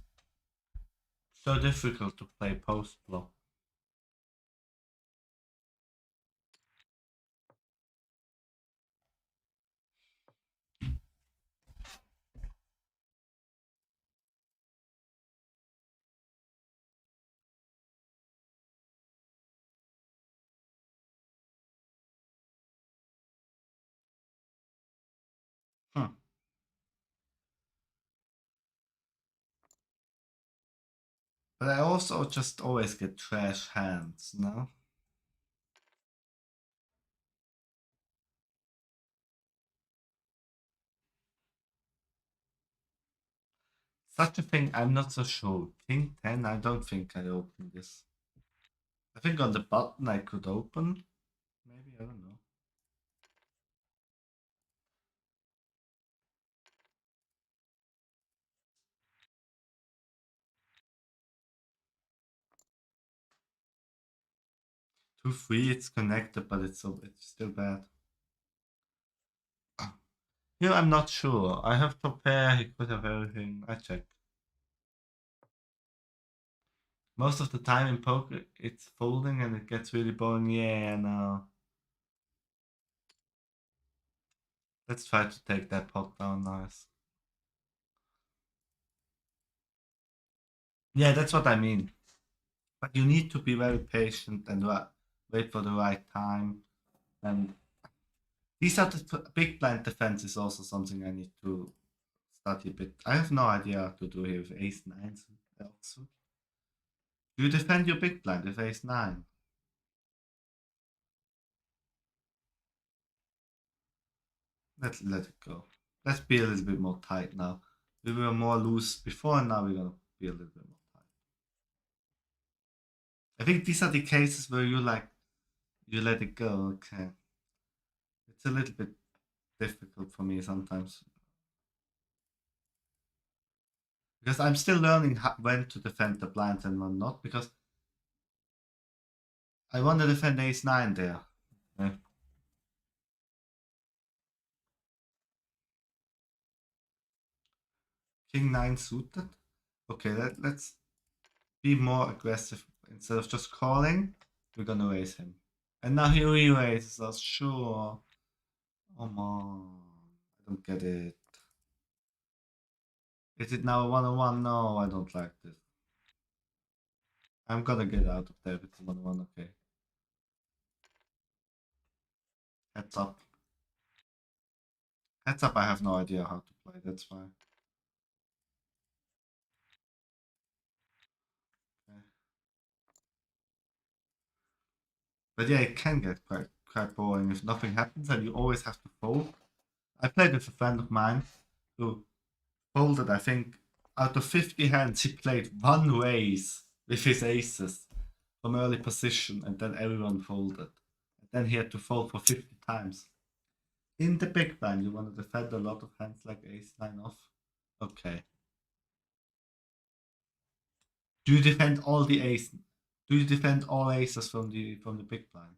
[SPEAKER 1] so difficult to play post flop. Hmm. But I also just always get trash hands, no? Such a thing, I'm not so sure. King 10, I don't think I open this. I think on the button I could open. Maybe, I don't know. Two free, it's connected, but it's still bad. Here I'm not sure. I have to pair, he could have everything. I check. Most of the time in poker, it's folding and it gets really boring. Yeah, no. Let's try to take that pot down, nice. Yeah, that's what I mean. But you need to be very patient and wait for the right time. And these are the big blind defense is also something I need to study a bit. I have no idea how to do here with ace 9 also. Do you defend your big blind with ace 9? Let's let it go. Let's be a little bit more tight now. We were more loose before, and now we're gonna be a little bit more tight. I think these are the cases where you let it go. Okay, it's a little bit difficult for me sometimes because I'm still learning when to defend the blinds and when not. Because I want to defend ace 9 there. Okay. King 9 suited. Okay, let's be more aggressive. Instead of just calling, we're gonna raise him. And now he re-raises us, sure. Come on. I don't get it. Is it now a 1-on-1? No, I don't like this. I'm gonna get out of there if it's a 1-on-1, okay. Heads up. Heads up, I have no idea how to play, that's fine. Okay. But yeah, it can get quite boring if nothing happens and you always have to fold. I played with a friend of mine who folded, I think, out of 50 hands, he played one raise with his aces from early position, and then everyone folded. And then he had to fold for 50 times. In the big blind, you want to defend a lot of hands like ace 9 off. Okay. Do you defend all the aces? Do you defend all aces from the big blind?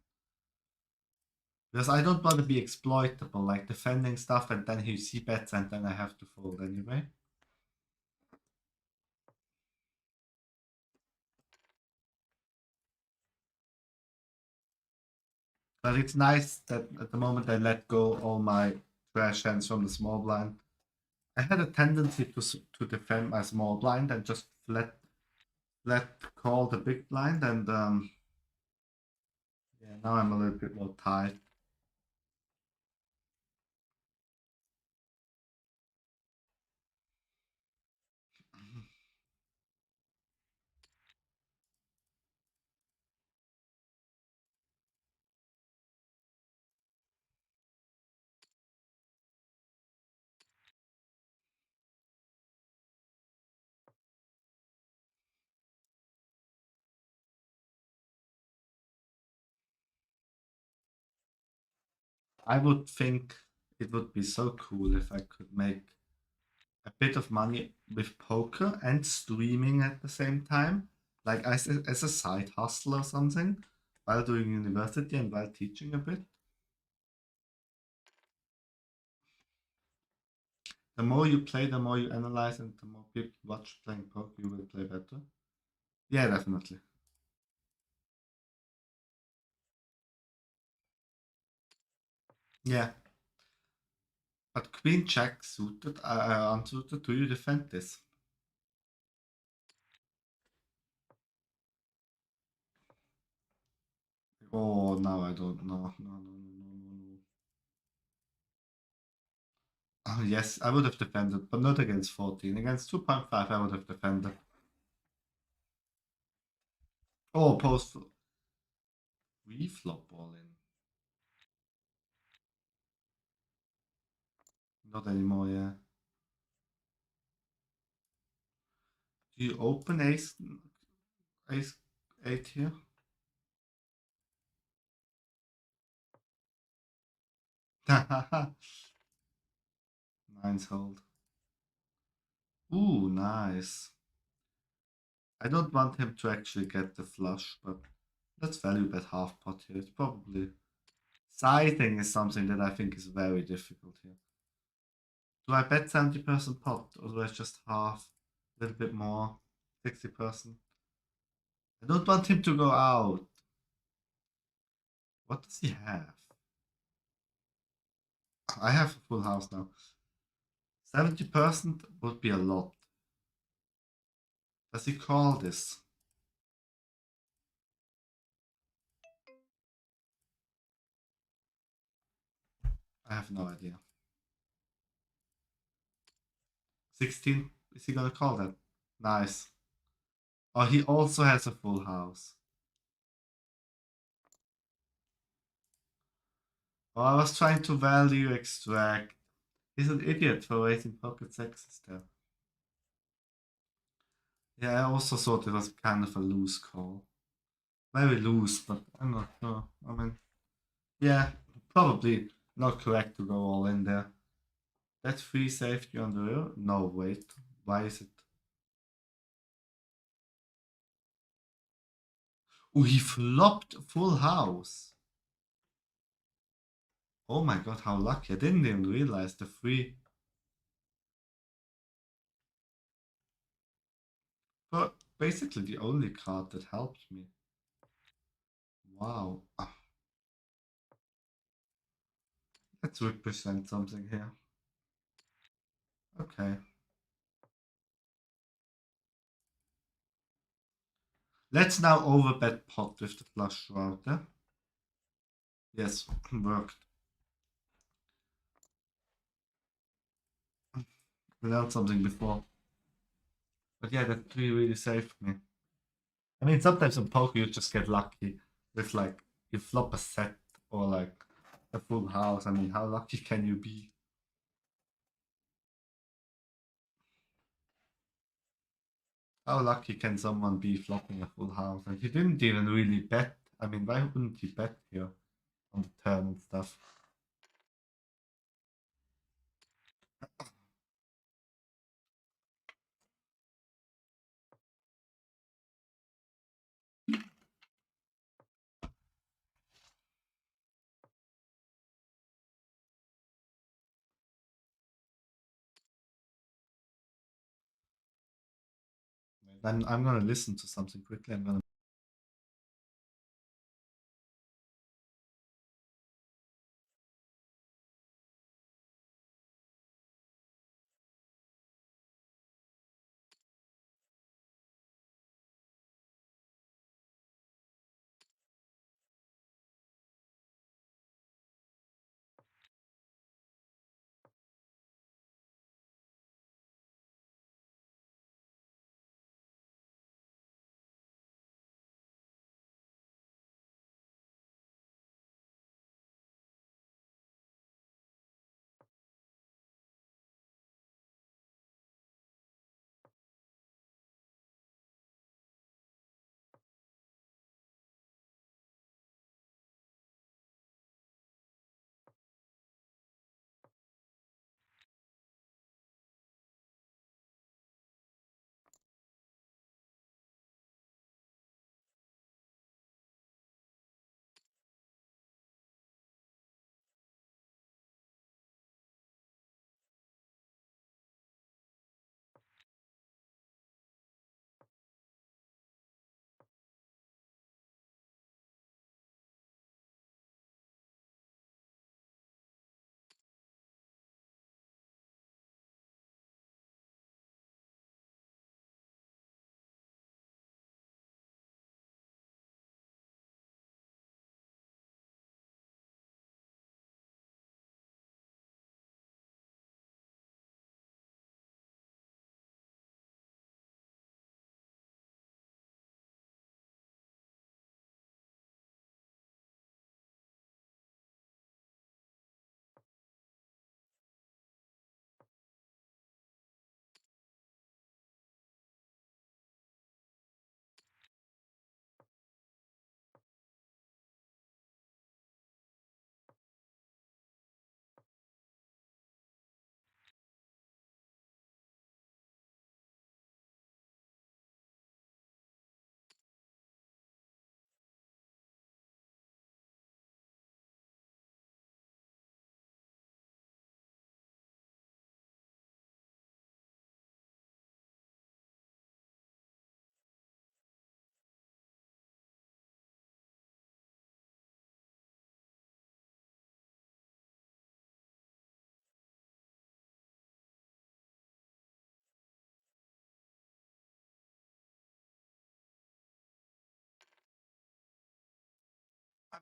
[SPEAKER 1] Because I don't want to be exploitable, like defending stuff and then he c-bets and then I have to fold anyway. But it's nice that at the moment I let go all my trash hands from the small blind. I had a tendency to defend my small blind and just let call the big blind, and yeah, now I'm a little bit more tight. I would think it would be so cool if I could make a bit of money with poker and streaming at the same time, like as a side hustle or something, while doing university and while teaching a bit. The more you play, the more you analyze, and the more people watch playing poker, you will play better. Yeah, definitely. Yeah, but queen jack suited, unsuited. Do you defend this? Oh, now I don't know. No, no, no, no, no, no. Oh, yes, I would have defended, but not against 14. Against 2.5, I would have defended. Oh, post reflop all in. Not anymore, yeah. Do you open ace 8 here? Nice hold. Ooh, nice. I don't want him to actually get the flush, but let's value bet half pot here. It's probably sizing is something that I think is very difficult here. Do I bet 70% pot or do I just half a little bit more? 60%? I don't want him to go out. What does he have? I have a full house now. 70% would be a lot. Does he call this? I have no idea. 16? Is he gonna call that? Nice. Oh, he also has a full house. Oh, I was trying to value extract. He's an idiot for raising pocket sexes there. Yeah, I also thought it was kind of a loose call. Very loose, but I'm not sure. I mean, yeah, probably not correct to go all in there. That's free safety on the rear? No, wait. Why is it? Oh, he flopped full house. Oh my god, how lucky. I didn't even realize the free. But basically the only card that helped me. Wow. Let's represent something here. Okay. Let's now overbet pot with the flush route. Yeah? Yes, worked. We learned something before. But yeah, that really saved me. I mean, sometimes in poker you just get lucky with like you flop a set or like a full house. I mean, how lucky can you be? How lucky can someone be flopping a full house? And he didn't even really bet. I mean, why wouldn't he bet here on the turn and stuff? I'm gonna listen to something quickly. I'm gonna.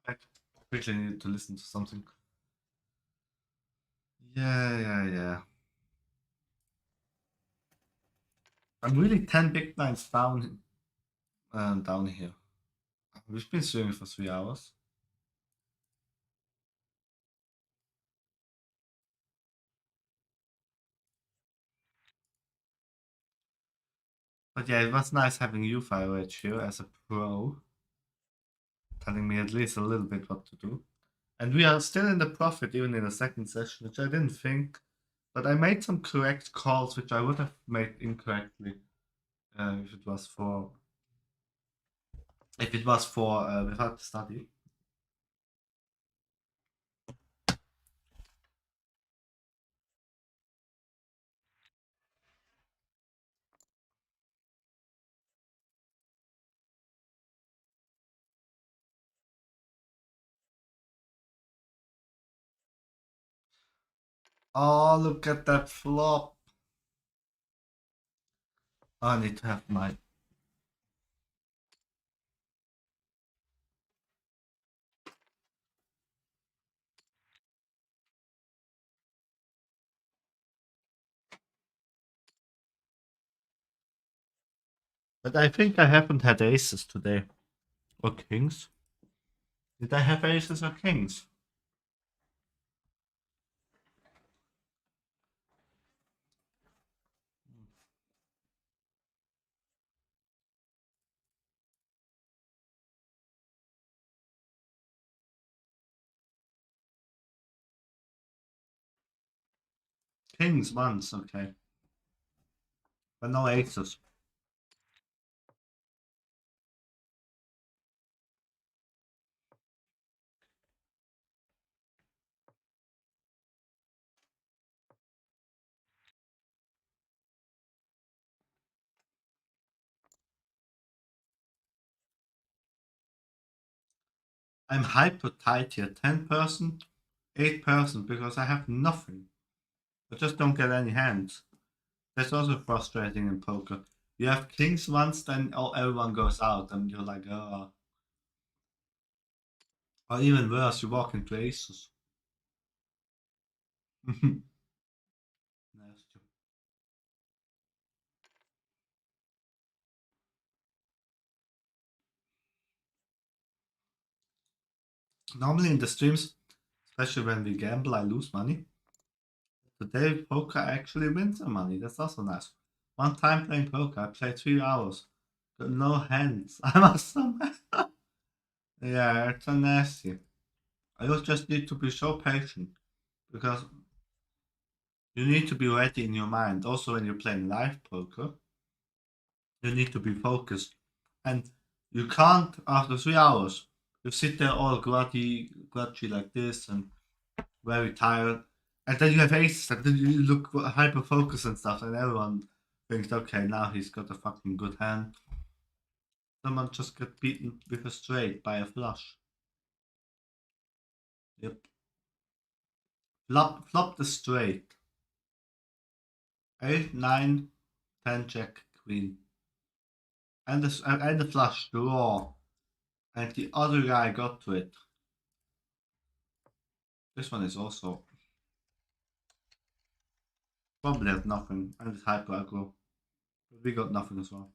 [SPEAKER 1] I quickly need to listen to something. Yeah. I'm really 10 big blinds down here. We've been streaming for 3 hours. But yeah, it was nice having you, Firewatch, here as a pro, telling me at least a little bit what to do. And we are still in the profit even in the second session, which I didn't think. But I made some correct calls, which I would have made incorrectly if it was for without the study. Oh, look at that flop! I need to have my. But I think I haven't had aces today. Or kings. Did I have aces or kings? Kings once, okay. But no aces. I'm hyper tight here. 10%, 8%, because I have nothing. I just don't get any hands. That's also frustrating in poker. You have kings once, then everyone goes out, and you're like, oh. Or even worse, you walk into aces. Nasty. Normally in the streams, especially when we gamble, I lose money. Today, poker actually wins some money. That's also nice. One time playing poker, I played 3 hours. Got no hands. I was so mad. Yeah, it's so nasty. I just need to be so patient because you need to be ready in your mind. Also, when you're playing live poker, you need to be focused. And you can't, after 3 hours, you sit there all grudgy like this and very tired. And then you have aces, and then you look hyper focused and stuff, and everyone thinks, okay, now he's got a fucking good hand. Someone just got beaten with a straight by a flush. Yep. Flop the straight. 8, 9, 10, jack, queen. And the flush draw. And the other guy got to it. This one is also probably has nothing. And it's hyper aggro. But we got nothing as well.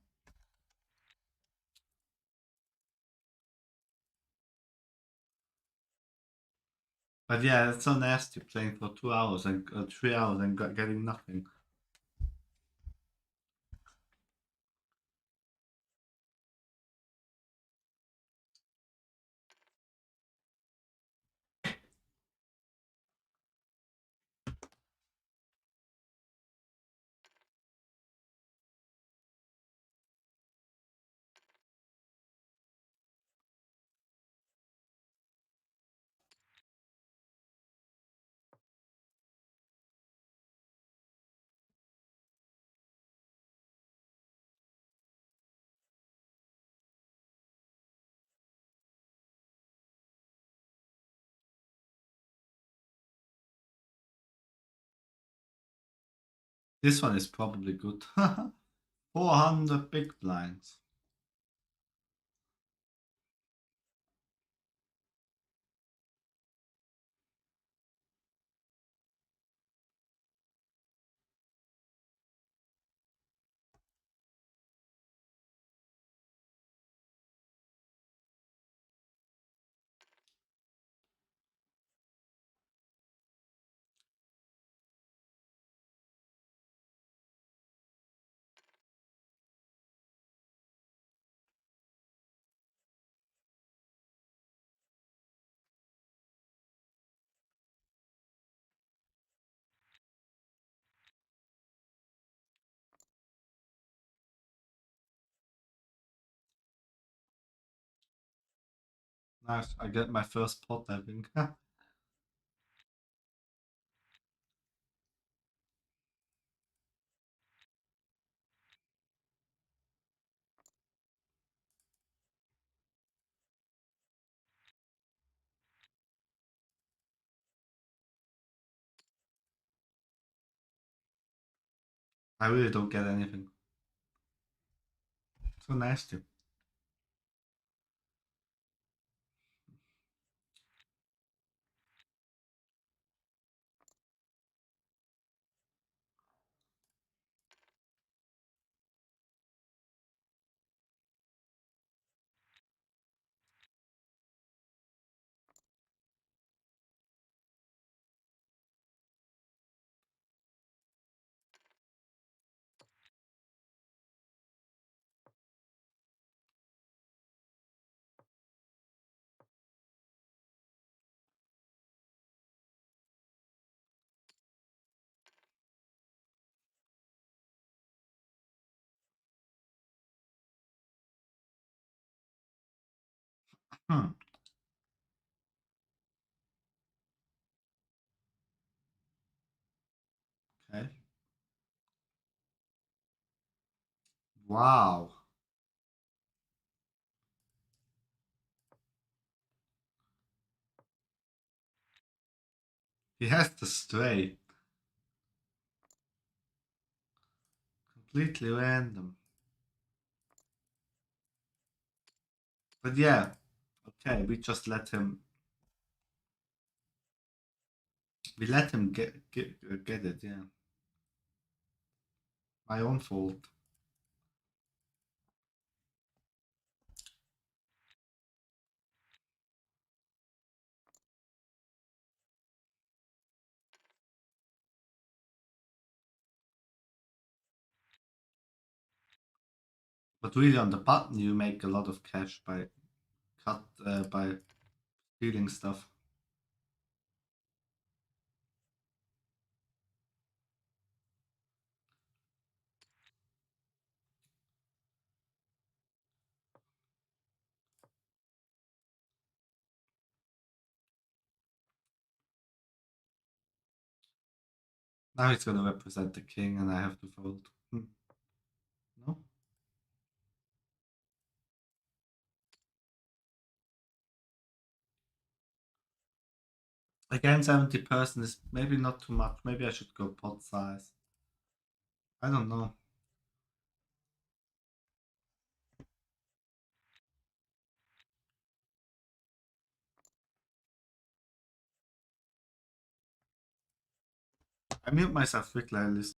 [SPEAKER 1] But yeah, it's so nasty playing for 2 hours and 3 hours and getting nothing. This one is probably good. 400 big blinds. Nice. I get my first pot, I think. I really don't get anything. So nasty. Hmm. Okay. Wow. He has to stray. Completely random. But yeah, okay, we just let him. We let him get it. Yeah, my own fault. But really, on the button, you make a lot of cash by stealing stuff. Now he's gonna represent the king, and I have to fold. No, again, 70% is maybe not too much. Maybe I should go pot size. I don't know. I mute myself quickly. I listen.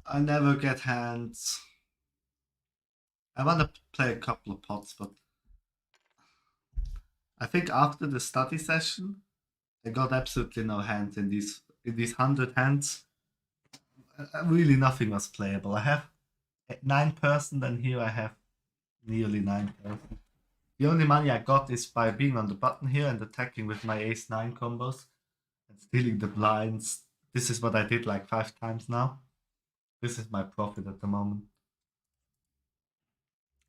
[SPEAKER 1] I never get hands. I want to play a couple of pots, but I think after the study session, I got absolutely no hands in these 100 hands. Really, nothing was playable. I have 9%, and here I have nearly 9%. The only money I got is by being on the button here and attacking with my ace 9 combos and stealing the blinds. This is what I did like 5 times now. This is my profit at the moment.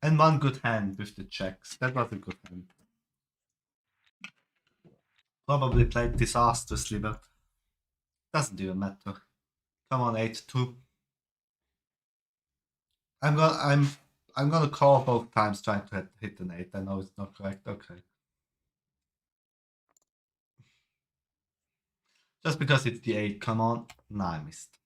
[SPEAKER 1] And one good hand with the checks. That was a good hand. Probably played disastrously, but doesn't even matter. Come on, 8-2. I'm gonna call both times trying to hit an 8. I know it's not correct. Okay. Just because it's the 8, come on. Nah, I missed.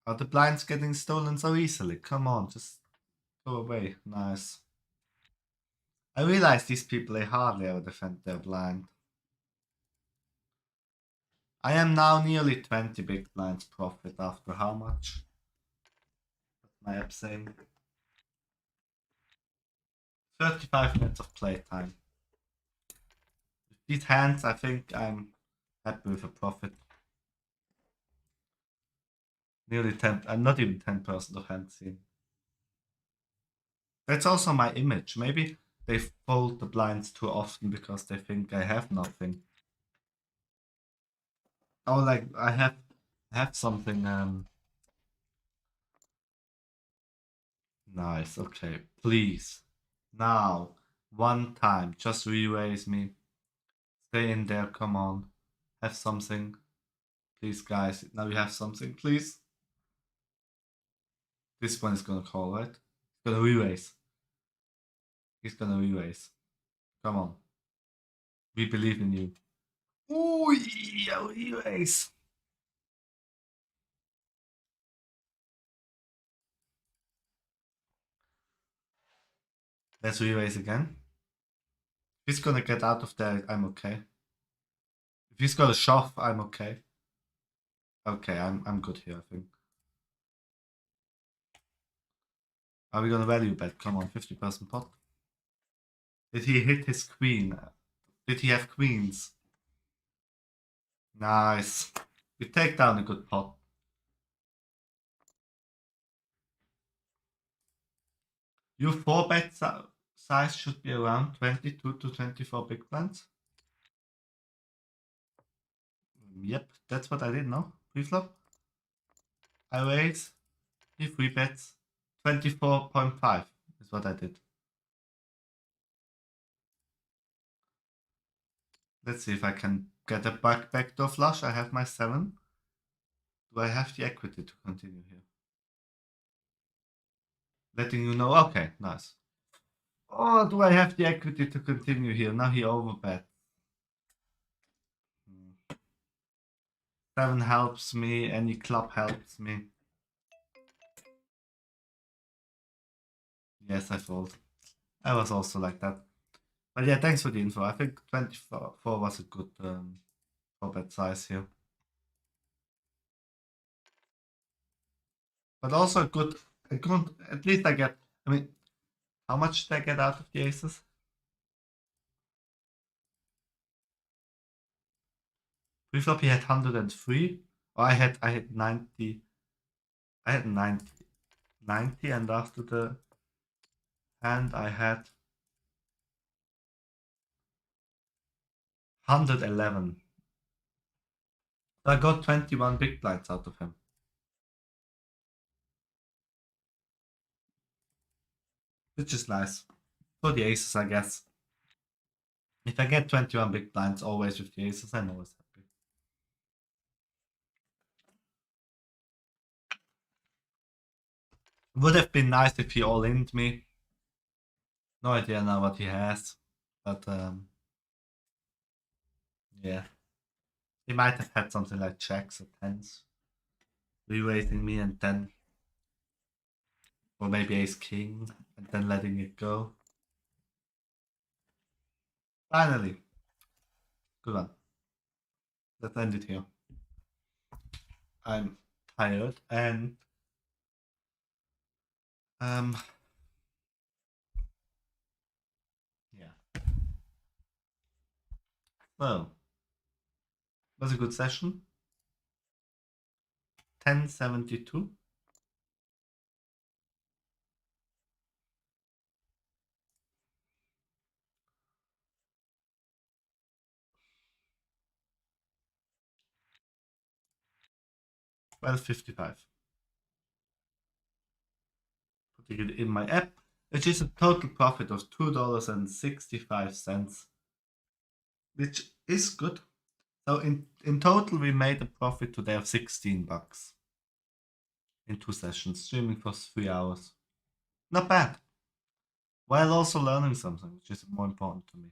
[SPEAKER 1] Are the blinds getting stolen so easily? Come on, just go away. Nice. I realize these people, they hardly ever defend their blind. I am now nearly 20 big blinds profit after how much? That's my app saying. 35 minutes of playtime. With these hands, I think I'm happy with a profit. Nearly 10, I'm not even 10% of hand seen. That's also my image. Maybe they fold the blinds too often because they think I have nothing. Oh, like I have something. Nice. Okay, please. Now, one time, just re-raise me. Stay in there. Come on, have something, please, guys. Now you have something, please. This one is gonna call, right? He's gonna re-raise. He's gonna re-raise. Come on, we believe in you. Ooh, yeah, re-raise. Let's re-raise again. If he's gonna get out of there, I'm okay. If he's got a shove, I'm okay. Okay, I'm good here, I think. Are we gonna value bet? Come on, 50% pot. Did he hit his queen? Did he have queens? Nice. We take down a good pot. Your 4-bet size should be around 22 to 24 big blinds. Yep, that's what I did, no? Pre-flop. I raise, he 3-bets. 24.5 is what I did. Let's see if I can get a backdoor flush. I have my 7. Do I have the equity to continue here? Letting you know. Okay, nice. Oh, do I have the equity to continue here? Now he overbet. 7 helps me. Any club helps me. Yes, I fold. I was also like that. But yeah, thanks for the info. I think 24 was a good 4-bet size here. But also a good, at least I get, I mean, how much did I get out of the aces? Pre-flop he had 103. Or I had 90. I had 90, and after the hand I had 111. So I got 21 big blinds out of him. Which is nice. For the aces, I guess. If I get 21 big blinds always with the aces, I'm always happy. Would have been nice if he all-in'd me. No idea now what he has. But yeah. He might have had something like jacks or tens. Re-raising me and then, or maybe ace king and then letting it go. Finally. Good one. Let's end it here. I'm tired and um yeah. Well, was a good session. 1072. Well, 55. Putting it in my app, which is a total profit of $2.65, which is good. So in total, we made a profit today of $16 in 2 sessions, streaming for 3 hours. Not bad. While also learning something, which is more important to me.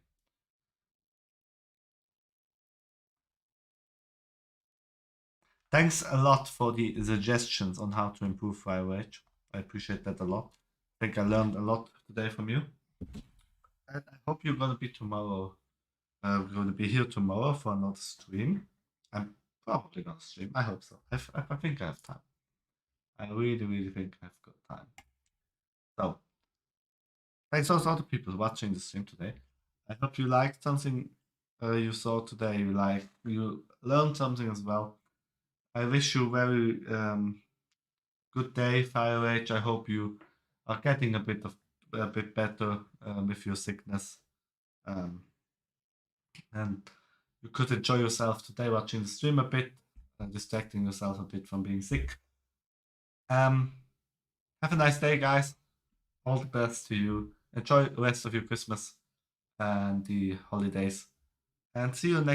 [SPEAKER 1] Thanks a lot for the suggestions on how to improve fire rate. I appreciate that a lot. I think I learned a lot today from you. And I hope you're gonna be tomorrow. We're gonna be here tomorrow for another stream. I'm probably gonna stream. I hope so. I think I have time. I really, really think I've got time. So, thanks also to people watching the stream today. I hope you liked something you saw today. You learned something as well. I wish you very good day, Fire Rage. I hope you are getting a bit better with your sickness. Um, and you could enjoy yourself today watching the stream a bit and distracting yourself a bit from being sick. Have a nice day, guys. All the best to you. Enjoy the rest of your Christmas and the holidays. And see you next